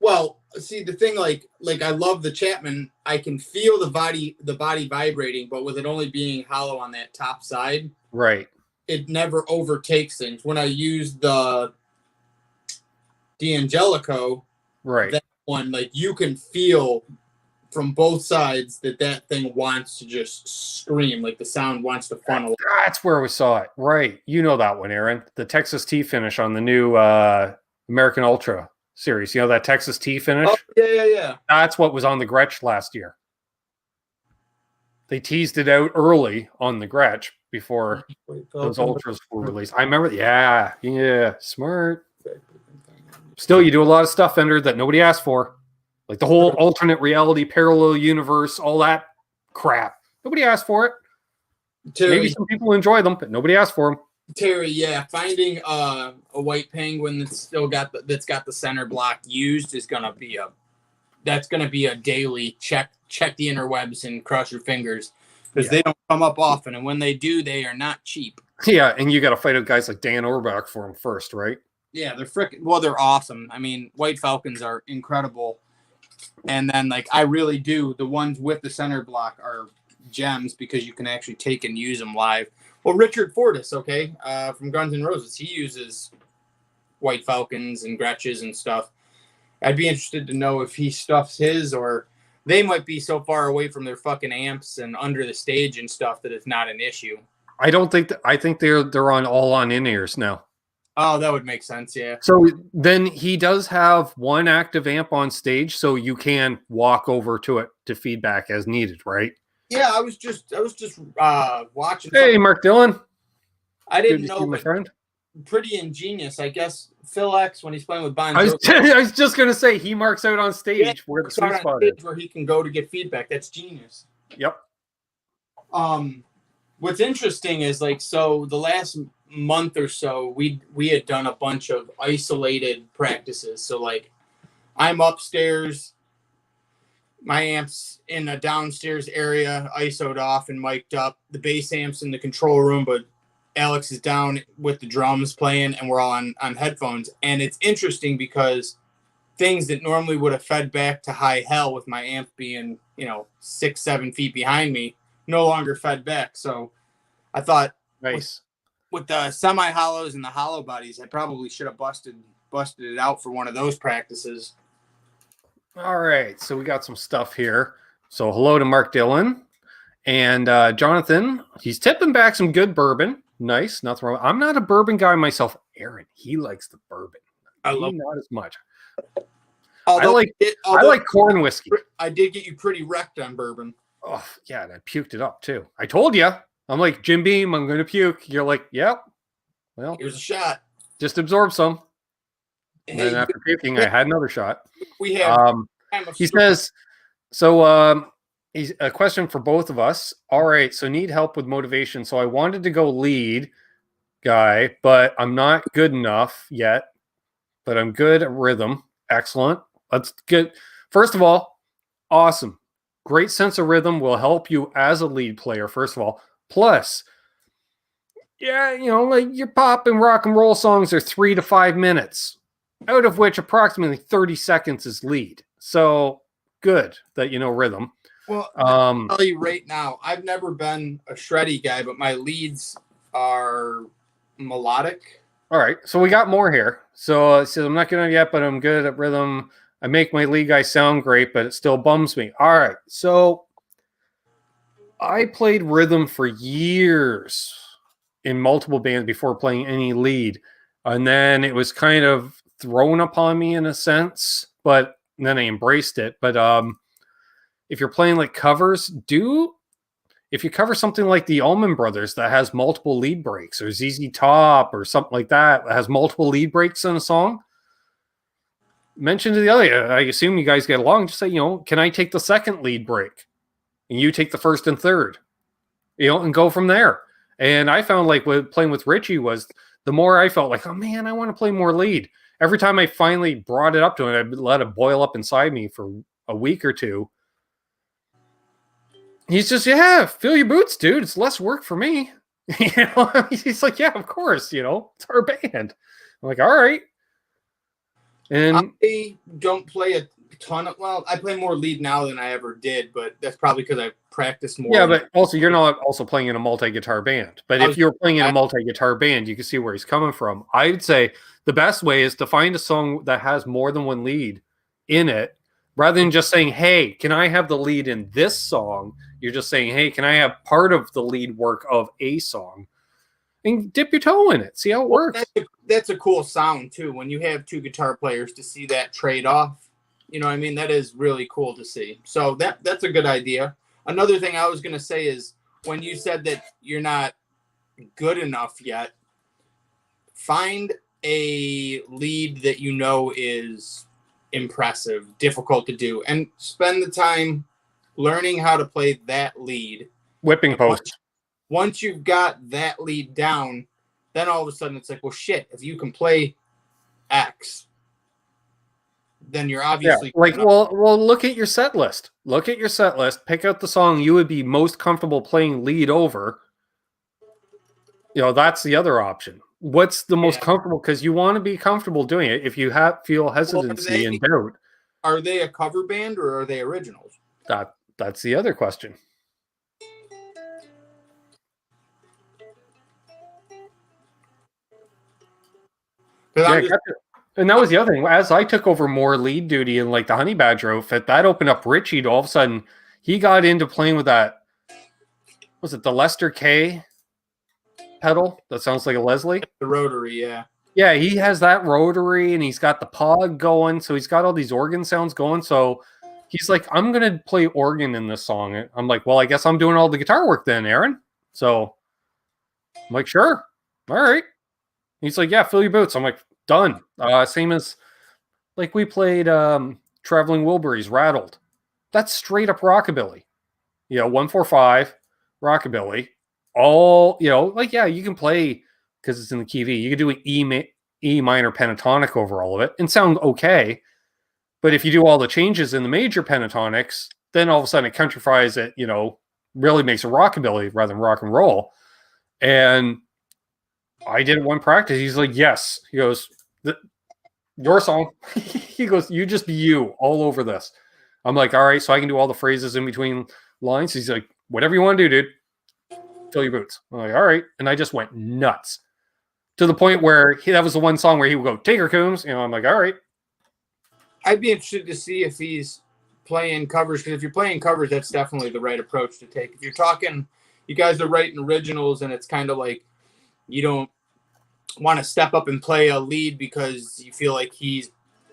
Well, see, the thing, like I love the Chapman. I can feel the body vibrating, but with it only being hollow on that top side, right, it never overtakes things. When I use the D'Angelico, right, that one, like you can feel from both sides that thing wants to just scream, like the sound wants to funnel. That's where we saw it. Right. You know that one, Aaron. The Texas T finish on the new American Ultra series. You know that Texas T finish? Oh, yeah. That's what was on the Gretsch last year. They teased it out early on the Gretsch before those Ultras were released. I remember. Yeah, smart. Still, you do a lot of stuff, Ender, that nobody asked for. Like the whole alternate reality, parallel universe, all that crap. Nobody asked for it. Terry, maybe some people enjoy them, but nobody asked for them. Terry, yeah, finding a white penguin that's still got the center block used is gonna be a daily check the interwebs and cross your fingers because they don't come up often, and when they do, they are not cheap. Yeah, and you got to fight out guys like Dan Orbach for them first, right? Yeah, they're awesome. I mean, White Falcons are incredible. And then, like, I really do. The ones with the center block are gems because you can actually take and use them live. Well, Richard Fortas, from Guns N' Roses, he uses White Falcons and Gretches and stuff. I'd be interested to know if he stuffs his, or they might be so far away from their fucking amps and under the stage and stuff that it's not an issue. I don't think I think they're on in-ears now. Oh, that would make sense, yeah. So then he does have one active amp on stage, so you can walk over to it to feedback as needed, right? Yeah, I was just watching. Hey, Mark Dillon. I didn't know, my friend. Pretty ingenious, I guess. Phil X, when he's playing with Bon I Jovi, was just gonna say he marks out on stage where the sweet spot is, where he can go to get feedback. That's genius. Yep. What's interesting is the last month or so we had done a bunch of isolated practices. So I'm upstairs, my amps in a downstairs area, ISO'd off and mic'd up. The bass amps in the control room, but Alex is down with the drums playing, and we're all on headphones. And it's interesting because things that normally would have fed back to high hell with my amp being 6-7 feet behind me no longer fed back. So I thought, nice. With the semi hollows and the hollow bodies, I probably should have busted it out for one of those practices. All right, so we got some stuff here. So hello to Mark Dillon and Jonathan. He's tipping back some good bourbon. Nice, nothing wrong. I'm not a bourbon guy myself. Aaron, he likes the bourbon. Not as much. I like corn whiskey. I did get you pretty wrecked on bourbon. Oh yeah, and I puked it up too. I told you. I'm like, Jim Beam, I'm going to puke. You're like, yep. Well, here's a shot. Just absorb some. And then after puking, I had another shot. We have. He says, so he's a question for both of us. All right, so need help with motivation. So I wanted to go lead guy, but I'm not good enough yet. But I'm good at rhythm. Excellent. That's good. First of all, awesome. Great sense of rhythm will help you as a lead player, first of all. Plus, your pop and rock and roll songs are 3 to 5 minutes, out of which approximately 30 seconds is lead. So good that you know rhythm. Well, I'll tell you right now, I've never been a shreddy guy, but my leads are melodic. All right, so we got more here. So it says, I'm not good yet, but I'm good at rhythm. I make my lead guy sound great, but it still bums me. All right, so I played rhythm for years in multiple bands before playing any lead. And then it was kind of thrown upon me in a sense, but then I embraced it. But if you're playing like covers, if you cover something like the Allman Brothers that has multiple lead breaks, or ZZ Top or something like that has multiple lead breaks in a song, mention to the other, I assume you guys get along, just say, can I take the second lead break? And you take the first and third, and go from there. And I found playing with Richie was the more I felt like, oh man, I want to play more lead. Every time I finally brought it up to him, I let it boil up inside me for a week or two. He's just, fill your boots, dude. It's less work for me. He's like, yeah, of course, it's our band. I'm like, all right. And I don't play a ton of, I play more lead now than I ever did, but that's probably because I practice more. Yeah, but also you're not also playing in a multi-guitar band. But if you're playing in a multi-guitar band, you can see where he's coming from. I'd say the best way is to find a song that has more than one lead in it, rather than just saying, hey, can I have the lead in this song? You're just saying, hey, can I have part of the lead work of a song? And dip your toe in it. See how it works. That's a cool sound, too, when you have two guitar players to see that trade-off. You know what I mean? That is really cool to see. So that's a good idea. Another thing I was going to say is when you said that you're not good enough yet, find a lead that you know is impressive, difficult to do, and spend the time learning how to play that lead. Whipping post. Once you've got that lead down, then all of a sudden it's like, well, shit, if you can play X, then you're obviously well, look at your set list. Look at your set list. Pick out the song you would be most comfortable playing lead over. That's the other option. What's the most comfortable? Because you want to be comfortable doing it. If you feel hesitancy and doubt, are they a cover band or are they originals? That's the other question. And that was the other thing. As I took over more lead duty in like the Honey Badger outfit, that opened up Richie to all of a sudden he got into playing with that. Was it the Lester K pedal? That sounds like a Leslie. The rotary, yeah. Yeah, he has that rotary and he's got the Pog going. So he's got all these organ sounds going. So he's like, I'm going to play organ in this song. I'm like, well, I guess I'm doing all the guitar work then, Aaron. So I'm like, sure. All right. He's like, yeah, fill your boots. I'm like, done. Same as like we played Traveling Wilburys Rattled. That's straight up rockabilly. 145 rockabilly. All, you can play because it's in the key of E. You can do an E minor pentatonic over all of it and sound okay. But if you do all the changes in the major pentatonics, then all of a sudden it countrifies it, really makes a rockabilly rather than rock and roll. And I did one practice. He's like, yes. He goes, your song. He goes, you just be you all over this. I'm like, all right, so I can do all the phrases in between lines. He's like, whatever you want to do, dude. Fill your boots. I'm like, all right. And I just went nuts to the point where that was the one song where he would go, take her, Coombs. I'm like, all right. I'd be interested to see if he's playing covers, because if you're playing covers, that's definitely the right approach to take. If you're talking, you guys are writing originals and it's kind of like you don't want to step up and play a lead because you feel like he's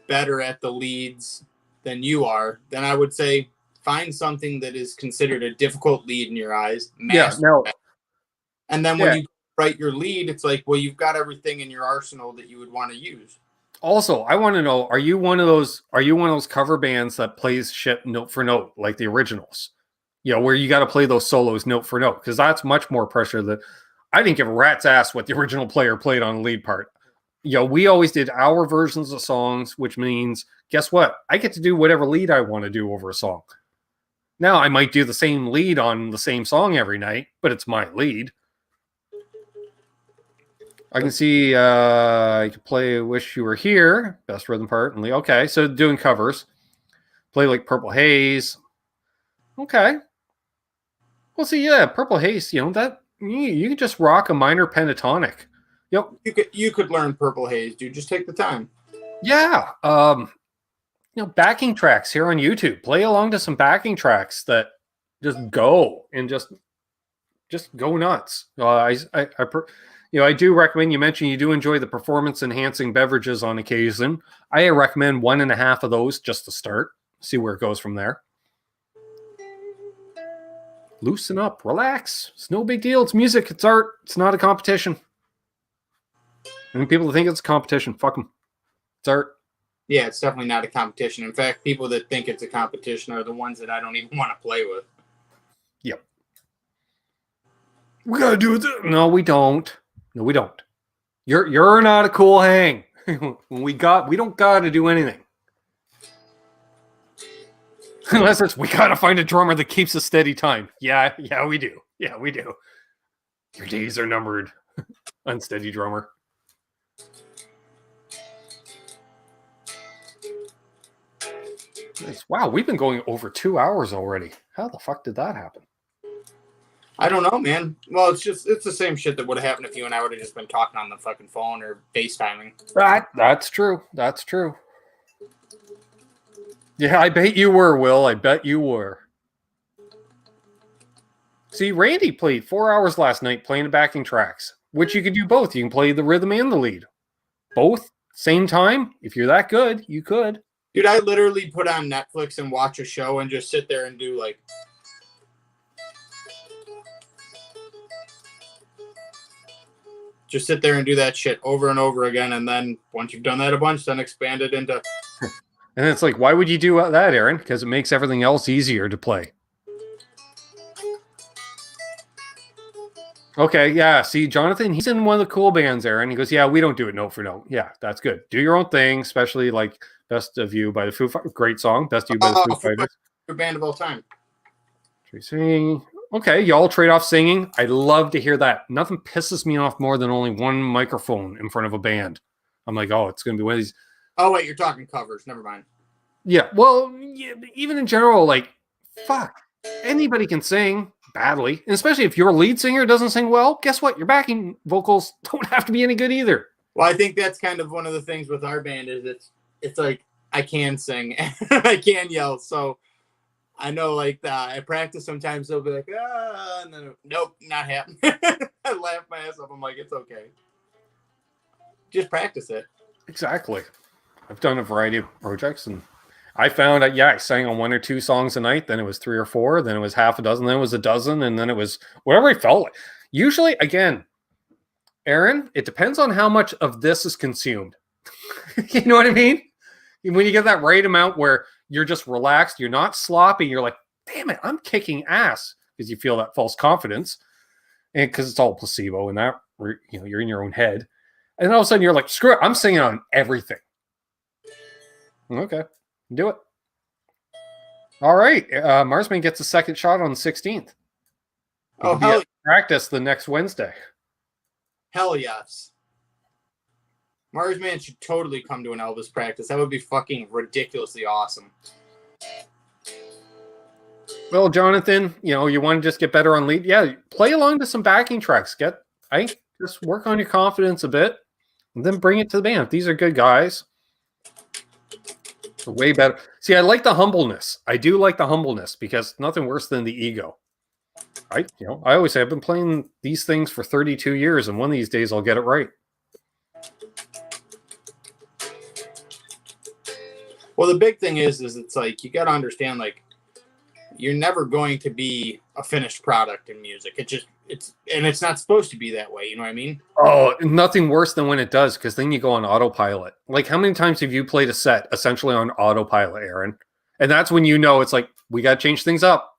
better at the leads than you are, then I would say find something that is considered a difficult lead in your eyes. And then when you write your lead, it's like, well, you've got everything in your arsenal that you would want to use. Also, I want to know, are you one of those cover bands that plays shit note for note like the originals? Where you got to play those solos note for note, because that's much more pressure than I didn't give a rat's ass what the original player played on the lead part. We always did our versions of songs, which means, guess what? I get to do whatever lead I want to do over a song. Now, I might do the same lead on the same song every night, but it's my lead. I can see I can play Wish You Were Here, best rhythm part. And okay, so doing covers. Play like Purple Haze. Okay. Well, see, Purple Haze, that you can just rock a minor pentatonic. Yep. You could learn Purple Haze, dude. Just take the time. Yeah. Backing tracks here on YouTube. Play along to some backing tracks that just go and just go nuts. I do recommend, you mentioned you do enjoy the performance enhancing beverages on occasion. I recommend 1.5 of those just to start. See where it goes from there. Loosen up, relax. It's no big deal. It's music. It's art. It's not a competition. And people think it's a competition, fuck them. It's art. Yeah, it's definitely not a competition. In fact, people that think it's a competition are the ones that I don't even want to play with. Yep. We gotta do it. No, we don't. No, we don't. You're not a cool hang. we don't gotta do anything. Unless it's, we gotta find a drummer that keeps a steady time. Yeah, we do. Yeah, we do. Your days are numbered. Unsteady drummer. Nice. Wow, we've been going over 2 hours already. How the fuck did that happen? I don't know, man. Well, it's the same shit that would have happened if you and I would have just been talking on the fucking phone or FaceTiming. That's true. That's true. Yeah, I bet you were, Will. I bet you were. See, Randy played 4 hours last night playing the backing tracks, which you could do both. You can play the rhythm and the lead. Both, same time. If you're that good, you could. Dude, I literally put on Netflix and watch a show and just sit there and do like Just sit there and do that shit over and over again. And then once you've done that a bunch, then expand it into... And it's like, why would you do that, Aaron? Because it makes everything else easier to play. Okay, yeah. See, Jonathan, he's in one of the cool bands, Aaron. He goes, yeah, we don't do it note for note. Yeah, that's good. Do your own thing, especially like Best of You by the Foo Fighters. Great song. Best of You by the Foo Fighters. Favorite band of all time. Singing. Okay, y'all trade off singing. I love to hear that. Nothing pisses me off more than only one microphone in front of a band. I'm like, oh, it's going to be one of these. Oh, wait, you're talking covers. Never mind. Yeah, well, yeah, even in general, like, fuck. Anybody can sing badly, and especially if your lead singer doesn't sing well. Guess what? Your backing vocals don't have to be any good either. Well, I think that's kind of one of the things with our band is it's like I can sing and I can yell. So I know, like, I practice sometimes. They'll be like, and then nope, not happening. I laugh my ass off. I'm like, it's okay. Just practice it. Exactly. I've done a variety of projects, and I found that, I sang on 1 or 2 songs a night. Then it was 3 or 4. Then it was half a dozen. Then it was a dozen. And then it was whatever I felt like. Usually, again, Aaron, it depends on how much of this is consumed. You know what I mean? When you get that right amount where you're just relaxed, you're not sloppy, you're like, damn it, I'm kicking ass, because you feel that false confidence. And because it's all placebo and that, you're in your own head. And then all of a sudden you're like, screw it, I'm singing on everything. Okay, do it. All right, Marsman gets a second shot on the 16th. Oh, hell, practice the next Wednesday. Hell yes. Marsman should totally come to an Elvis practice. That would be fucking ridiculously awesome. Well, Jonathan, you want to just get better on lead? Yeah, play along to some backing tracks. Just work on your confidence a bit, and then bring it to the band. These are good guys. They're way better. See, I like the humbleness. I do like the humbleness, because nothing worse than the ego. Right? I always say I've been playing these things for 32 years, and one of these days I'll get it right. Well, the big thing is it's like, you got to understand, like, you're never going to be a finished product in music. It's not supposed to be that way. You know what I mean? Oh, nothing worse than when it does, because then you go on autopilot. Like, how many times have you played a set essentially on autopilot, Aaron? And that's when it's like, we got to change things up.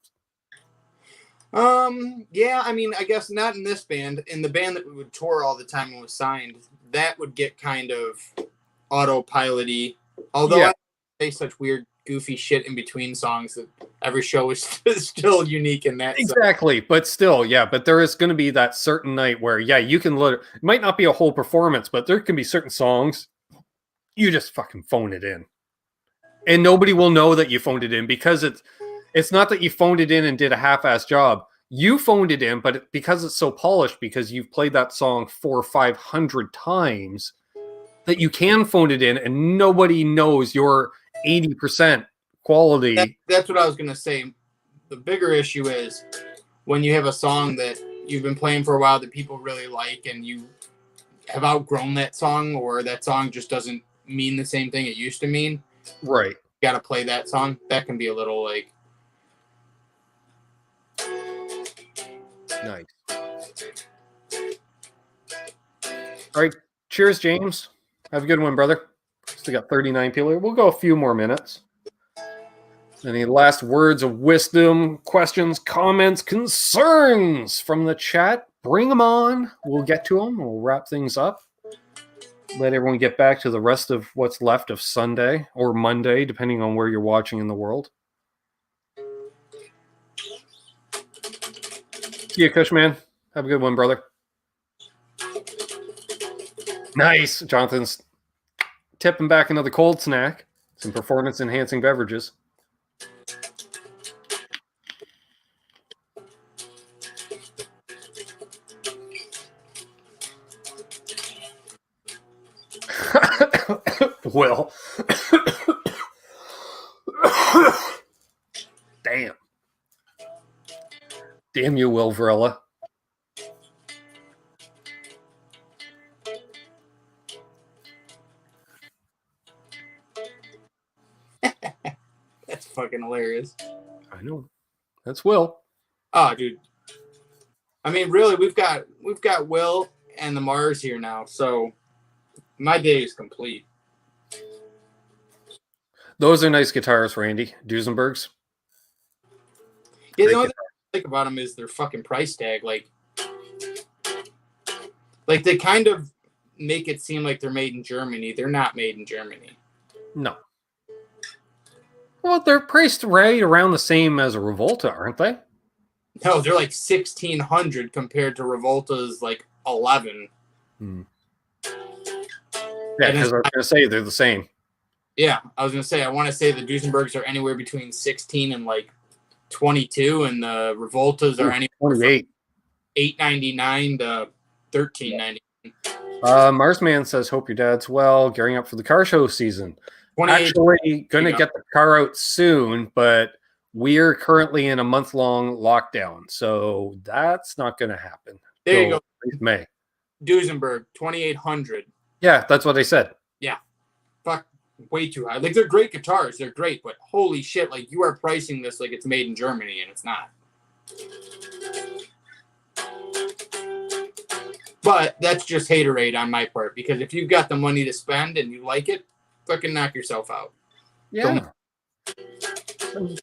Yeah, I mean, I guess not in this band. In the band that we would tour all the time and was signed, that would get kind of autopilot-y. Although I say such weird, goofy shit in between songs that every show is still unique in that. Exactly, but still, but there is going to be that certain night where, you can it might not be a whole performance, but there can be certain songs you just fucking phone it in. And nobody will know that you phoned it in, because it's not that you phoned it in and did a half-ass job. You phoned it in, but because it's so polished, because you've played that song 400 or 500 times, that you can phone it in and nobody knows your 80% quality. That's what I was going to say. The bigger issue is when you have a song that you've been playing for a while that people really like, and you have outgrown that song, or that song just doesn't mean the same thing it used to mean. Right. You got to play that song. That can be a little like... Nice. All right. Cheers, James. Have a good one, brother. Still got 39 people here. We'll go a few more minutes. Any last words of wisdom, questions, comments, concerns from the chat? Bring them on. We'll get to them. We'll wrap things up. Let everyone get back to the rest of what's left of Sunday or Monday, depending on where you're watching in the world. See you, Cushman. Have a good one, brother. Nice. Jonathan's tipping back another cold snack. Some performance-enhancing beverages. Will. Damn. Damn you, Will Varela. That's fucking hilarious. I know. That's Will. Oh, dude. I mean, really, we've got Will and the Mars here now, so my day is complete. Those are nice guitars, Randy. Duesenbergs. Yeah, the only thing I like about them is their fucking price tag. Like they kind of make it seem like they're made in Germany. They're not made in Germany. No. Well, they're priced right around the same as a Revolta, aren't they? No, they're like 1,600 compared to Revolta's like 11. Yeah, because I was going to say they're the same. Yeah, I was going to say, I want to say the Duesenbergs are anywhere between 16 and like 22, and the Revoltas are anywhere 28. $8.99 to $13.99. Marsman says, hope your dad's well, gearing up for the car show season. Actually, going to get the car out soon, but we're currently in a month-long lockdown, so that's not going to happen. There you go. May. Duesenberg, 2,800. Yeah, that's what I said. Yeah. Fuck, way too high. Like, they're great guitars. They're great, but holy shit, like, you are pricing this like it's made in Germany, and it's not. But that's just haterade on my part, because if you've got the money to spend and you like it, fucking knock yourself out. Yeah.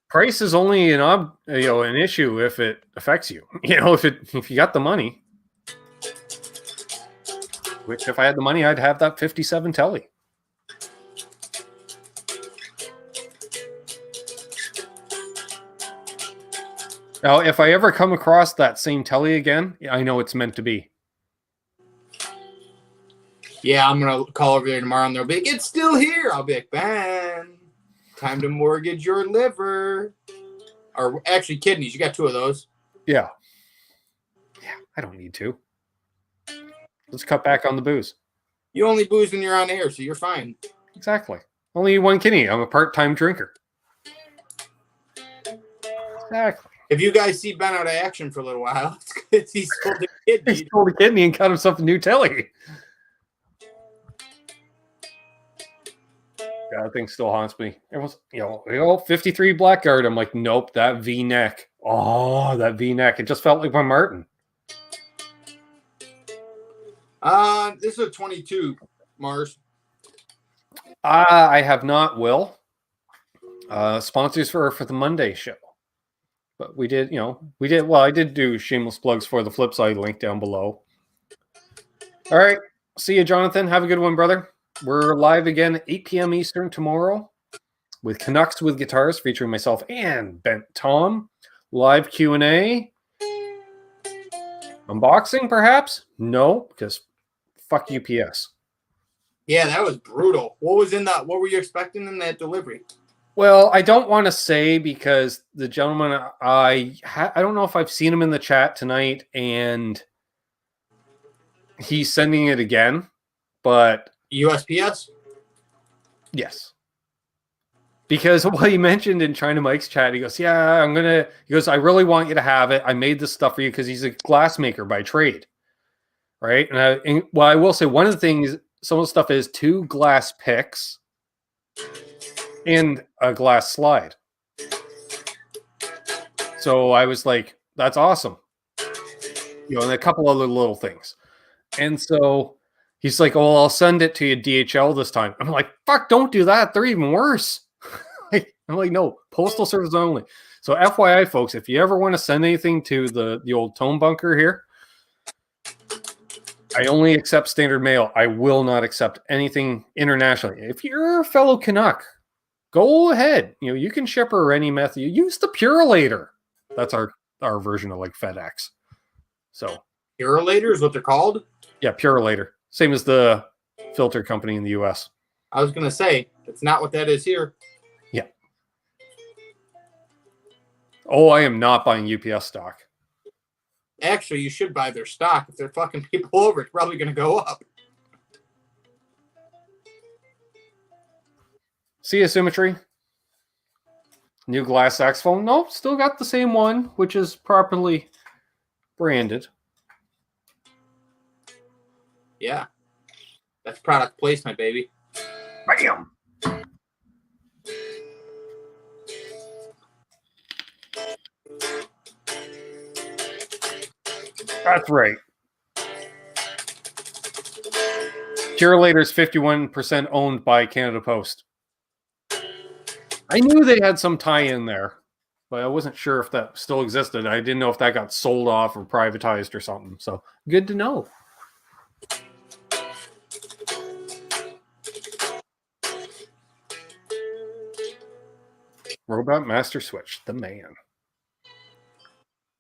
Price is only an issue if it affects you. If you got the money. Which, if I had the money, I'd have that 57 Tele. Now, if I ever come across that same Tele again, I know it's meant to be. Yeah, I'm going to call over there tomorrow, and they'll be like, it's still here. I'll be like, Ben, time to mortgage your liver. Or actually, kidneys. You got 2 of those. Yeah. Yeah, I don't need to. Let's cut back on the booze. You only booze when you're on air, so you're fine. Exactly. Only 1 kidney. I'm a part-time drinker. Exactly. If you guys see Ben out of action for a little while, it's because he sold a kidney. He sold a kidney and got himself a new Tele. Yeah, that thing still haunts me. It was, 53 Blackguard. I'm like, nope, that V-neck. Oh, that V-neck. It just felt like my Martin. This is a 22, Mars. I have not, Will. Sponsors for the Monday show. But we did, I did do shameless plugs for the flip side link down below. All right. See you, Jonathan. Have a good one, brother. We're live again at 8 p.m. Eastern tomorrow with Canucks with Guitars featuring myself and Bent Tom. Live Q&A. Unboxing, perhaps? No, because fuck UPS. Yeah, that was brutal. What were you expecting in that delivery? Well, I don't want to say because the gentleman, I don't know if I've seen him in the chat tonight, and he's sending it again, but... USPS? Yes. Because what he mentioned in China Mike's chat, he goes, yeah, he goes, I really want you to have it. I made this stuff for you because he's a glass maker by trade. Right? And I will say one of the things, some of the stuff is 2 glass picks and a glass slide. So I was like, that's awesome. And a couple other little things. And so he's like, oh, I'll send it to you DHL this time. I'm like, fuck, don't do that. They're even worse. I'm like, no, postal service only. So FYI, folks, if you ever want to send anything to the old tone bunker here, I only accept standard mail. I will not accept anything internationally. If you're a fellow Canuck, go ahead. You can ship her any method. Use the Purolator. That's our version of like FedEx. So Purolator is what they're called? Yeah, Purolator. Same as the filter company in the US. I was going to say, that's not what that is here. Yeah. Oh, I am not buying UPS stock. Actually, you should buy their stock. If they're fucking people over, it's probably going to go up. See Asymmetry? New glass saxophone? Nope, still got the same one, which is properly branded. Yeah. That's product placement, baby. Bam! That's right. Curator's 51% owned by Canada Post. I knew they had some tie-in there, but I wasn't sure if that still existed. I didn't know if that got sold off or privatized or something. So good to know. Robot Master Switch, the man.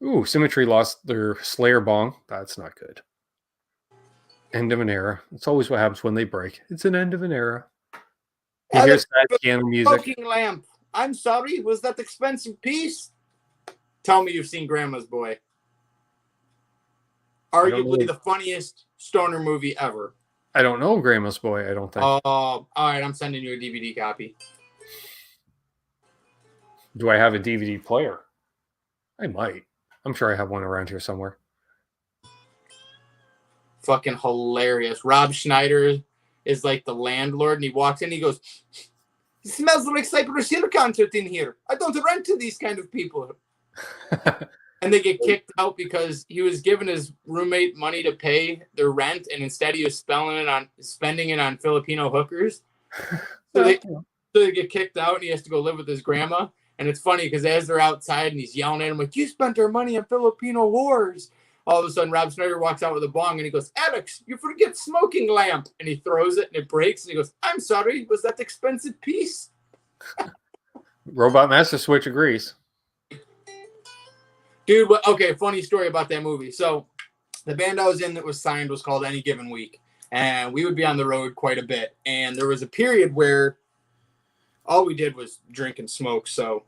Ooh, Symmetry lost their Slayer bong. That's not good. End of an era. It's always what happens when they break. It's an end of an era. You hear sad piano music. Smoking lamp. I'm sorry, was that expensive piece? Tell me you've seen Grandma's Boy. Arguably the funniest stoner movie ever. I don't know Grandma's Boy, I don't think. Oh, all right, I'm sending you a DVD copy. Do I have a DVD player? I might. I'm sure I have one around here somewhere. Fucking hilarious. Rob Schneider is like the landlord, and he walks in, he goes, "It smells like Cypress Hill concert in here. I don't rent to these kind of people." And they get kicked out because he was giving his roommate money to pay their rent, and instead he was spending it on Filipino hookers. So they get kicked out, and he has to go live with his grandma. And it's funny because as they're outside and he's yelling at him like, "You spent our money on Filipino whores." All of a sudden, Rob Schneider walks out with a bong and he goes, "Alex, you forget smoking lamp." And he throws it and it breaks. And he goes, "I'm sorry, was that expensive piece?" Robot Master Switch agrees. Dude, okay, funny story about that movie. So the band I was in that was signed was called Any Given Week. And we would be on the road quite a bit. And there was a period where all we did was drink and smoke. So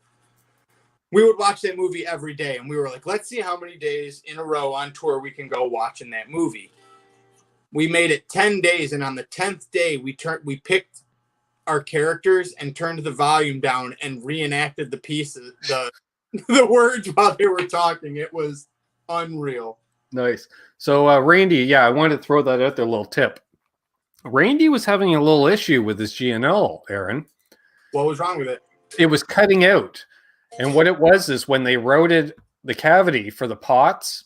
we would watch that movie every day. And we were like, let's see how many days in a row on tour we can go watching that movie. We made it 10 days. And on the 10th day, we picked our characters and turned the volume down and reenacted the pieces, the words while they were talking. It was unreal. Nice. So Randy, yeah, I wanted to throw that out there, a little tip. Randy was having a little issue with his GNL, Aaron. What was wrong with it? It was cutting out. And what it was is when they routed the cavity for the pots,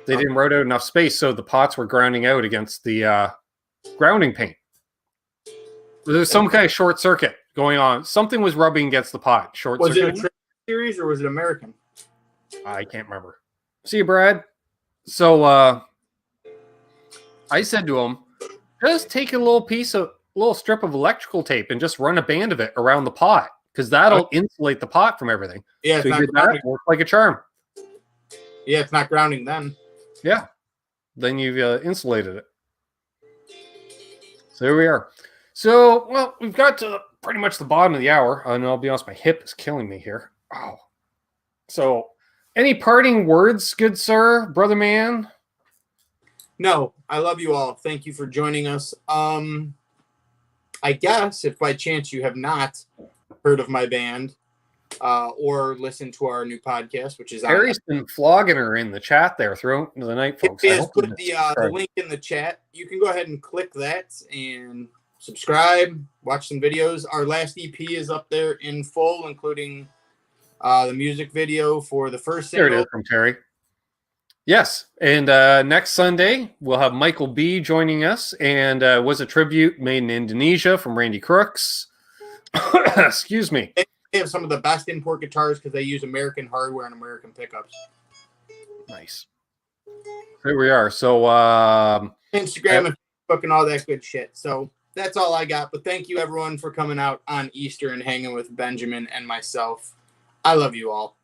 they didn't route out enough space, so the pots were grounding out against the grounding paint. There was some kind of short circuit going on. Something was rubbing against the pot. Short was circuit. It a series or was it American? I can't remember. See you, Brad. So I said to him, just take a little strip of electrical tape and just run a band of it around the pot, because that'll insulate the pot from everything. Yeah, so that worked like a charm. Yeah, it's not grounding then. Yeah, then you've insulated it. So here we are. So, well, we've got to pretty much the bottom of the hour. And I'll be honest, my hip is killing me here. Oh. So, any parting words, good sir, brother man? No, I love you all. Thank you for joining us. I guess if by chance you have not heard of my band or listened to our new podcast, which is Harry's been flogging her in the chat there throughout the night, folks. He has put the link in the chat. You can go ahead and click that and subscribe, watch some videos. Our last EP is up there in full, including the music video for the first single. There it is from Terry. Yes, and next Sunday we'll have Michael B joining us, and was a tribute made in Indonesia from Randy Crooks. Excuse me. They have some of the best import guitars because they use American hardware and American pickups. Nice. Here we are. So Instagram and Facebook and all that good shit. So that's all I got. But thank you everyone for coming out on Easter and hanging with Benjamin and myself. I love you all.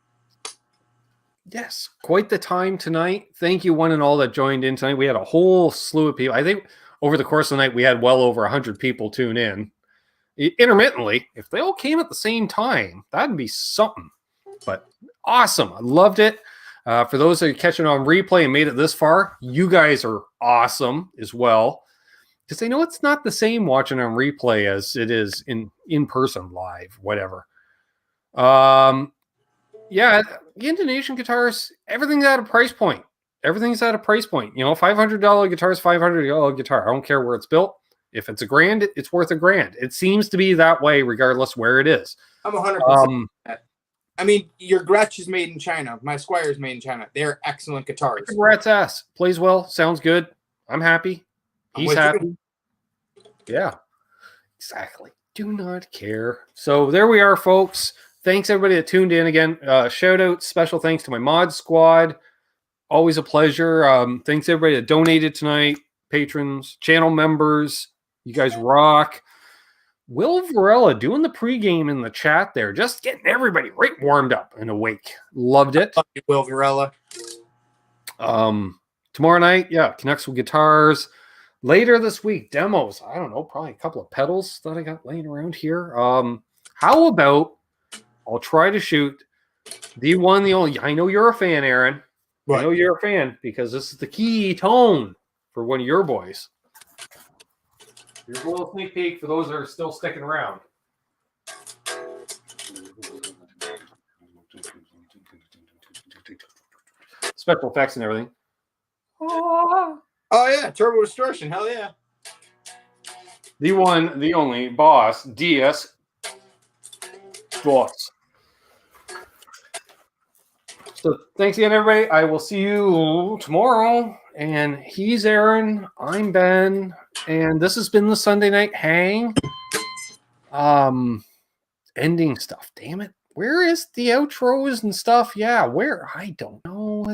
Yes, quite the time tonight. Thank you one and all that joined in tonight. We had a whole slew of people. I think over the course of the night we had well over 100 people tune in. Intermittently, if they all came at the same time, that'd be something. But awesome. I loved it. For those that are catching on replay and made it this far, you guys are awesome as well. Because I know it's not the same watching on replay as it is in person, live, whatever. Yeah, the Intonation guitars, everything's at a price point. Everything's at a price point. You know, $500 guitar is $500 guitar. I don't care where it's built. If it's $1,000, it's worth $1,000. It seems to be that way regardless where it is. I'm 100%. I mean, your Gretsch is made in China. My Squire is made in China. They're excellent guitars. Rat's ass. Plays well. Sounds good. I'm happy. He's happy. Yeah, exactly. Do not care. So there we are, folks. Thanks everybody that tuned in again. Shout out, special thanks to my mod squad. Always a pleasure. Thanks everybody that donated tonight. Patrons, channel members. You guys rock. Will Varela doing the pregame in the chat there, just getting everybody right warmed up and awake. Loved it. Love you, Will Varela. Tomorrow night, yeah, connects with guitars. Later this week, demos. I don't know, probably a couple of pedals that I got laying around here. How about I'll try to shoot the one, the only. I know you're a fan, Aaron. What? I know you're a fan because this is the key tone for one of your boys. Here's a little sneak peek for those that are still sticking around. Special effects and everything. Oh yeah, turbo distortion. Hell yeah. The one, the only boss, DS Boss. So thanks again, everybody. I will see you tomorrow. And he's Aaron. I'm Ben. And this has been the Sunday Night Hang. Ending stuff. Damn it. Where is the outros and stuff? Yeah, where? I don't know.